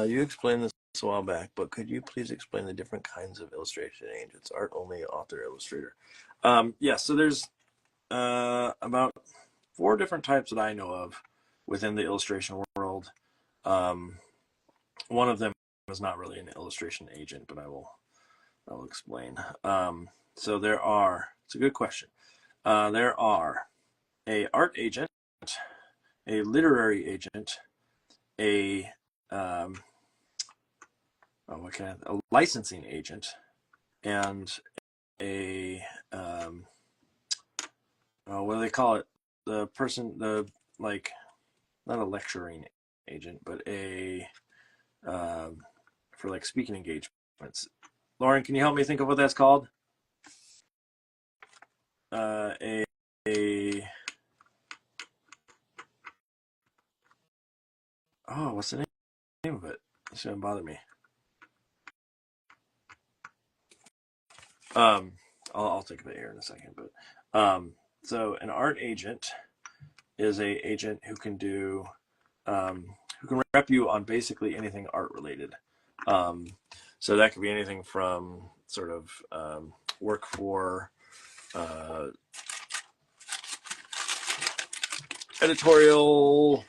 You explained this a while back, but could you please explain the different kinds of illustration agents? Art only, author, illustrator. Yeah, so there's about 4 different types that I know of within the illustration world. One of them is not really an illustration agent, but I will explain. So there are, it's a good question. There are a art agent, a literary agent, a a licensing agent, and a what do they call it? The person, like, not a lecturing agent, but a for like speaking engagements. Lauren, can you help me think of what that's called? A oh, what's the name of it? It's gonna bother me. I'll think of it here in a second. But so an art agent is a agent who can do who can rep you on basically anything art related. So that could be anything from sort of work for editorial.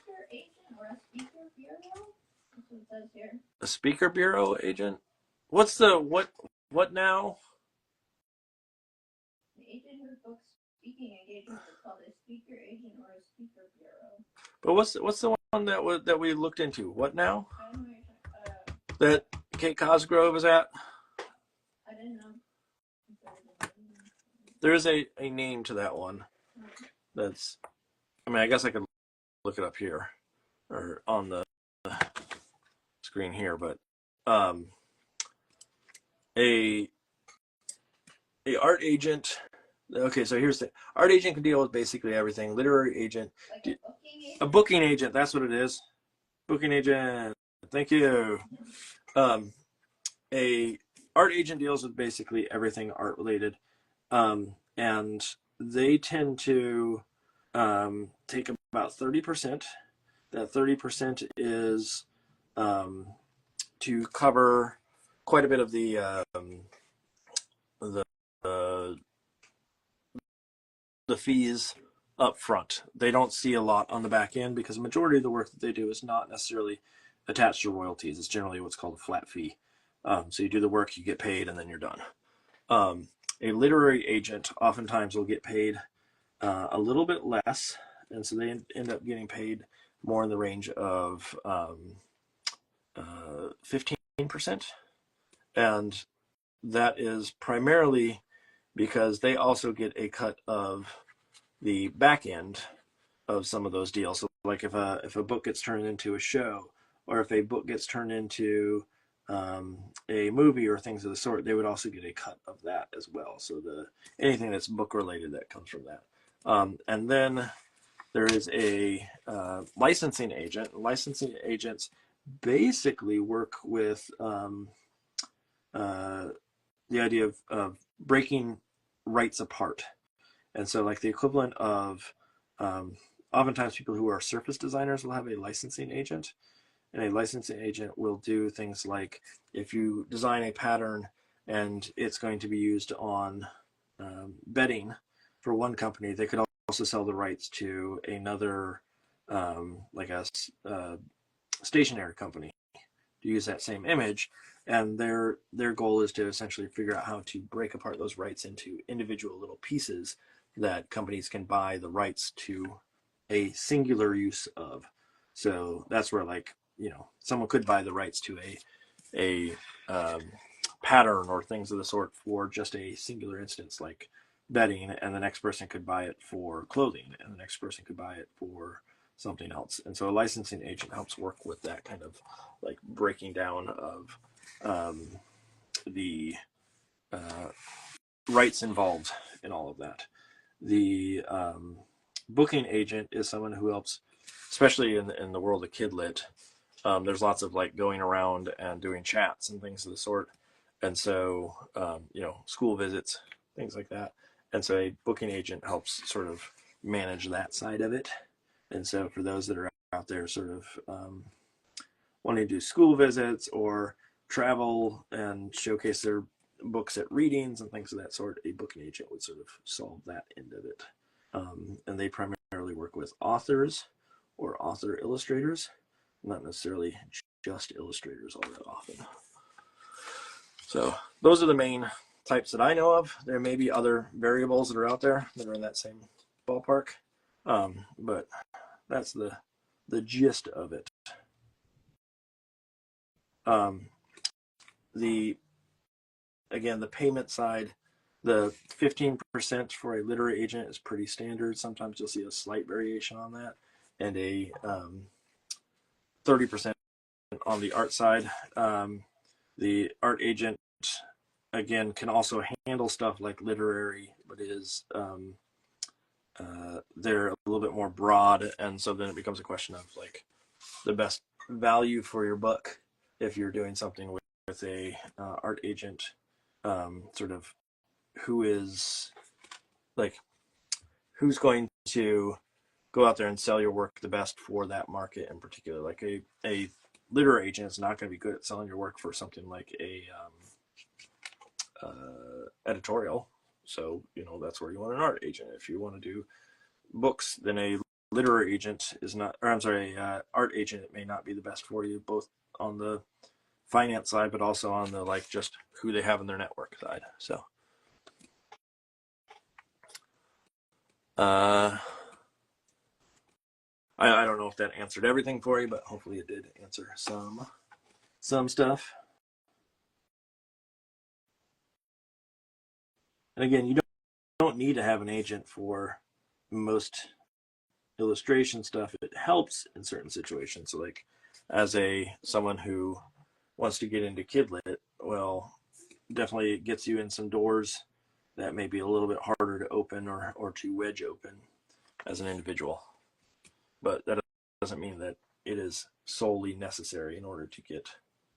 A speaker bureau agent? What's the what now? The agent who books speaking engagements is called a speaker agent or a speaker bureau. But what's the one that we looked into? What now? I don't know what you're talking about. That Kate Cosgrove is at? I didn't know. There is a name to that one. That's, I mean, I guess I could look it up here or on the screen here, but a art agent. Okay, so here's the art agent can deal with basically everything. Literary agent, Like a booking agent. That's what it is. Booking agent. Thank you. a art agent deals with basically everything art related, and they tend to take about 30%. That 30% is to cover quite a bit of the uh, the fees up front. They don't see a lot on the back end because the majority of the work that they do is not necessarily attached to royalties. It's generally what's called a flat fee. So you do the work, you get paid, and then you're done. A literary agent oftentimes will get paid a little bit less, and so they end up getting paid more in the range of 15%. And that is primarily because they also get a cut of the back end of some of those deals. So like if a book gets turned into a show, or if a book gets turned into a movie or things of the sort, they would also get a cut of that as well. So anything that's book related that comes from that. And then there is a licensing agent. Licensing agents basically work with the idea of breaking rights apart. And so like the equivalent of oftentimes people who are surface designers will have a licensing agent, and a licensing agent will do things like if you design a pattern and it's going to be used on bedding for one company, they could also sell the rights to another like a stationery company to use that same image. And their goal is to essentially figure out how to break apart those rights into individual little pieces that companies can buy the rights to a singular use of. So that's where, like, someone could buy the rights to a pattern or things of the sort for just a singular instance, like bedding, and the next person could buy it for clothing, and the next person could buy it for something else. And so a licensing agent helps work with that kind of like breaking down of the rights involved in all of that. The booking agent is someone who helps, especially in the world of kidlit. There's lots of like going around and doing chats and things of the sort, and so school visits, things like that. And so a booking agent helps sort of manage that side of it. And so for those that are out there sort of wanting to do school visits or travel and showcase their books at readings and things of that sort, a booking agent would sort of solve that end of it. And they primarily work with authors or author illustrators, not necessarily just illustrators all that often. So those are the main types that I know of. There may be other variables that are out there that are in that same ballpark, but that's the gist of it. The payment side, the 15% for a literary agent is pretty standard. Sometimes you'll see a slight variation on that, and a 30% on the art side. The art agent, again, can also handle stuff like literary, but they're a little bit more broad, and so then it becomes a question of like the best value for your buck if you're doing something with a art agent, sort of who's going to go out there and sell your work the best for that market in particular. Like a literary agent is not going to be good at selling your work for something like a editorial. So that's where you want an art agent. If you want to do books, then a literary agent is not, or I'm sorry, art agent may not be the best for you, both on the finance side, but also on the like just who they have in their network side. So I don't know if that answered everything for you, but hopefully it did answer some stuff. And again, you don't need to have an agent for most illustration stuff. It helps in certain situations. So like as someone who wants to get into kidlit, well, definitely it gets you in some doors that may be a little bit harder to open or to wedge open as an individual. But that doesn't mean that it is solely necessary in order to get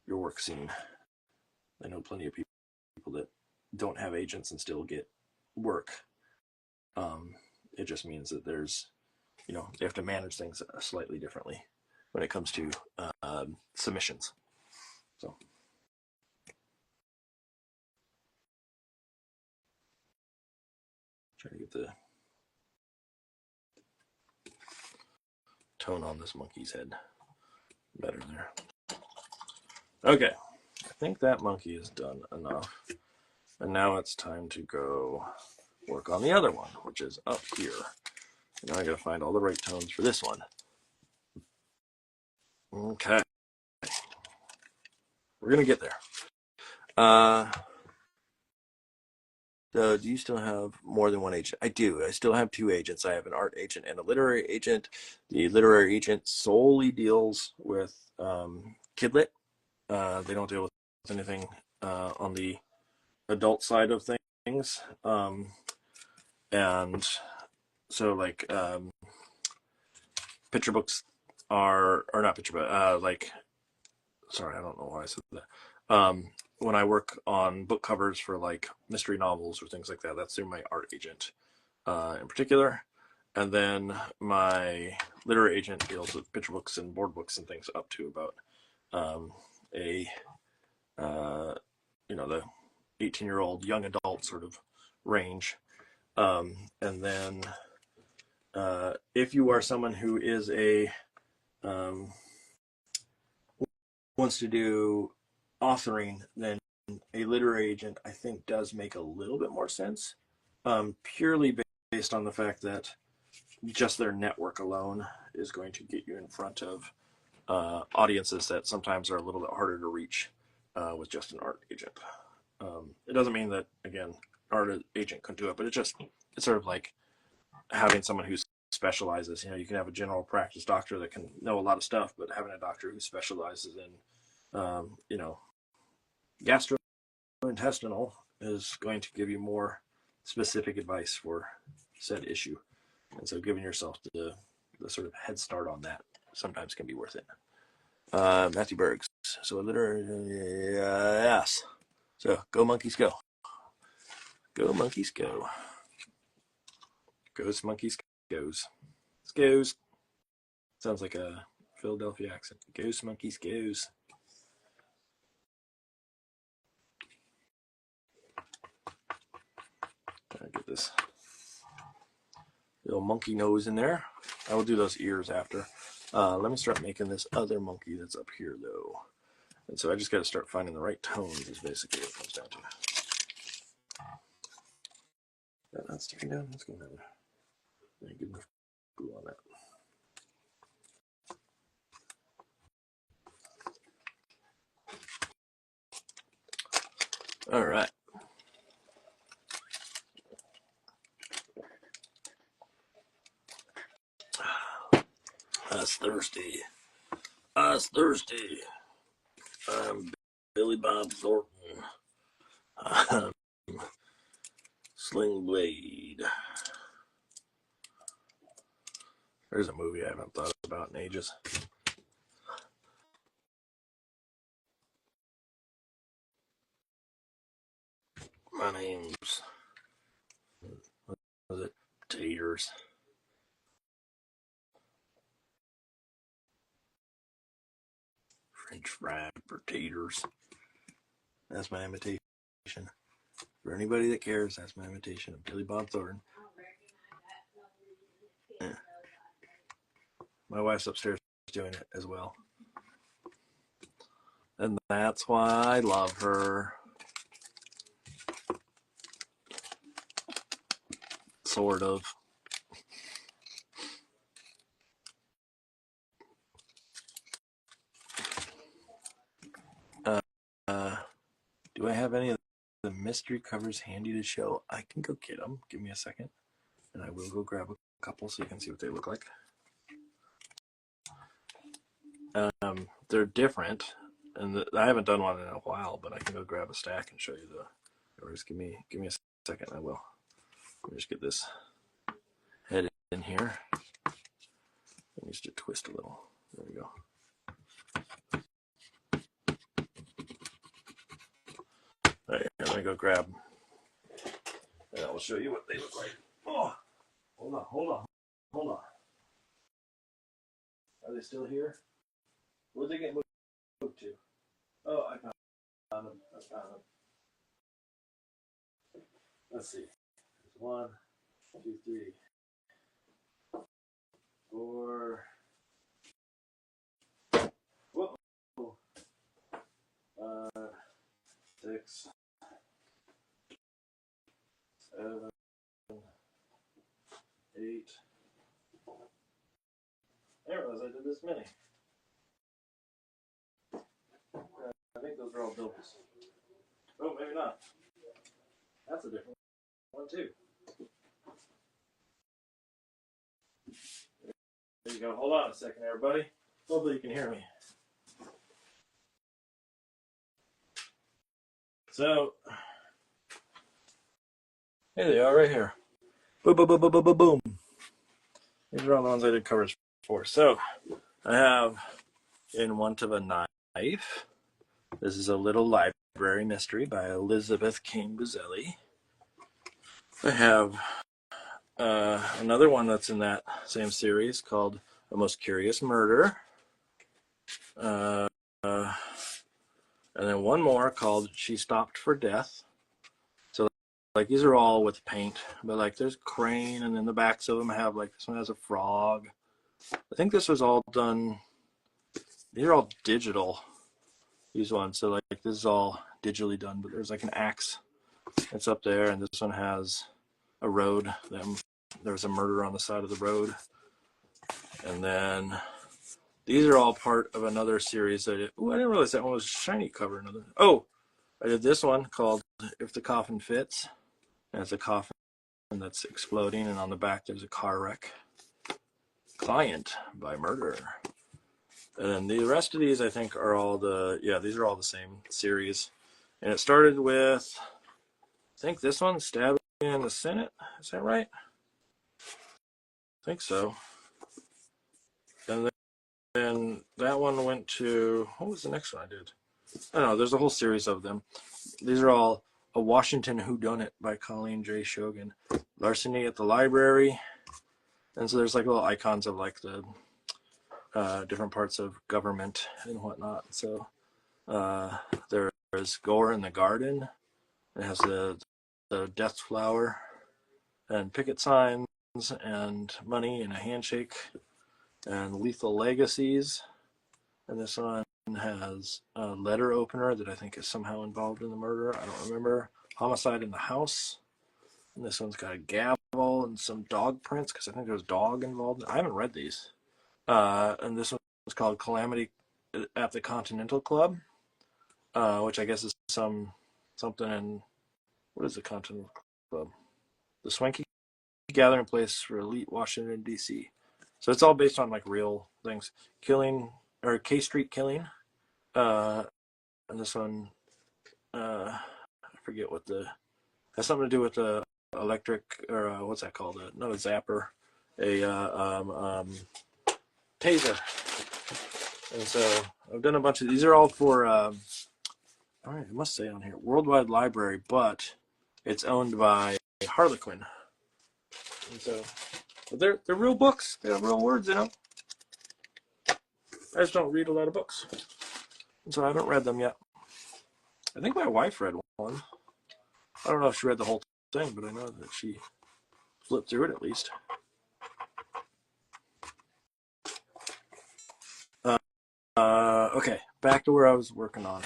your work seen. I know plenty of people that don't have agents and still get work. It just means that there's, they have to manage things slightly differently when it comes to submissions. So. Try to get the tone on this monkey's head better there. Okay, I think that monkey is done enough. And now it's time to go work on the other one, which is up here. Now I gotta find all the right tones for this one. Okay. We're gonna get there. So do you still have more than one agent? I do. I still have two agents. I have an art agent and a literary agent. The literary agent solely deals with kidlit. They don't deal with anything on the adult side of things. And so like picture books are, or not picture, but sorry, I don't know why I said that. When I work on book covers for like mystery novels or things like that, that's through my art agent in particular. And then my literary agent deals with picture books and board books and things up to about the 18-year-old young adult sort of range. And then if you are someone who is wants to do authoring, then a literary agent, I think, does make a little bit more sense, purely based on the fact that just their network alone is going to get you in front of audiences that sometimes are a little bit harder to reach with just an art agent. It doesn't mean that, again, art agent couldn't do it, but it's sort of like having someone who specializes. You can have a general practice doctor that can know a lot of stuff, but having a doctor who specializes in gastrointestinal is going to give you more specific advice for said issue. And so giving yourself the sort of head start on that sometimes can be worth it. Matthew Bergs. So literally, yes. So go monkeys go. Go monkeys go. Goes monkeys goes. Goes. Sounds like a Philadelphia accent. Goes monkeys goes. Get this little monkey nose in there. I will do those ears after. Let me start making this other monkey that's up here, though. And so I just got to start finding the right tones is basically what it comes down to. That not sticking down? Let's go down there. Good enough glue on that. All right. I's thirsty. I's thirsty. I'm Billy Bob Thornton. I'm Sling Blade. There's a movie I haven't thought about in ages. My name's, what was it? Taters. French fried potatoes. That's my imitation. For anybody that cares, that's my imitation of Billy Bob Thornton. Yeah. My wife's upstairs doing it as well. And that's why I love her. Sort of. Do I have any of the mystery covers handy to show? I can go get them. Give me a second. And I will go grab a couple so you can see what they look like. They're different. And I haven't done one in a while, but I can go grab a stack and show you or just give me a second. I will. Let me just get this head in here. It needs to twist a little. There we go. go grab, and I will show you what they look like. Oh, hold on. Are they still here? Where'd they get moved to? Oh, I found them. Let's see. There's 1, 2, 3, 4. Whoa. 6, 7, 8. I didn't realize I did this many. I think those are all doubles. Oh, maybe not. That's a different one too. There you go. Hold on a second, everybody. Hopefully you can hear me. So, here they are right here. Boom, boom, boom, boom, boom, boom, boom. These are all the ones I did coverage for. So, I have In Want of a Knife. This is a little library mystery by Elizabeth Kane Buzelli. I have another one that's in that same series called A Most Curious Murder. And then one more called She Stopped for Death. So, like, these are all with paint, but like there's crane, and then the backs of them have, like, this one has a frog. I think this was all done, these are all digital, these ones. So, like, this is all digitally done, but there's like an axe that's up there, and this one has a road. There's a murder on the side of the road. And then these are all part of another series that I didn't realize that one was a shiny cover. I did this one called If the Coffin Fits. And it's a coffin that's exploding, and on the back there's a car wreck. Client by Murder. And then the rest of these, I think, are all these are all the same series. And it started with, I think this one, Stabbing in the Senate. Is that right? I think so. And then that one went to, what was the next one I did? I don't know, there's a whole series of them. These are all A Washington Whodunit by Colleen J. Shogan. Larceny at the Library. And so there's like little icons of like the different parts of government and whatnot. So there's Gore in the Garden. It has the death flower and picket signs and money and a handshake and Lethal Legacies. And this one has a letter opener that I think is somehow involved in the murder. I don't remember. Homicide in the House. And this one's got a gavel and some dog prints, because I think there's a dog involved. I haven't read these. And this one's called Calamity at the Continental Club, which I guess is something in, what is the Continental Club? The swanky gathering place for elite Washington, D.C. So it's all based on like real things. K Street Killing. And this one, I forget what has something to do with the electric, or what's that called? Not a zapper, a taser. And so I've done a bunch of these. Are all for, all right, I must say on here, Worldwide Library, but it's owned by Harlequin. And so, but they're real books. They have real words in them. I just don't read a lot of books, and so I haven't read them yet. I think my wife read one. I don't know if she read the whole thing, but I know that she flipped through it at least. Okay, back to where I was working on.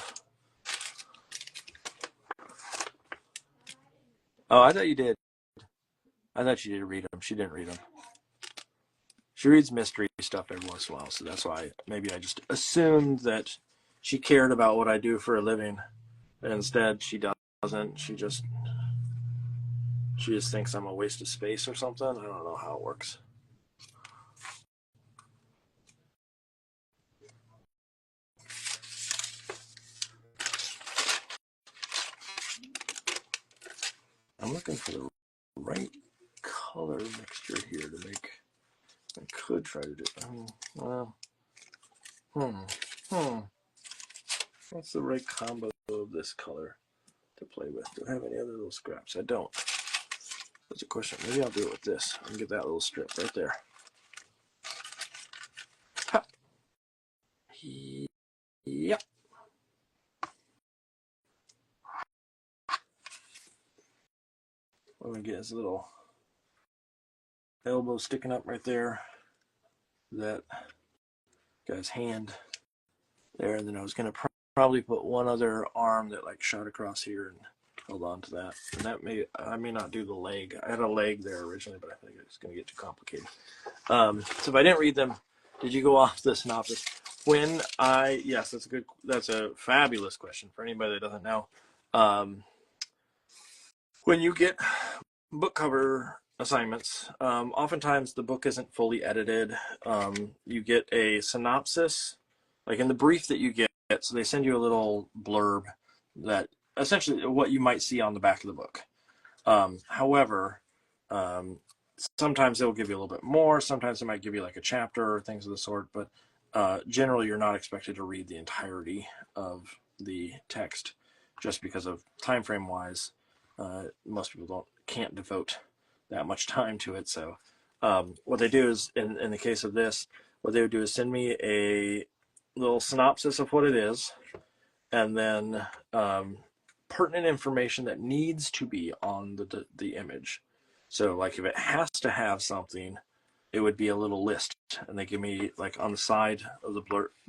Oh, I thought you did. I thought you did read them. She didn't read them. She reads mystery stuff every once in a while, so that's why maybe I just assumed that she cared about what I do for a living. And instead, she doesn't. She just thinks I'm a waste of space or something. I don't know how it works. I'm looking for the right color mixture here to make. I could try to do. What's the right combo of this color? to play with. Do I have any other little scraps? I don't. That's a question. Maybe I'll do it with this and get that little strip right there. Ha. Yep. I'm gonna get his little elbow sticking up right there. That guy's hand there, and then I was gonna probably put one other arm that like shot across here and held on to that. And that I may not do the leg. I had a leg there originally, but I think it's gonna get too complicated. So if I didn't read them, did you go off the synopsis? Yes, that's a fabulous question for anybody that doesn't know. When you get book cover assignments, oftentimes the book isn't fully edited. You get a synopsis, like in the brief that you get, so they send you a little blurb that essentially what you might see on the back of the book. However, sometimes they'll give you a little bit more. Sometimes they might give you like a chapter or things of the sort, but generally you're not expected to read the entirety of the text just because of time frame wise. Most people can't devote that much time to it. So what they do is, in the case of this, what they would do is send me a little synopsis of what it is, and then pertinent information that needs to be on the image. So like if it has to have something, it would be a little list, and they give me like on the side of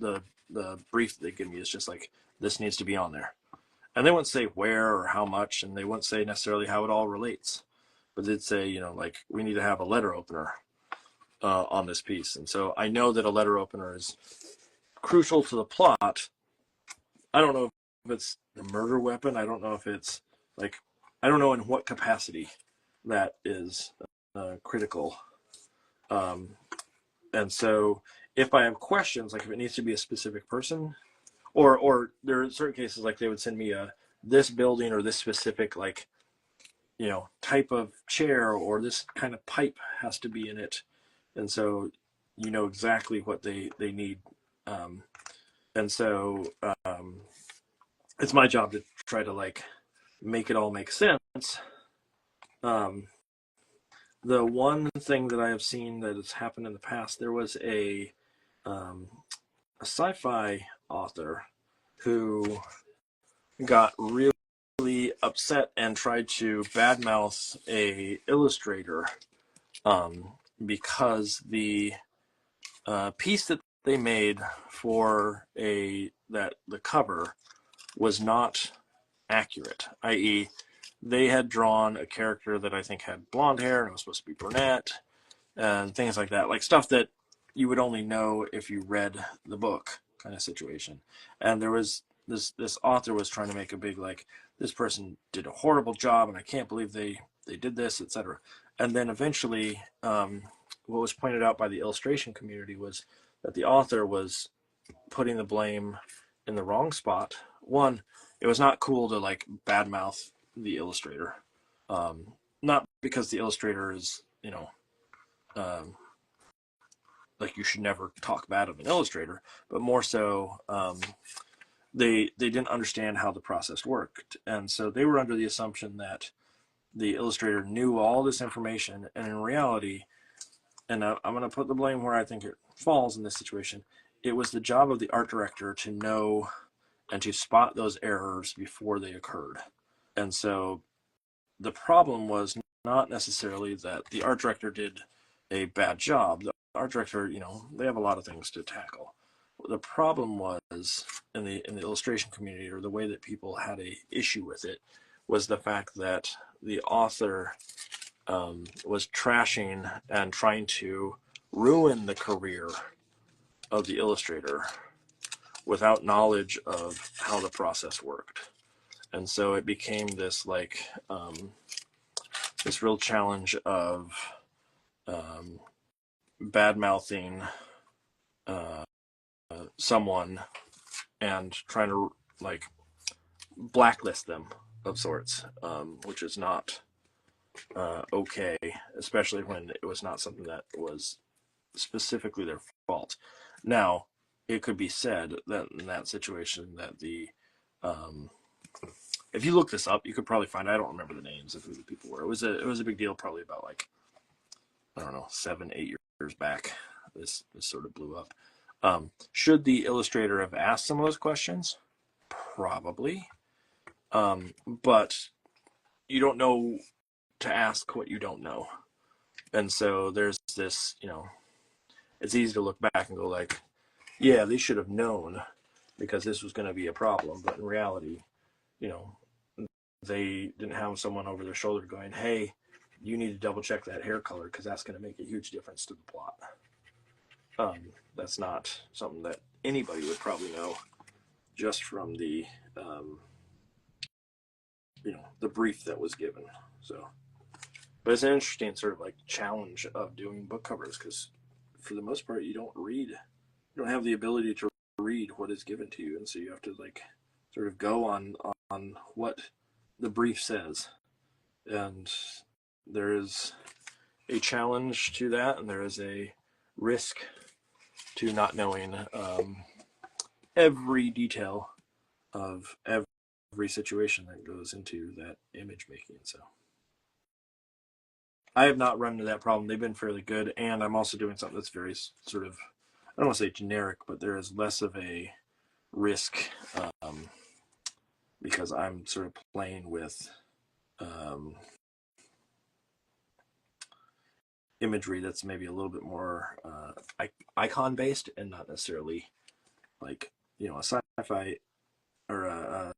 the brief they give me is just like, this needs to be on there. And they wouldn't say where or how much, and they wouldn't say necessarily how it all relates, but they'd say, like, we need to have a letter opener on this piece. And so I know that a letter opener is crucial to the plot. I don't know if it's the murder weapon. I don't know if it's like, I don't know in what capacity that is critical. And so if I have questions, like if it needs to be a specific person, or there are certain cases like they would send me this building or this specific like type of chair or this kind of pipe has to be in it, and so exactly what they need, and so it's my job to try to like make it all make sense. The one thing that I have seen that has happened in the past, there was a sci-fi author who got really upset and tried to badmouth a illustrator because the piece that they made for the cover was not accurate, i.e. they had drawn a character that I think had blonde hair and it was supposed to be brunette and things like that, like stuff that you would only know if you read the book kind of situation. And there was this author was trying to make a big like, this person did a horrible job and I can't believe they did this, etc. And then eventually what was pointed out by the illustration community was that the author was putting the blame in the wrong spot. One, it was not cool to like badmouth the illustrator, not because the illustrator is like you should never talk bad of an illustrator, but more so they didn't understand how the process worked, and so they were under the assumption that the illustrator knew all this information, and in reality, and I'm going to put the blame where I think it falls in this situation, it was the job of the art director to know and to spot those errors before they occurred. And so the problem was not necessarily that the art director did a bad job. The art director, they have a lot of things to tackle. The problem was in the illustration community, or the way that people had a issue with it, was the fact that the author was trashing and trying to ruin the career of the illustrator without knowledge of how the process worked. And so it became this like this real challenge of bad mouthing someone and trying to like blacklist them of sorts, which is not okay, especially when it was not something that was specifically their fault. Now, it could be said that in that situation that the if you look this up, you could probably find. I don't remember the names of who the people were. It was a big deal, probably about like, I don't know, 7, 8 years back. This sort of blew up. Should the illustrator have asked some of those questions? Probably. But you don't know to ask what you don't know. And so there's this, it's easy to look back and go like, yeah, they should have known because this was going to be a problem. But in reality, they didn't have someone over their shoulder going, hey, you need to double check that hair color because that's going to make a huge difference to the plot. That's not something that anybody would probably know just from the the brief that was given. So, but it's an interesting sort of like challenge of doing book covers because for the most part you don't have the ability to read what is given to you, and so you have to like sort of go on what the brief says, and there is a challenge to that, and there is a risk to not knowing every detail of every situation that goes into that image making. So I have not run into that problem. They've been fairly good, and I'm also doing something that's very sort of, I don't want to say generic, but there is less of a risk because I'm sort of playing with imagery that's maybe a little bit more icon based and not necessarily like a sci-fi or a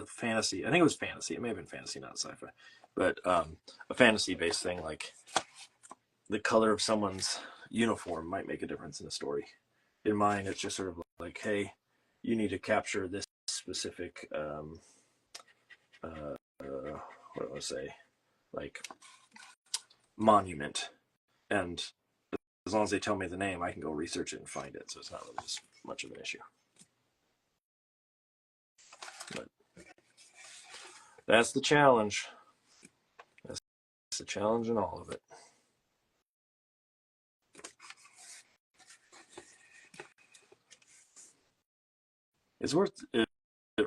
fantasy. I think it was fantasy. It may have been fantasy, not sci-fi, but a fantasy based thing like the color of someone's uniform might make a difference in the story. In mine, it's just sort of like, hey, you need to capture this specific what do I say, like monument, and as long as they tell me the name, I can go research it and find it. So it's not really as much of an issue. But that's the challenge. That's the challenge in all of it. It's worth it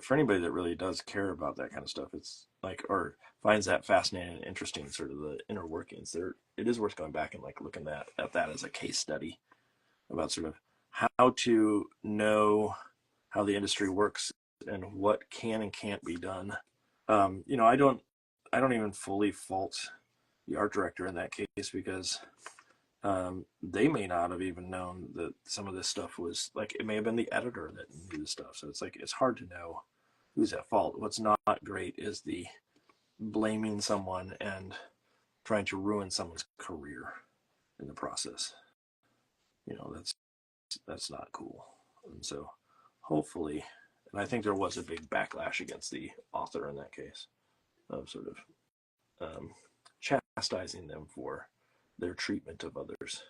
for anybody that really does care about that kind of stuff. It's like, or finds that fascinating and interesting, sort of the inner workings there. It is worth going back and like looking at that as a case study about sort of how to know how the industry works and what can and can't be done. I don't even fully fault the art director in that case because they may not have even known that some of this stuff was like, it may have been the editor that knew the stuff. So it's like, it's hard to know who's at fault. What's not great is the blaming someone and trying to ruin someone's career in the process. That's not cool. And so hopefully, and I think there was a big backlash against the author in that case of sort of chastising them for their treatment of others.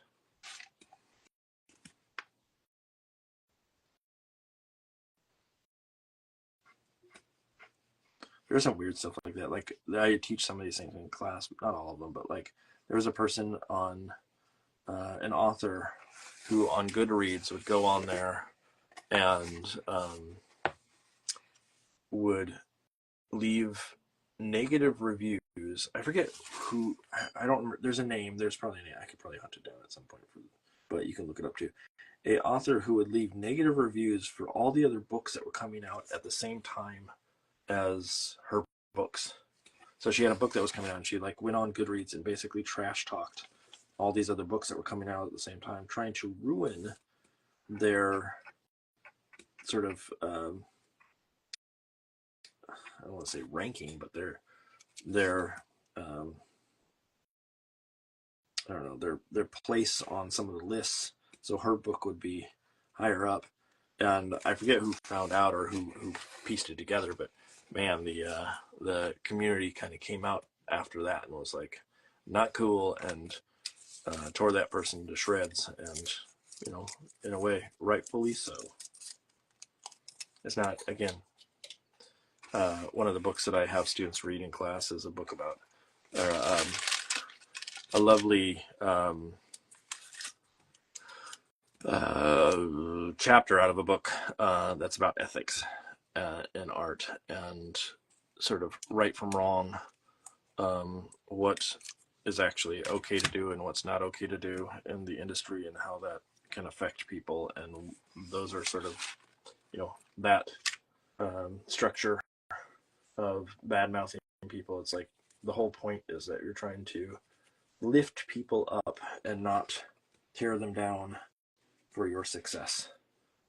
There's some weird stuff like that. Like I teach some of these things in class, not all of them, but like there was a person on an author who on Goodreads would go on there and would leave negative reviews. I forget who. I don't remember. There's a name. There's probably a name. I could probably hunt it down at some point, but you can look it up too. A author who would leave negative reviews for all the other books that were coming out at the same time as her books. So she had a book that was coming out, and she like went on Goodreads and basically trash talked all these other books that were coming out at the same time, trying to ruin their sort of I don't want to say ranking, but their I don't know, their place on some of the lists. So her book would be higher up, and I forget who found out or who pieced it together, but man, the community kind of came out after that and was like, not cool, and tore that person to shreds, and in a way, rightfully so. It's not, again, one of the books that I have students read in class is a book about a lovely chapter out of a book that's about ethics in art, and sort of right from wrong, what is actually okay to do and what's not okay to do in the industry, and how that can affect people. And those are sort of, that structure of bad mouthing people. It's like the whole point is that you're trying to lift people up and not tear them down for your success.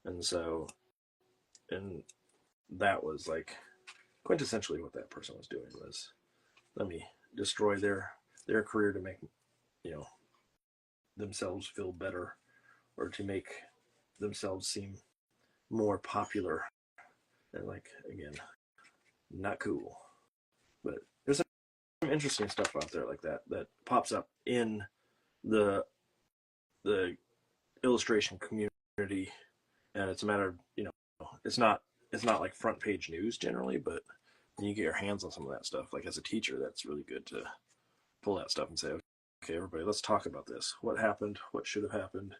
And so, and that was like quintessentially what that person was doing, was let me destroy their career to make, you know, themselves feel better, or to make themselves seem more popular. And like, again, not cool. But there's some interesting stuff out there like that pops up in the illustration community, and it's a matter of, it's not like front page news generally, but when you get your hands on some of that stuff, like as a teacher, that's really good to pull that stuff and say, okay, everybody, let's talk about this. What happened? What should have happened?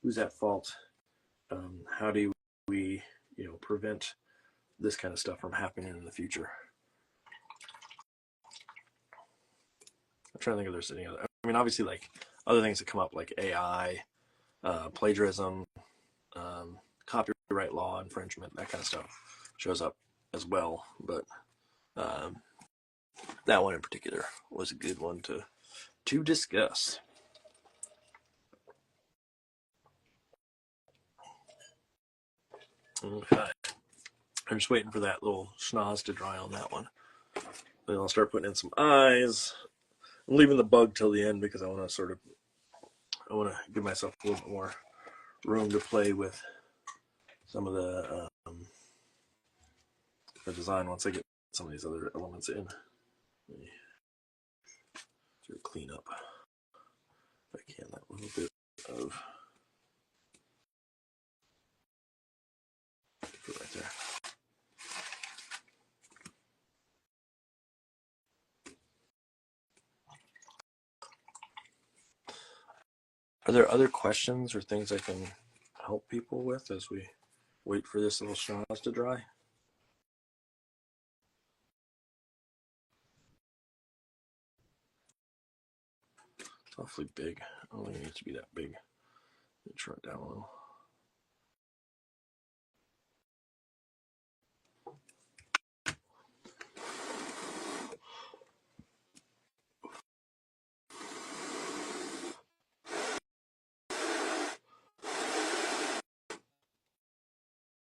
Who's at fault? How do we, prevent this kind of stuff from happening in the future? I'm trying to think if there's any other. I mean, obviously, like other things that come up, like AI, plagiarism, copyright law infringement, that kind of stuff shows up as well. But that one in particular was a good one to discuss. Okay. I'm just waiting for that little schnoz to dry on that one. Then I'll start putting in some eyes. I'm leaving the bug till the end because I want to give myself a little bit more room to play with some of the design once I get some of these other elements in. Let me sort of clean up, if I can, that little bit of right there. Are there other questions or things I can help people with as we wait for this little schnoz to dry? It's awfully big. I don't think it needs to be that big. Let me trim it down a little.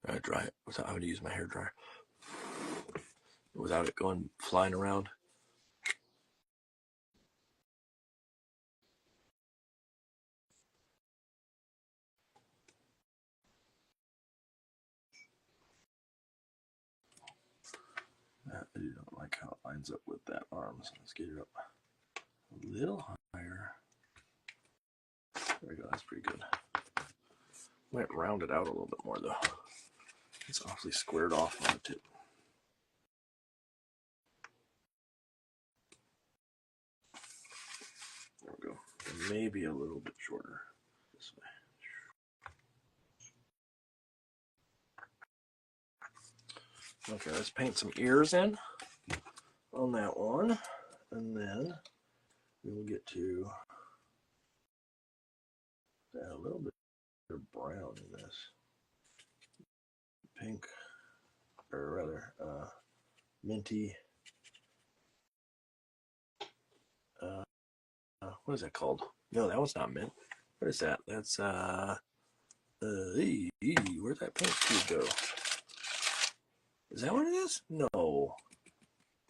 I dry it without having to use my hair dryer, without it going flying around. I don't like how it lines up with that arm, so let's get it up a little higher. There we go, that's pretty good. Might round it out a little bit more though. It's awfully squared off on the tip. There we go. And maybe a little bit shorter this way. Okay, let's paint some ears in on that one, and then we'll get to add a little bit of brown in this. Pink, or rather, minty. What is that called? No, that one's not mint. What is that? That's where'd that paint tube go? Is that what it is? No.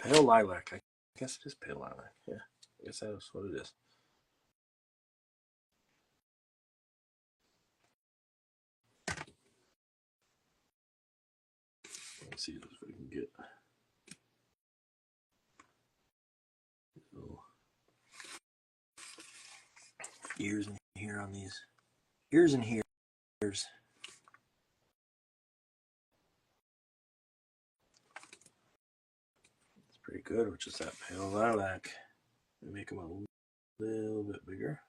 Pale lilac. I guess it is pale lilac. Yeah, I guess that's what it is. Let's see if we can get little ears in here on these. Ears in here. It's pretty good, which is that pale lilac. We make them a little bit bigger.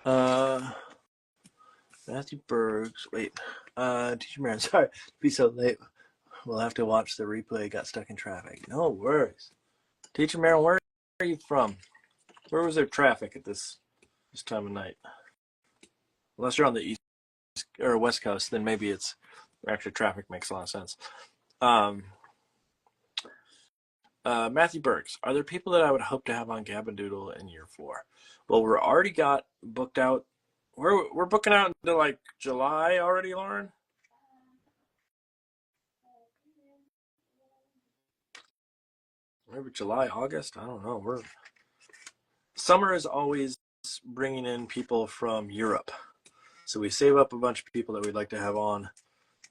Uh, Matthew Bergs. Wait. Teacher Marin. Sorry to be so late. We'll have to watch the replay. Got stuck in traffic. No worries. Teacher Marin, where are you from? Where was there traffic at this time of night? Unless you're on the east or west coast, then maybe it's actually traffic makes a lot of sense. Matthew Bergs, are there people that I would hope to have on Gab and Doodle in year 4? Well, we're already got booked out. We're booking out into like July already, Lauren. Maybe July, August. I don't know. Summer is always bringing in people from Europe, so we save up a bunch of people that we'd like to have on,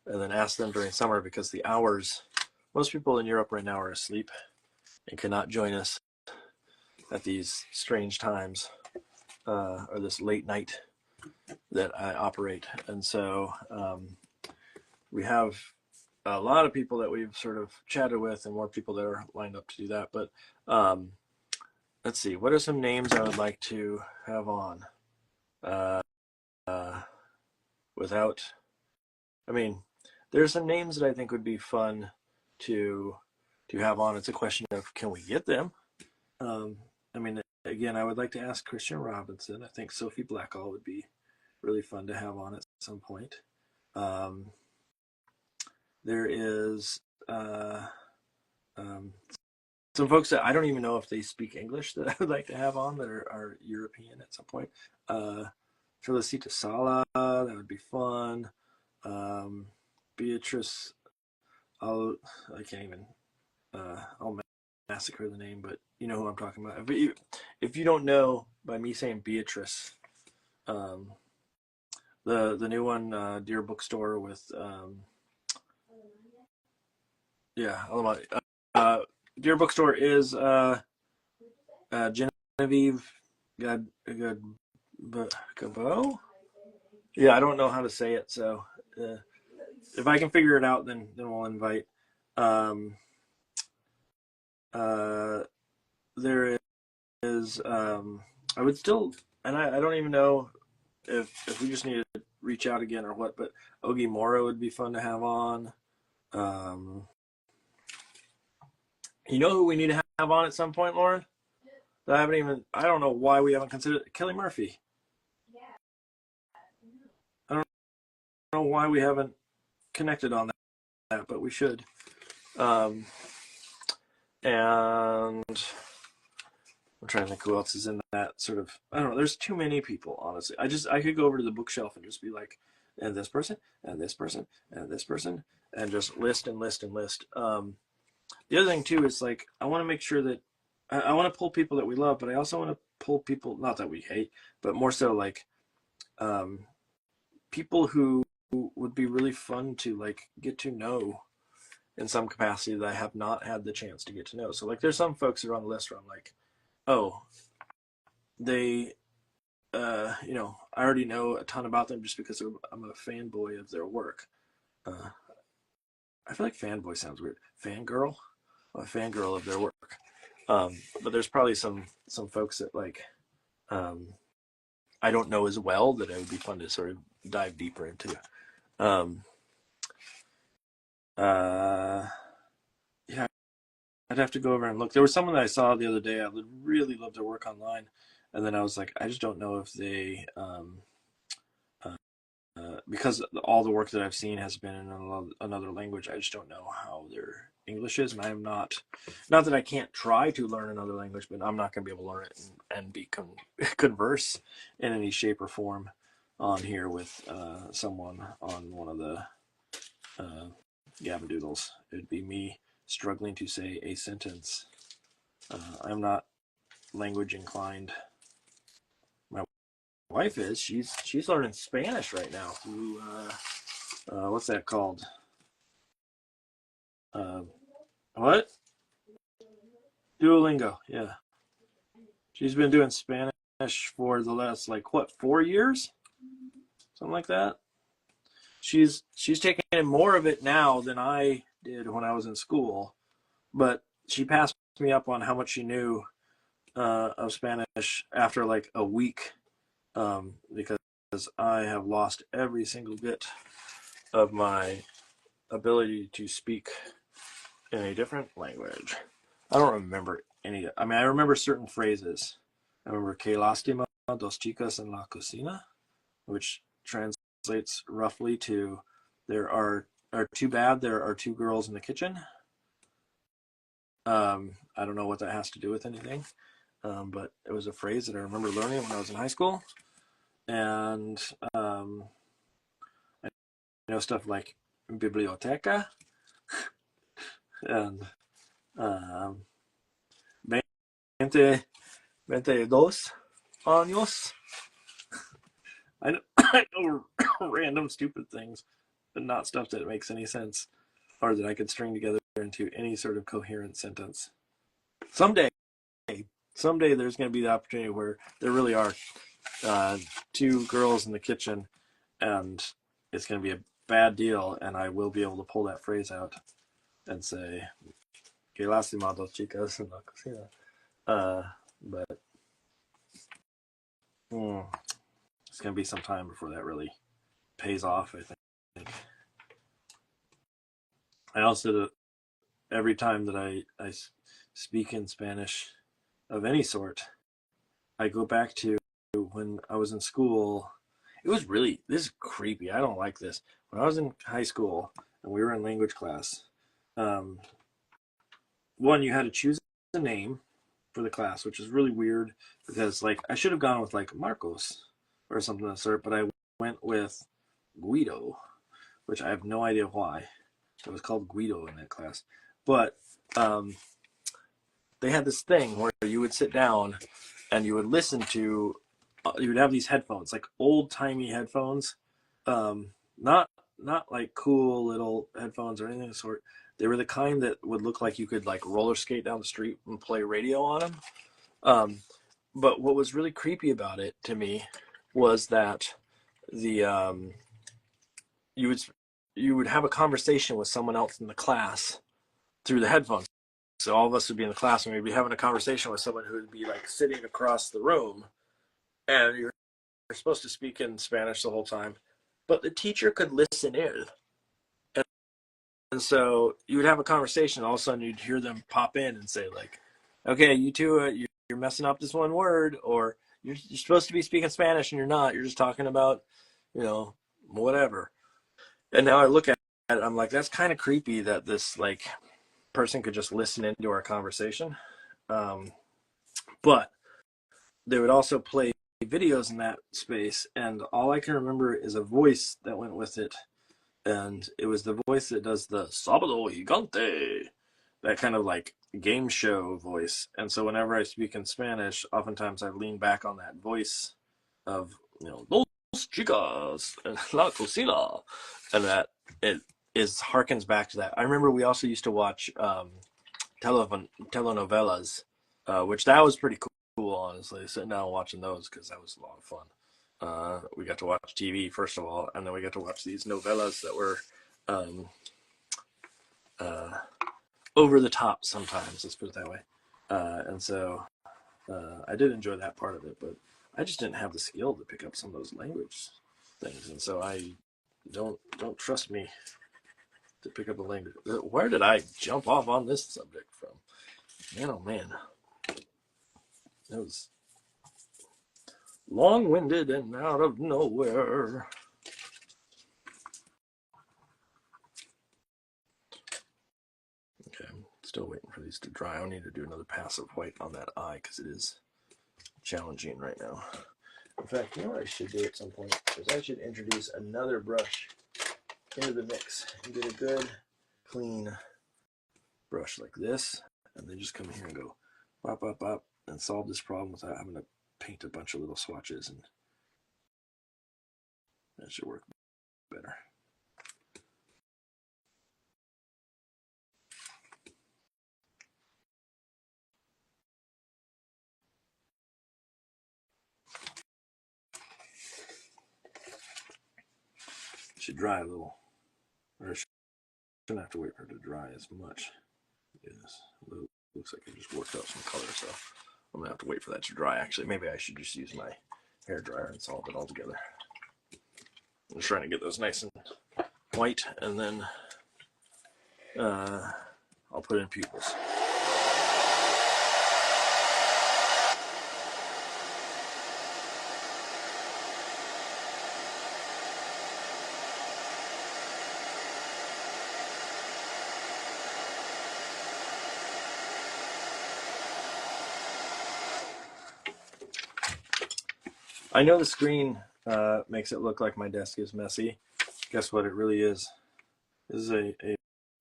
and then ask them during summer because the hours. Most people in Europe right now are asleep and cannot join us at these strange times or this late night that I operate. And so we have a lot of people that we've sort of chatted with and more people that are lined up to do that. But let's see, what are some names I would like to have on without, I mean, there's some names that I think would be fun to have on. It's a question of, can we get them? I mean, again, I would like to ask Christian Robinson. I think Sophie Blackall would be really fun to have on at some point. There is some folks that I don't even know if they speak English that I would like to have on that are European at some point. Felicita Sala, that would be fun. Beatrice, I can't even, I'll massacre the name, but you know who I'm talking about. If you don't know by me saying Beatrice, the new one, Dear Bookstore with, Dear Bookstore is Genevieve Gabo. Yeah, I don't know how to say it, so if I can figure it out, then we'll invite. There is I would still, and I don't even know if we just need to reach out again or what, but Ogie Mora would be fun to have on. You know who we need to have on at some point, Lauren? I don't know why we haven't considered Kelly Murphy. I don't know why we haven't connected on that, but we should. And I'm trying to think who else is in that sort of, I don't know, there's too many people, honestly. I could go over to the bookshelf and just be like, and this person, and this person, and this person, and just list and list and list. The other thing too is like, I want to make sure that I want to pull people that we love, but I also want to pull people, not that we hate, but more so like people who would be really fun to like get to know in some capacity that I have not had the chance to get to know. So like there's some folks that are on the list where I'm like, oh, they, I already know a ton about them just because I'm a fanboy of their work. I feel like fanboy sounds weird. Fangirl? I'm a fangirl of their work. But there's probably some folks that like I don't know as well that it would be fun to sort of dive deeper into. Yeah, I'd have to go over and look. There was someone that I saw the other day. I would really love their work online, and then I was like, I just don't know if they, because all the work that I've seen has been in another language. I just don't know how their English is, and I am not that I can't try to learn another language, but I'm not going to be able to learn it and converse in any shape or form on here with someone on one of the Gab and Doodles. It'd be me struggling to say a sentence. I'm not language inclined. My wife is. She's learning Spanish right now through what's that called? What? Duolingo. Yeah. She's been doing Spanish for the last 4 years? Something like that. She's taking in more of it now than I did when I was in school, but she passed me up on how much she knew of Spanish after a week because I have lost every single bit of my ability to speak in a different language. I don't remember any. I mean, I remember certain phrases. I remember "Que lástima, dos chicas en la cocina," which translates roughly to "There are too bad there are two girls in the kitchen." I don't know what that has to do with anything, but it was a phrase that I remember learning when I was in high school. And I know stuff like biblioteca and um, 20, 22 años. I know, I know random stupid things, but not stuff that makes any sense or that I could string together into any sort of coherent sentence. Someday, there's going to be the opportunity where there really are two girls in the kitchen, and it's going to be a bad deal, and I will be able to pull that phrase out and say, "Que lástima, dos chicas en la cocina." But it's going to be some time before that really pays off, I think. I also, every time that I speak in Spanish of any sort, I go back to when I was in school. It was really, this is creepy. I don't like this. When I was in high school and we were in language class, one, you had to choose a name for the class, which is really weird because, like, I should have gone with like Marcos or something of the sort, but I went with Guido, which I have no idea why. It was called Guido in that class. But they had this thing where you would sit down and you would listen to, you would have these headphones, like old timey headphones, not like cool little headphones or anything of the sort. They were the kind that would look like you could like roller skate down the street and play radio on them. But what was really creepy about it to me was that the you would have a conversation with someone else in the class through the headphones. So all of us would be in the class and we'd be having a conversation with someone who would be like sitting across the room, and you're supposed to speak in Spanish the whole time, but the teacher could listen in. And so you would have a conversation, all of a sudden you'd hear them pop in and say like, "Okay, you two, you're messing up this one word," or you're supposed to be speaking Spanish and you're not. You're just talking about, whatever. And now I look at it, I'm like, that's kind of creepy that this like person could just listen into our conversation. But they would also play videos in that space, and all I can remember is a voice that went with it, and it was the voice that does the Sábado Gigante, that kind of like game show voice. And so whenever I speak in Spanish, oftentimes I lean back on that voice of, dos chicas en la cocina, and that it harkens back to that. I remember we also used to watch telenovelas, which that was pretty cool, honestly, sitting down and watching those, because that was a lot of fun. We got to watch TV, first of all, and then we got to watch these novellas that were over the top sometimes, let's put it that way. And so I did enjoy that part of it, but I just didn't have the skill to pick up some of those language things, and so I don't trust me to pick up a language. Where did I jump off on this subject from? Man, oh man. It was long-winded and out of nowhere. Okay, I'm still waiting for these to dry. I need to do another pass of white on that eye because it is challenging right now. In fact, you know what I should do at some point is I should introduce another brush into the mix and get a good, clean brush like this, and then just come here and go bop, bop, bop, and solve this problem without having to paint a bunch of little swatches, and that should work better. It should dry a little, or I shouldn't have to wait for it to dry as much. It looks like it just worked out some color, so I'm gonna have to wait for that to dry. Actually, maybe I should just use my hairdryer and solve it all together. I'm just trying to get those nice and white, and then I'll put in pupils. I know the screen makes it look like my desk is messy. Guess what? It really is. This is a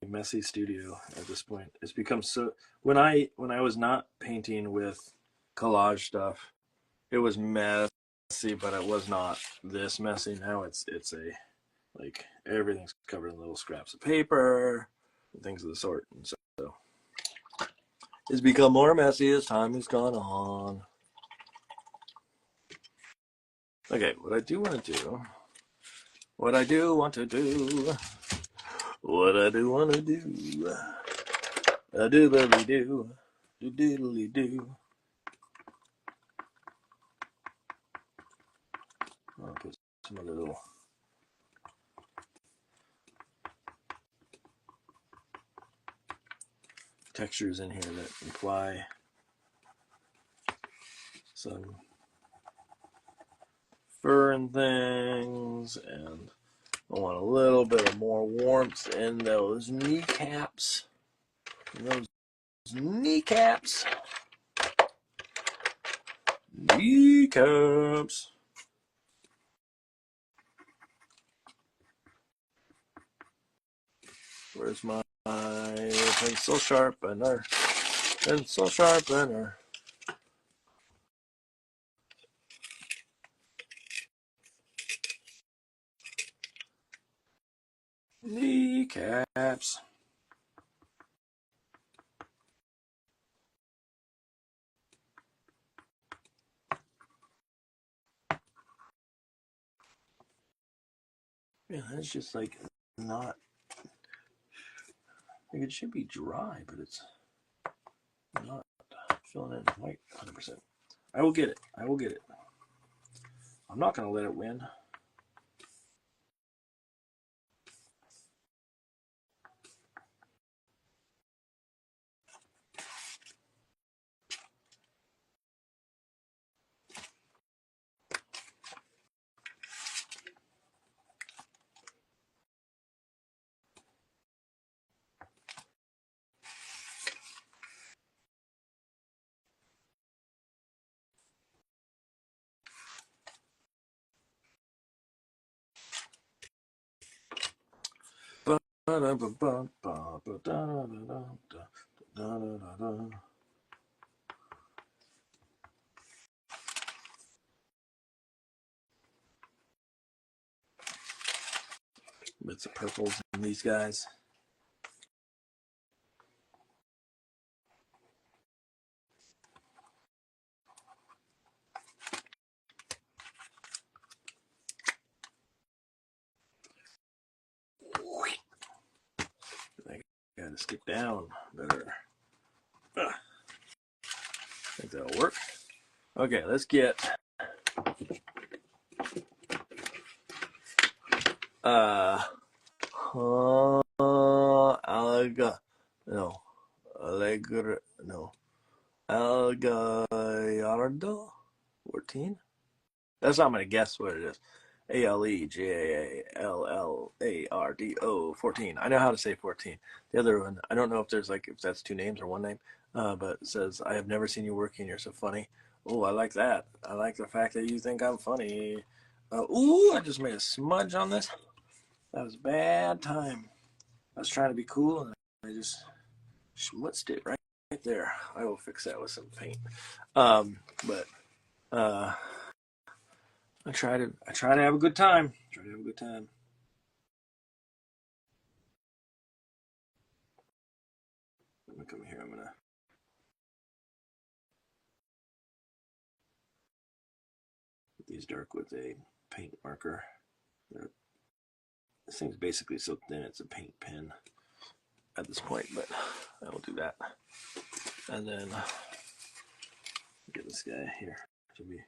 messy studio at this point. It's become so. When I was not painting with collage stuff, it was messy, but it was not this messy. Now it's a like everything's covered in little scraps of paper and things of the sort, and so it's become more messy as time has gone on. Okay, what I do want to do, what I do want to do, what I do want to do, a doodly do, doodly do. I'll put some other little textures in here that imply some fur and things, and I want a little bit of more warmth in those kneecaps. Kneecaps. Where's my pencil sharpener? Pencil sharpener. Kneecaps. Yeah, that's just like not. Like it should be dry, but it's not filling in white 100%. I will get it. I will get it. I'm not going to let it win. Bits of purples in these guys. I gotta stick down better. I think that'll work. Okay, let's get Algallardo 14. That's not gonna guess what it is. Alegallardo 14. I know how to say 14. The other one, I don't know if there's like if that's two names or one name, but it says, "I have never seen you working. You're so funny." Oh, I like that. I like the fact that you think I'm funny. Ooh, I just made a smudge on this. That was a bad time. I was trying to be cool and I just schmutzed it right there. I will fix that with some paint. But I try to have a good time. Try to have a good time. Let me come here. I'm gonna put these dark with a paint marker. This thing's basically so thin it's a paint pen at this point, but I will do that. And then get this guy here to be.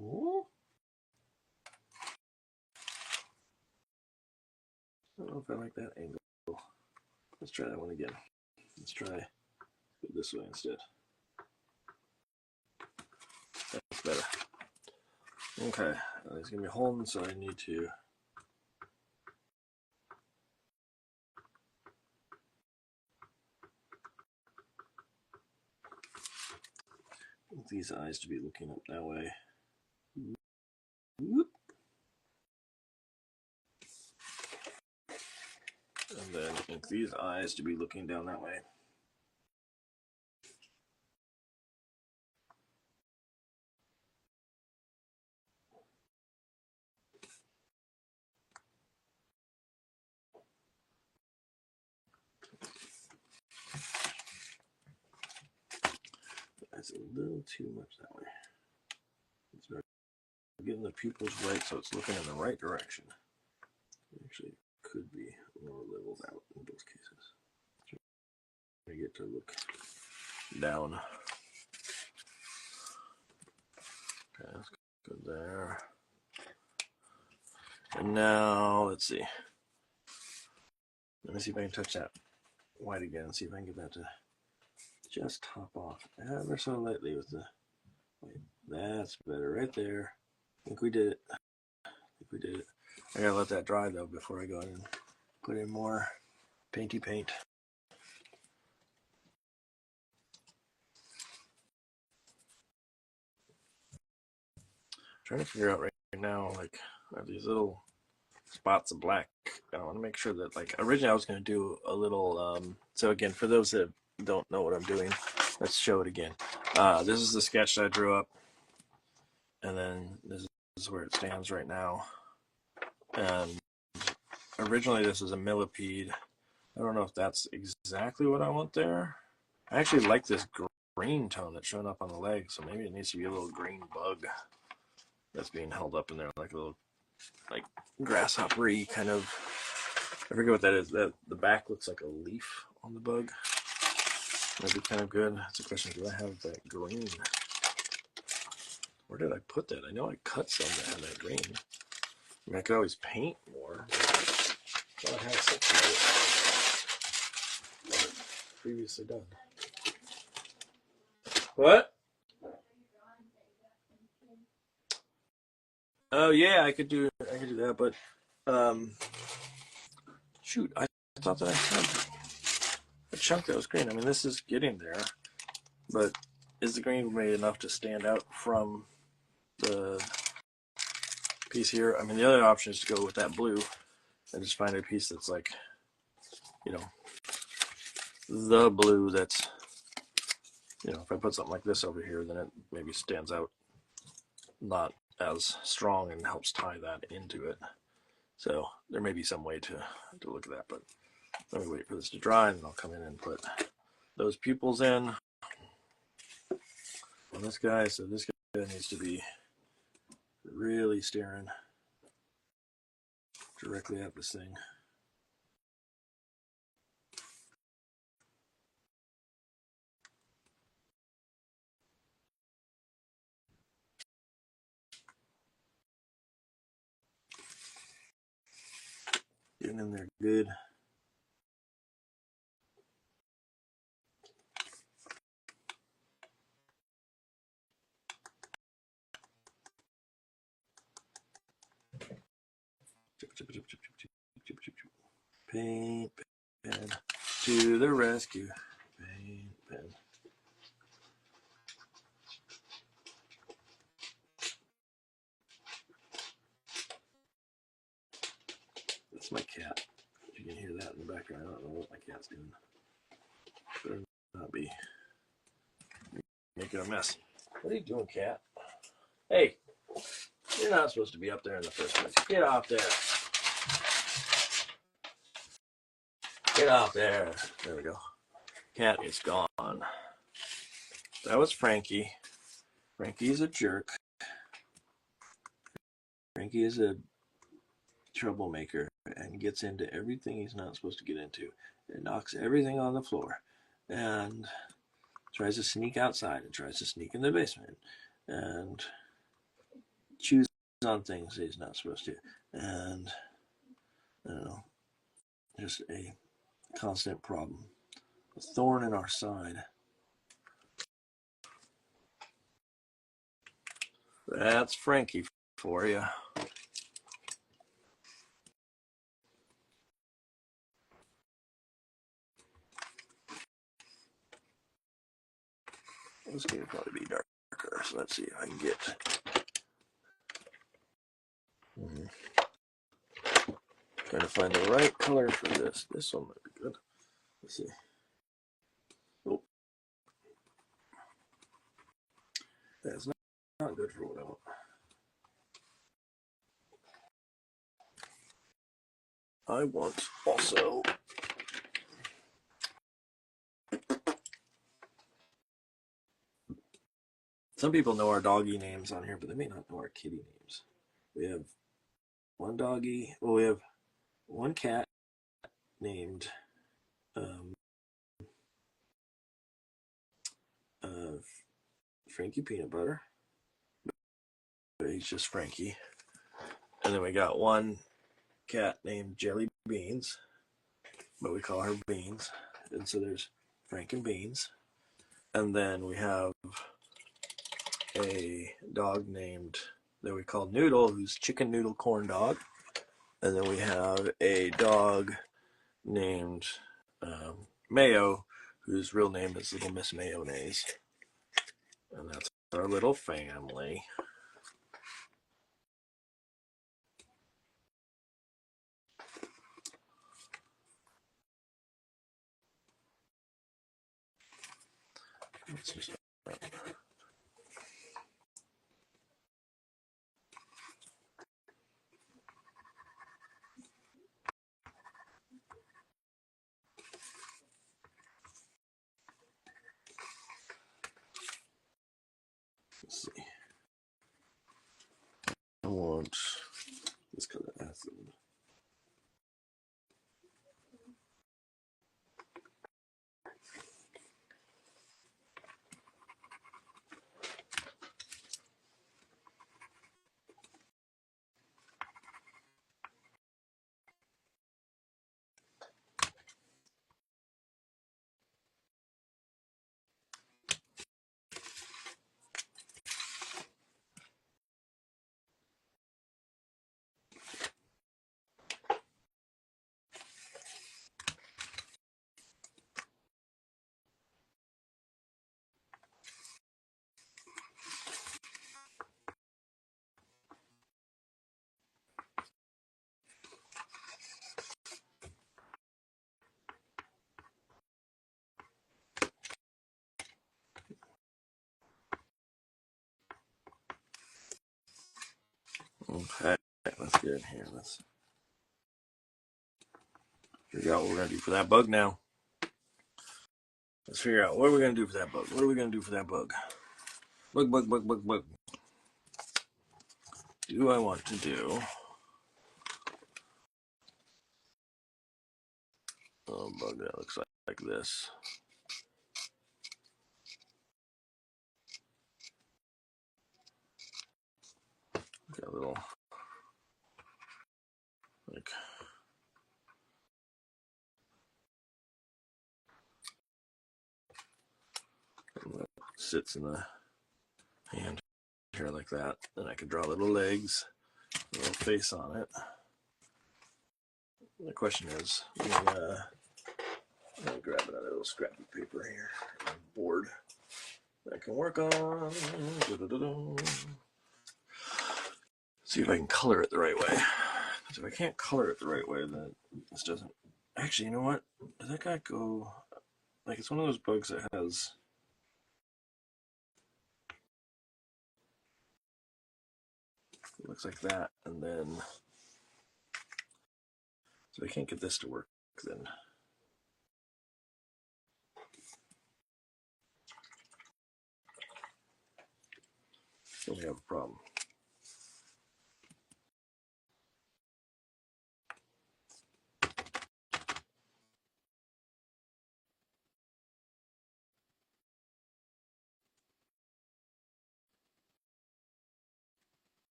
Oh, I don't know if I like that angle. Let's try that one again. Let's try it this way instead. That's better. Okay, it's gonna be holding, so I need to. Want these eyes to be looking up that way. Whoop. And then want these eyes to be looking down that way. That's a little too much that way. It's not getting the pupils right, so it's looking in the right direction. Actually, could be more leveled out in both cases. I get to look down. Okay, that's good there. And now, let's see. Let me see if I can touch that white again. See if I can get that to just top off ever so lightly with the white. That's better right there. I think we did it. I gotta let that dry though before I go in and put in more painty paint. I'm trying to figure out right now, like, I have these little spots of black. I want to make sure that, like, originally I was going to do a little, so again, for those that don't know what I'm doing, let's show it again. This is the sketch that I drew up, and then this is where it stands right now. And originally this is a millipede. I don't know if that's exactly what I want there. I actually like this green tone that's showing up on the leg, so maybe it needs to be a little green bug that's being held up in there, like a little, like, grasshopper-y kind of. I forget what that is. That the back looks like a leaf on the bug. That'd be kind of good. That's a question. Do I have that green? Where did I put that? I know I cut some that had that green. I mean, I could always paint more. I thought I had something previously done. What? Oh yeah, I could do that, but shoot, I thought that I had a chunk that was green. I mean, this is getting there, but is the green made enough to stand out from the piece here? I mean, the other option is to go with that blue and just find a piece that's like, you know, the blue that's, you know, if I put something like this over here, then it maybe stands out not as strong and helps tie that into it. So there may be some way to look at that, but let me wait for this to dry and I'll come in and put those pupils in on this guy. So this guy needs to be really staring directly at this thing. Getting in there good. Paint pen to the rescue. Paint pen. That's my cat. You can hear that in the background. I don't know what my cat's doing. Better not be making a mess. What are you doing, cat? Hey, you're not supposed to be up there in the first place. Get off there. Get off there. There we go. Cat is gone. That was Frankie. Frankie's a jerk. Frankie is a troublemaker and gets into everything he's not supposed to get into and knocks everything on the floor and tries to sneak outside and tries to sneak in the basement and chews on things that he's not supposed to. And I don't know. just a constant problem. A thorn in our side. That's Frankie for you. This game will probably be darker, so let's see if I can get. Trying to find the right color for this. This one might be good. Let's see. Oh, that's not good for what I want. I want also. Some people know our doggy names on here, but they may not know our kitty names. We have one doggy. Well, we have one cat named Frankie Peanut Butter. But he's just Frankie. And then we got one cat named Jelly Beans, but we call her Beans. And so there's Frank and Beans. And then we have a dog named that we call Noodle, who's Chicken Noodle Corn Dog. And then we have a dog named Mayo, whose real name is Little Miss Mayonnaise. And that's our little family. Let's see. I want this color acid. Okay, let's get in here. Let's figure out what we're going to do for that bug now. Let's figure out what we're going to do for that bug. What are we going to do for that bug? Bug, bug, bug, bug, bug. Do I want to do a bug that looks like this? Got a little, like, sits in the hand here like that. Then I could draw little legs, a little face on it. The question is, I'm gonna grab another little scrap of paper here, board that I can work on. See if I can color it the right way. Because if I can't color it the right way, then this doesn't. Actually, you know what? Does that guy go? Like, it's one of those bugs that has. It looks like that, and then. So I can't get this to work then. Then we have a problem.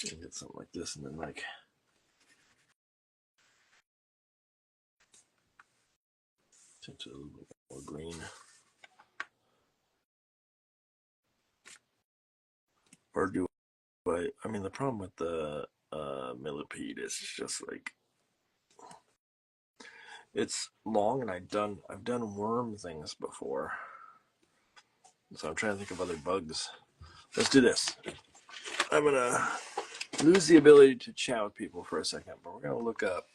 You get something like this, and then like tint it a little bit more green. Or do I mean, the problem with the millipede is just like it's long, and I've done worm things before, so I'm trying to think of other bugs. Let's do this. I'm gonna lose the ability to chat with people for a second, but we're gonna look up.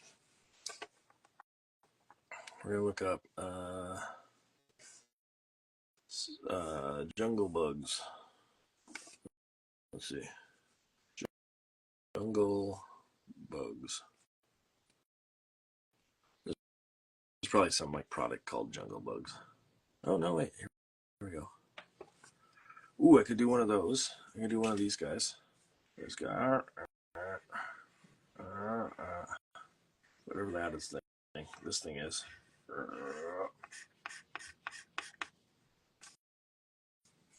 Jungle bugs. Let's see, jungle bugs. There's probably some like product called jungle bugs. Oh no, wait, here we go. Ooh, I could do one of those. I could do one of these guys. This guy. Whatever that is thing. This thing is.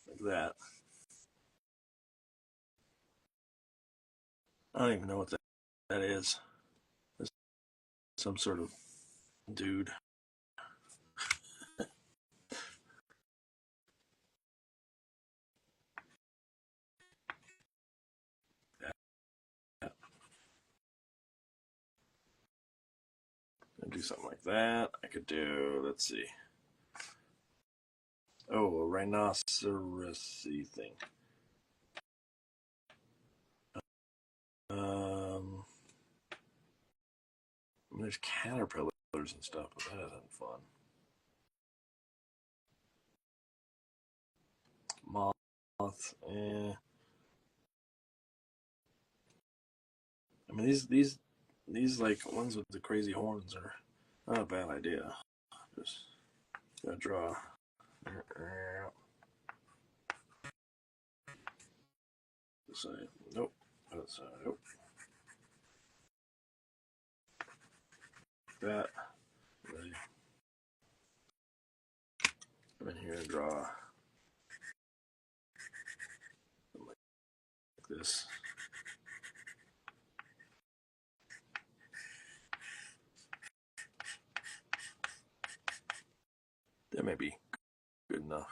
Like that. I don't even know what that is. It's some sort of dude. I'd do something like that. I could do, let's see. Oh, a rhinocerosy thing. There's caterpillars and stuff, but that isn't fun. Moth, I mean, these like ones with the crazy horns are not a bad idea. Just gotta draw. This side, nope. That side, nope. That. Ready. Come in here and draw like this. That may be good enough.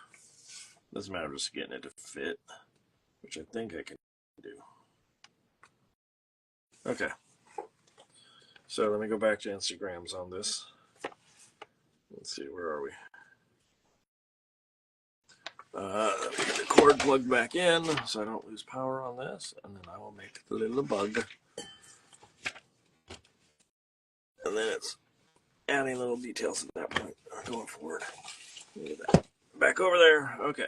Doesn't matter, just getting it to fit, which I think I can do. Okay. So let me go back to Instagrams on this. Let's see, where are we? Let me get the cord plugged back in so I don't lose power on this, and then I will make the little bug. And then it's adding little details at that point going forward. Look at that. Back over there. Okay.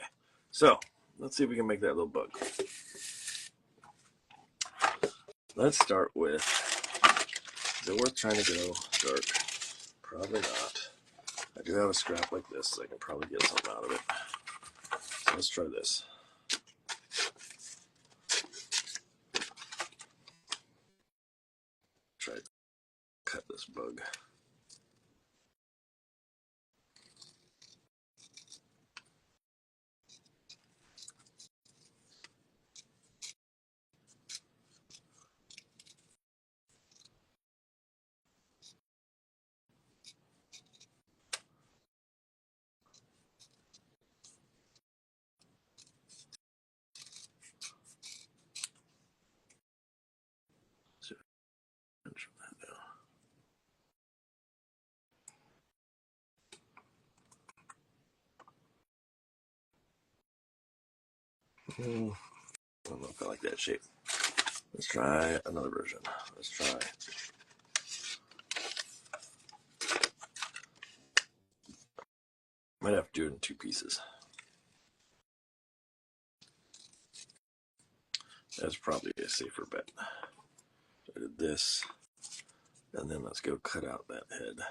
So let's see if we can make that little bug. Let's start with, is it worth trying to go dark? Probably not. I do have a scrap like this, so I can probably get something out of it. So let's try this. Try to cut this bug. I don't know if I like that shape. Let's try another version. Let's try. Might have to do it in two pieces. That's probably a safer bet. I did this, and then let's go cut out that head.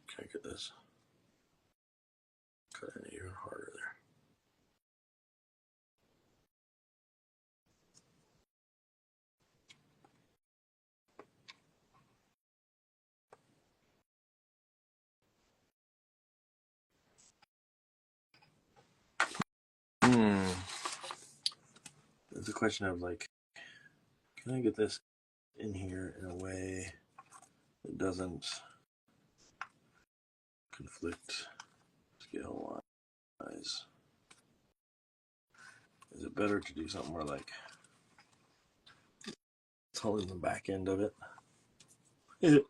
Can I get this? Cut it even harder there. It's a question of like, can I get this in here in a way that doesn't conflict scale wise? Is it better to do something where like it's holding the back end of it? This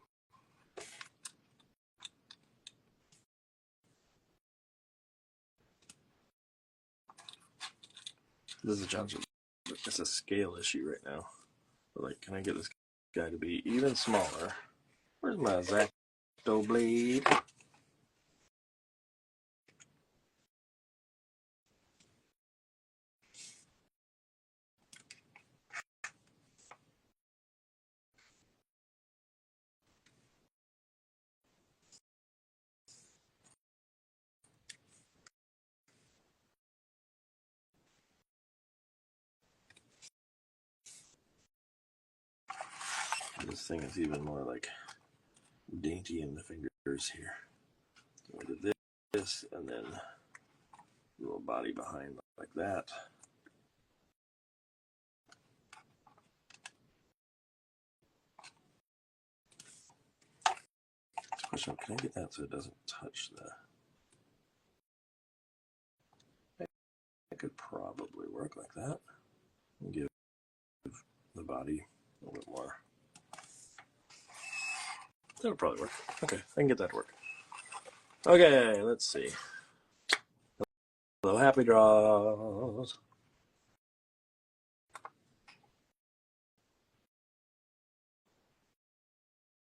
is a challenge. It's a scale issue right now. But like, can I get this guy to be even smaller? Where's my X-Acto blade? This thing is even more like dainty in the fingers here. So I did this, and then a little body behind like that. Question: can I get that so it doesn't touch the? It could probably work like that. And give the body a little bit more. That'll probably work. Okay, I can get that to work. Okay, let's see. Hello, happy draws.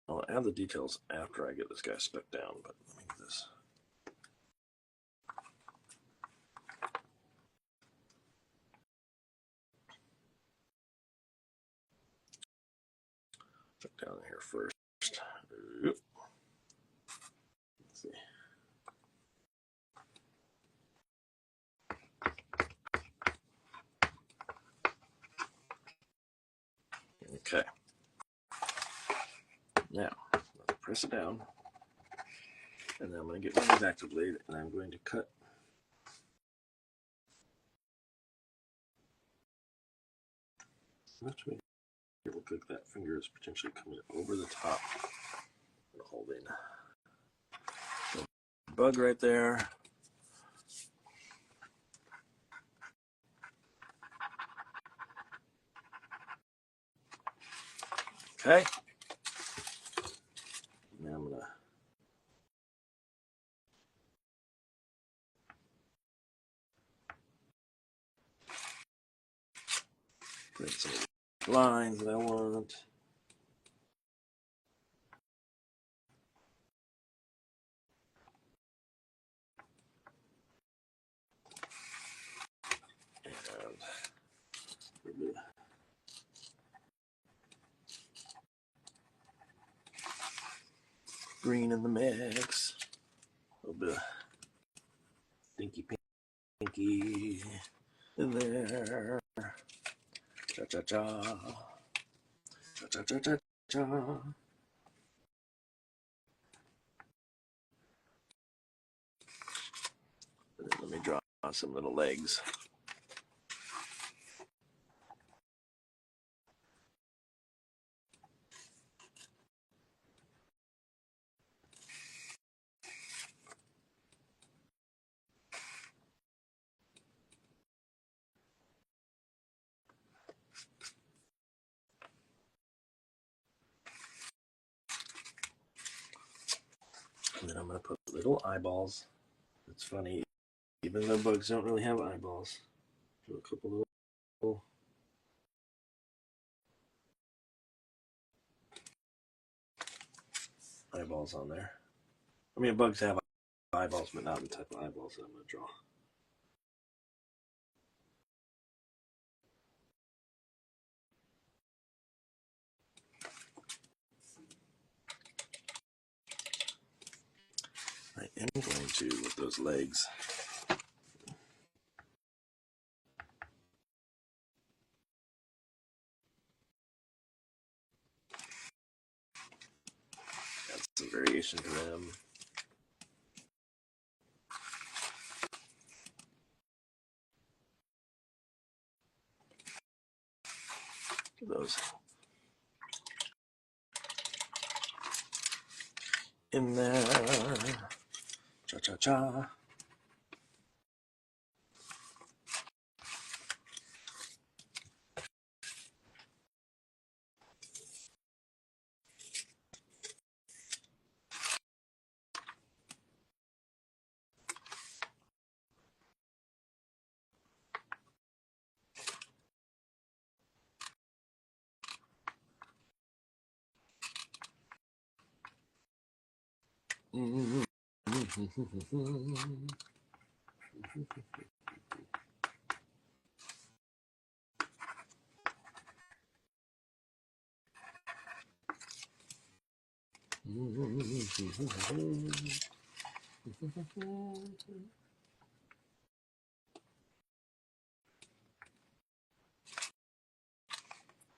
I'll add the details after I get this guy stuck down, but let me do this. Stuck down here first. Let's see. Okay. Now, press it down, and then I'm going to get my X-Acto blade, and I'm going to cut. Let's make it look like that finger is potentially coming over the top and holding the bug right there. Okay. Now I'm going to put some lines that I want. And a little bit green in the mix. A little bit of stinky pinky in there. Cha cha cha. Cha cha cha cha cha. And then let me draw some little legs. And then I'm going to put little eyeballs. It's funny, even though bugs don't really have eyeballs. Put a couple little eyeballs on there. I mean, bugs have eyeballs, but not the type of eyeballs that I'm going to draw. I am going to, with those legs, add some variation to them. Those in there. Cha-cha-cha. Mm-hmm. A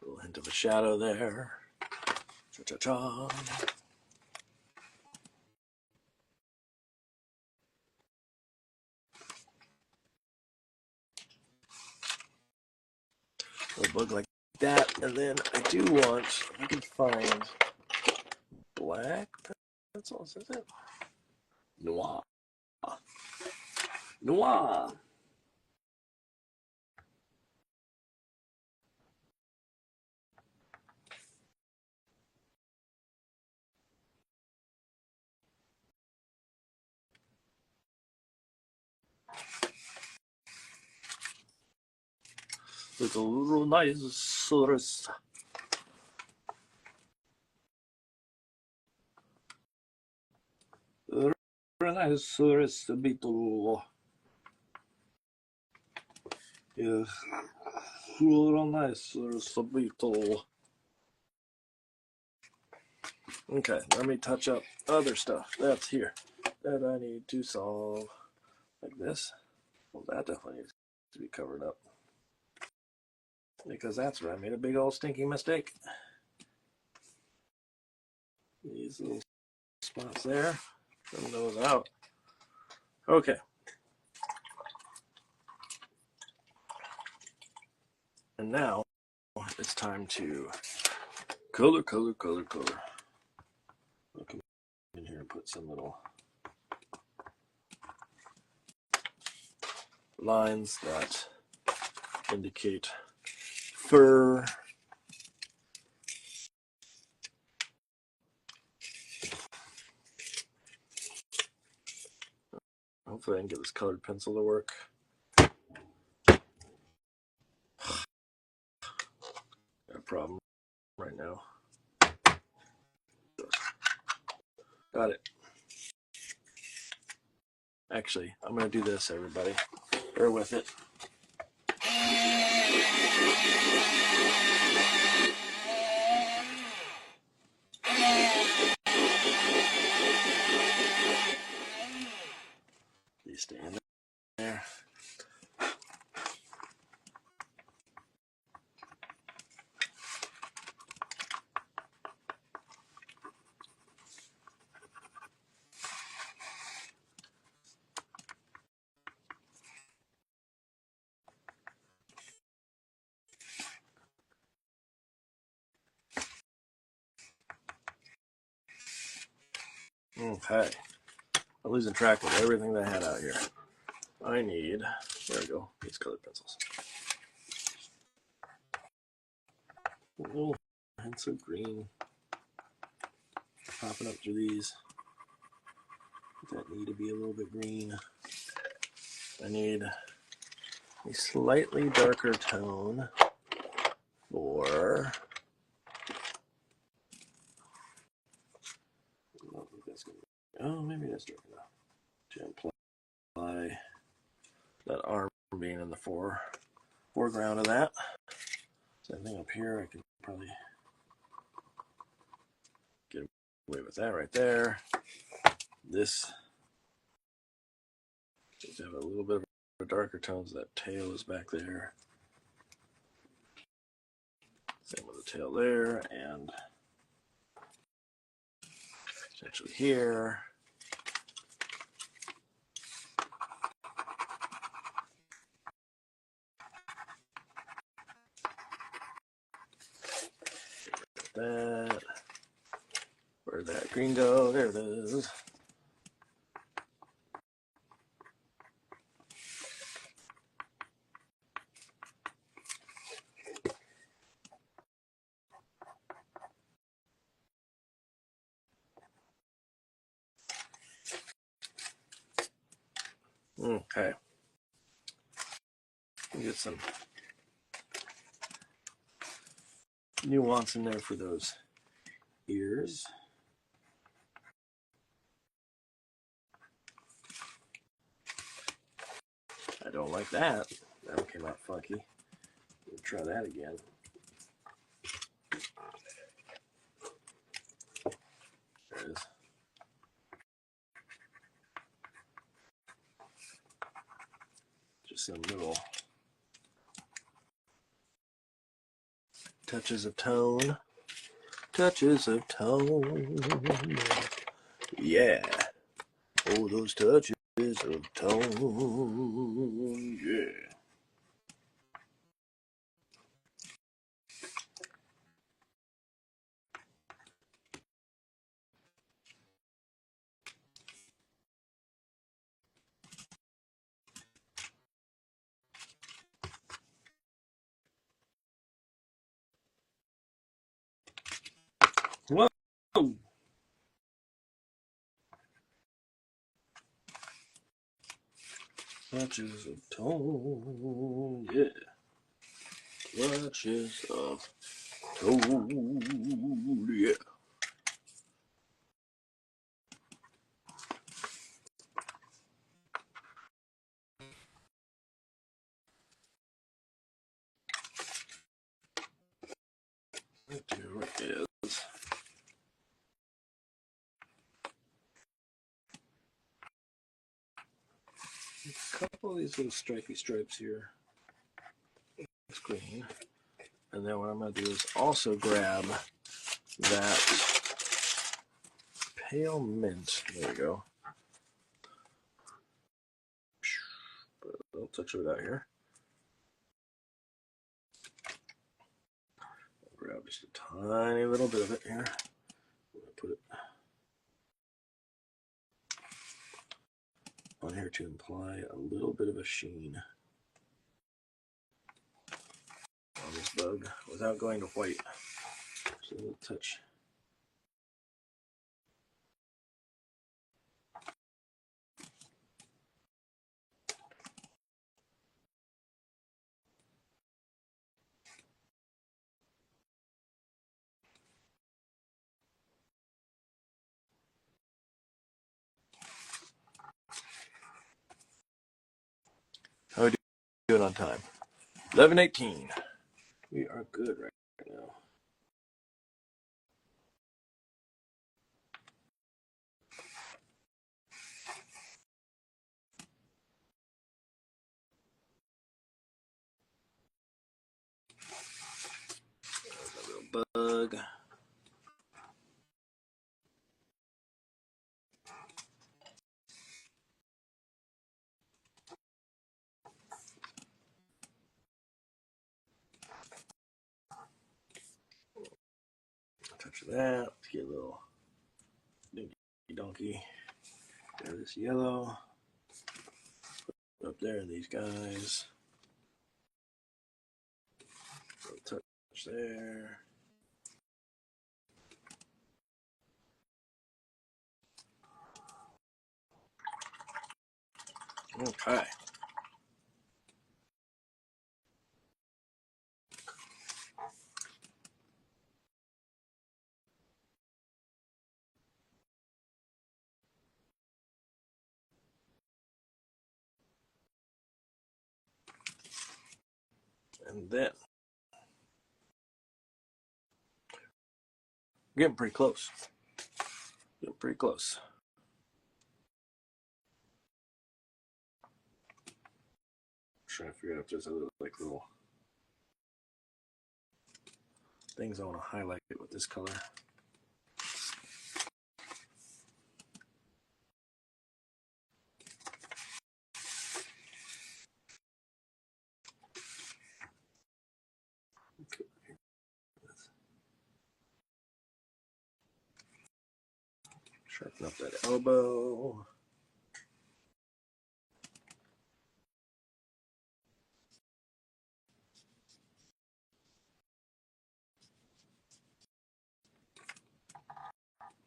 little hint of a shadow there. Cha-cha-cha. A little bug like that. And then I do want, if I can find black pencils, is it? Noir. Noir. It's a little nice sort of nice sort of beetle. Yes. Little nice sort of beetle. Okay, let me touch up other stuff that's here that I need to solve. Like this. Well, that definitely needs to be covered up. Because that's where I made a big old stinking mistake. These little spots there. Trim those out. Okay. And now it's time to color. I'll come in here and put some little lines that indicate fur. Hopefully I can get this colored pencil to work. Got a problem right now. Got it. Actually, I'm going to do this, everybody. Bear with it. You stay in there. Okay. I'm losing track of everything that I had out here. I need, there we go, these colored pencils. Little hints of green popping up through these that need to be a little bit green. I need a slightly darker tone for, I don't think that's gonna, oh, maybe that's dark enough to imply that arm being in the foreground of that. Same thing up here, I can probably get away with that right there. This Just have a little bit of a darker tones. That tail is back there. Same with the tail there, and essentially here. That. Where'd that green go? There it is. Okay. Get some nuance in there for those ears. I don't like that. That one came out funky. We'll try that again. There it is. Just some little touches of tone. Touches of tone. Yeah. Oh, those touches of tone. Yeah. Whoa. Touches of tone. Yeah. Touches of tone. Yeah. There it is. A couple of these little stripy stripes here. It's green. And then what I'm going to do is also grab that pale mint. There we go. Put a little touch of it out here. Grab just a tiny little bit of it here. I'm going to put it on here to imply a little bit of a sheen on this bug without going to white. Just a little touch. How are we doing on time? 11:18. We are good right now. There's a little bug. Touch of that. Let's get a little dinky donkey. There's this yellow. Put up there, these guys. Little touch there. Okay. And then getting pretty close. Getting pretty close. trying to figure out if there's other like little things I want to highlight it with this color. Sharpen up that elbow.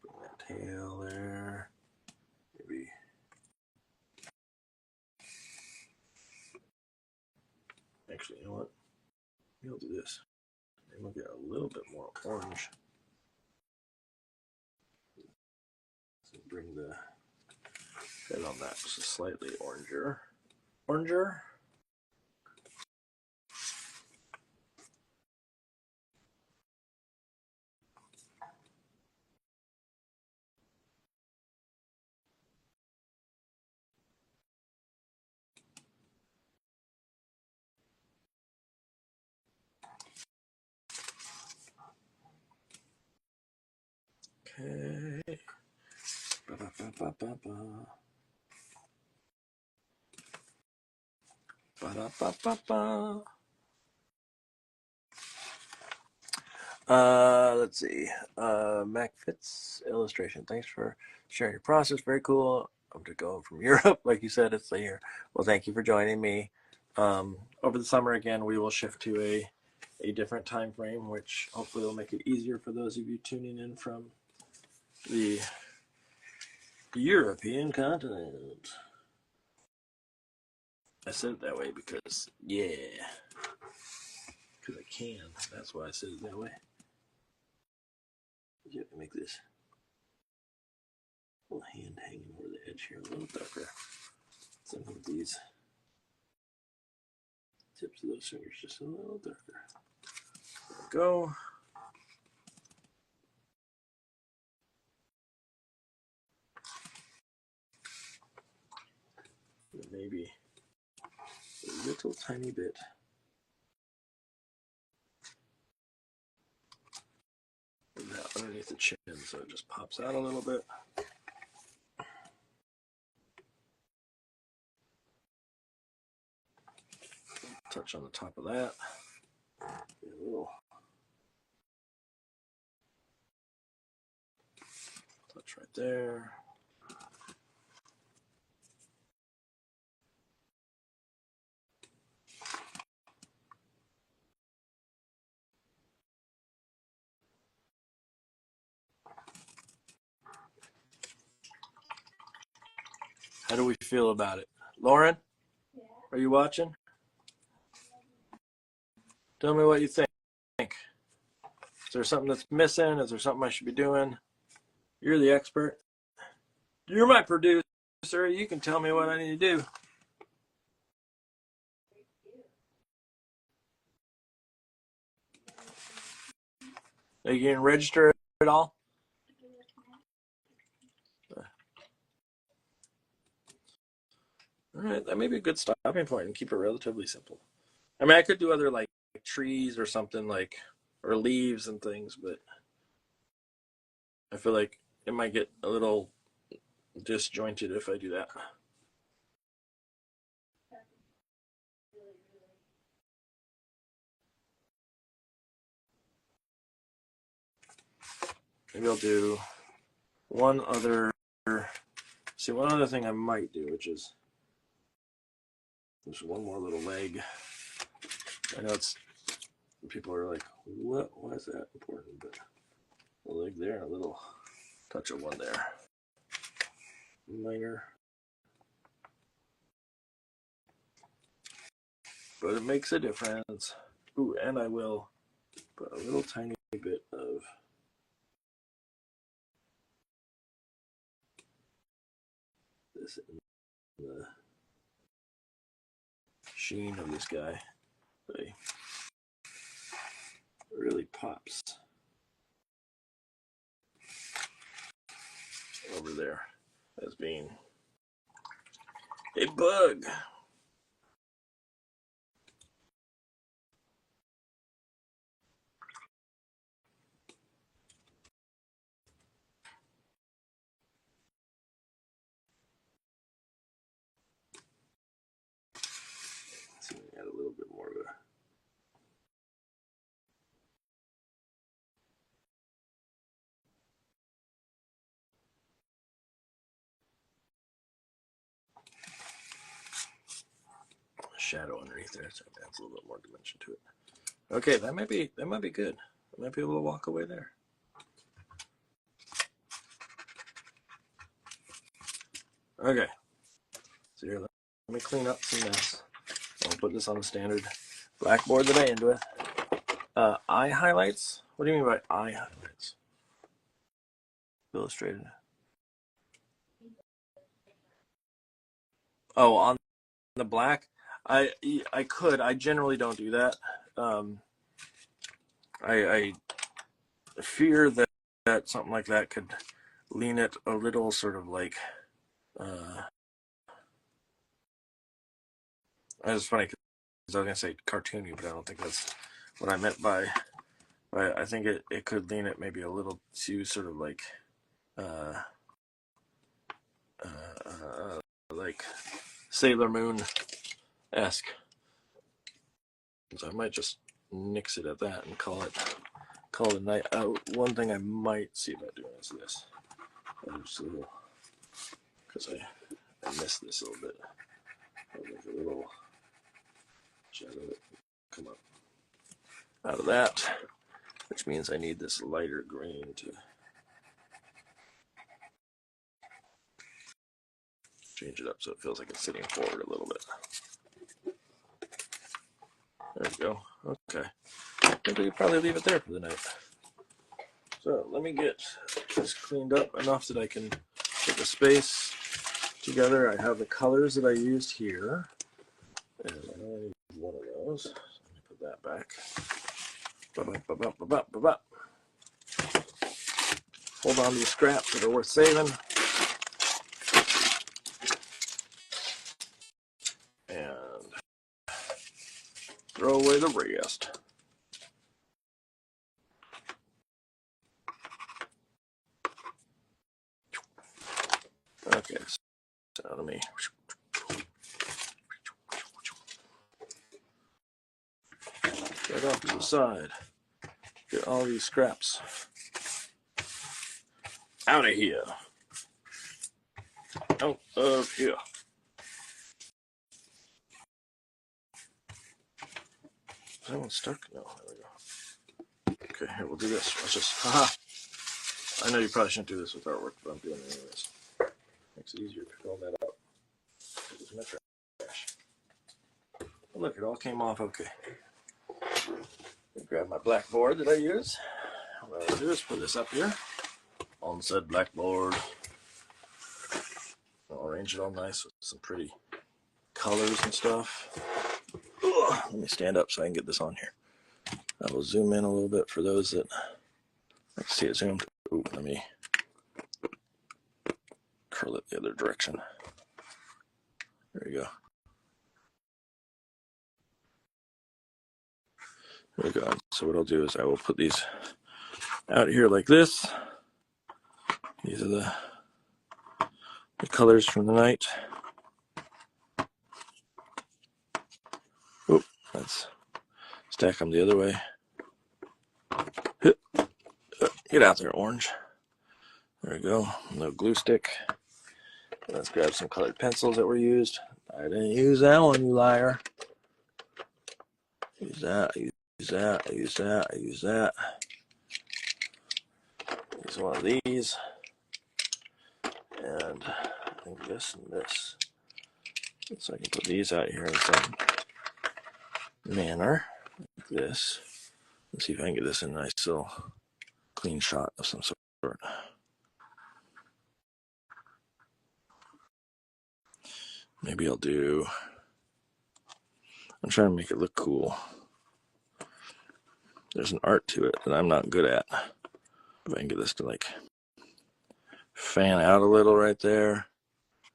Bring that tail there. Maybe. Actually, you know what? Maybe I'll do this. Maybe we'll get a little bit more orange. So bring the head on that just slightly oranger. Oranger. Okay. Ba-da-ba-ba-ba-ba. Ba-da-ba-ba-ba. Let's see. Mac Fitz illustration. Thanks for sharing your process. Very cool. I'm just going from Europe, like you said. It's the year. Well, thank you for joining me. Over the summer, again, we will shift to a different time frame, which hopefully will make it easier for those of you tuning in from the European continent. I said it that way because, yeah, because I can. That's why I said it that way. You have to make this little hand hanging over the edge here a little darker. Some of these tips of those fingers just a little darker. There we go. And maybe a little tiny bit of that underneath the chin so it just pops out a little bit. Touch on the top of that. A little touch right there. How do we feel about it? Lauren, are you watching? Tell me what you think. Is there something that's missing? Is there something I should be doing? You're the expert. You're my producer. You can tell me what I need to do. Are you going to register at all? All right, that may be a good stopping point and keep it relatively simple. I mean, I could do other like trees or something like, or leaves and things, but I feel like it might get a little disjointed if I do that. Maybe I'll do one other thing I might do, which is there's one more little leg. I know people are like, what? Why is that important? But a leg there, a little touch of one there. Minor. But it makes a difference. Ooh, and I will put a little tiny bit of this in the sheen of this guy. It really pops over there as being a bug. little bit more of a shadow underneath there, so it adds a little bit more dimension to it. Okay, that might be good. I might be able to walk away there. Okay, so here, let me clean up some mess. I'll put this on the standard blackboard that I end with. Eye highlights? What do you mean by eye highlights? Illustrated. Oh, on the black? I could. I generally don't do that. I fear that something like that could lean it a little sort of like it's funny because I was gonna say cartoony, but I don't think that's what I meant by I think it could lean it maybe a little too sort of like like Sailor Moon-esque. So I might just nix it at that and call it a night. One thing I might see about doing is this. Because I missed this a little bit. Like a little shadow that come up out of that, which means I need this lighter green to change it up so it feels like it's sitting forward a little bit. There we go. Okay. I think we could probably leave it there for the night. So let me get this cleaned up enough that I can put the space together. I have the colors that I used here. And I need one of those. Let me put that back. Hold on to the scraps that are worth saving. And throw away the rest. Okay, so let me get off to the side. Get all these scraps out of here. Out of here. Is that one stuck? No, there we go. Okay, here, we'll do this. Let's just, haha. I know you probably shouldn't do this with artwork, but I'm doing it anyways. Makes it easier to pick all that up. It's my trash. Oh, look, it all came off okay. Grab my blackboard that I use. What I'll do is put this up here on said blackboard. I'll arrange it all nice with some pretty colors and stuff. Ugh, let me stand up so I can get this on here. I will zoom in a little bit for those that like to see it zoomed. Ooh, let me curl it the other direction. There we go. There we go. So what I'll do is I will put these out here like this. These are the colors from the night. Oop, let's stack them the other way. Get out there, orange. There we go. No glue stick. Let's grab some colored pencils that were used. I didn't use that one, you liar. Use that, use that, use that, use that. Use one of these. And I think this and this. So I can put these out here in some manner. Like this. Let's see if I can get this in a nice little clean shot of some sort. Maybe I'll do, I'm trying to make it look cool. There's an art to it that I'm not good at. If I can get this to like fan out a little right there.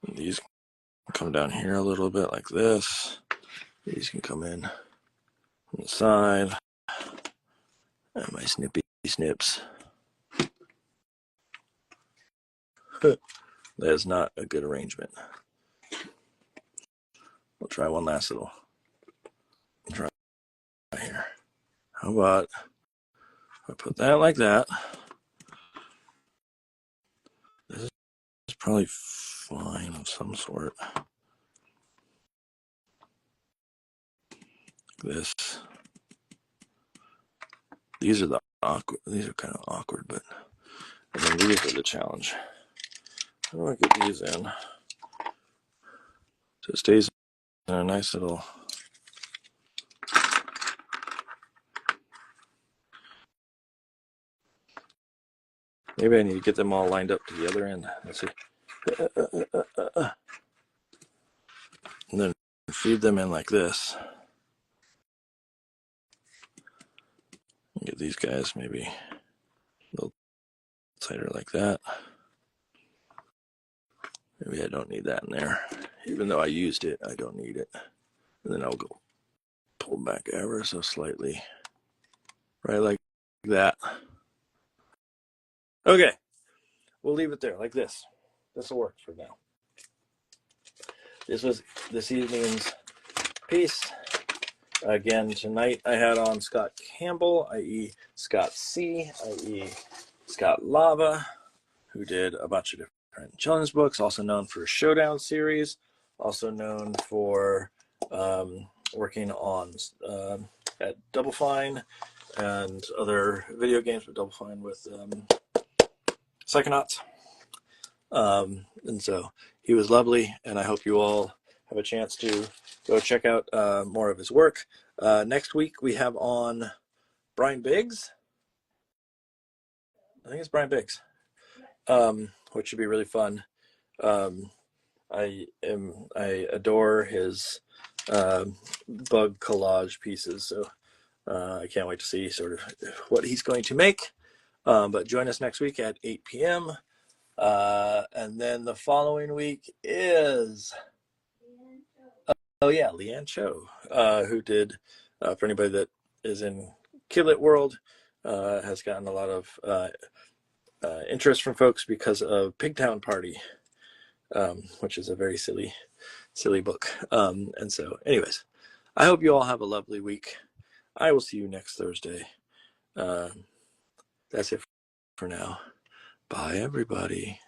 And these can come down here a little bit like this. These can come in on the side. And my snippy snips. That is not a good arrangement. We'll try one last little How about I put that like that? This is probably fine of some sort. This. These are the awkward. These are kind of awkward, but and then these are the challenge. How do I get these in? So it stays in a nice little. Maybe I need to get them all lined up to the other end. Let's see. And then feed them in like this. Get these guys maybe a little tighter like that. Maybe I don't need that in there. Even though I used it, I don't need it. And then I'll go pull back ever so slightly. Right like that. Okay. We'll leave it there like this. This will work for now. This was this evening's piece. Again, tonight I had on Scott Campbell, i.e. Scott C., i.e. Scott Lava, who did a bunch of different children's books, also known for Showdown series, also known for working on at Double Fine and other video games with Double Fine with Psychonauts. And so he was lovely, and I hope you all have a chance to go check out more of his work. Next week we have on Brian Biggs. I think it's Brian Biggs, which should be really fun. I adore his bug collage pieces, so I can't wait to see sort of what he's going to make. But join us next week at 8 p.m. And then the following week is Leanne Cho, who did for anybody that is in Kidlit world, has gotten a lot of interest from folks because of Pigtown Party, which is a very silly book. And so, anyways, I hope you all have a lovely week. I will see you next Thursday. That's it for now. Bye, everybody.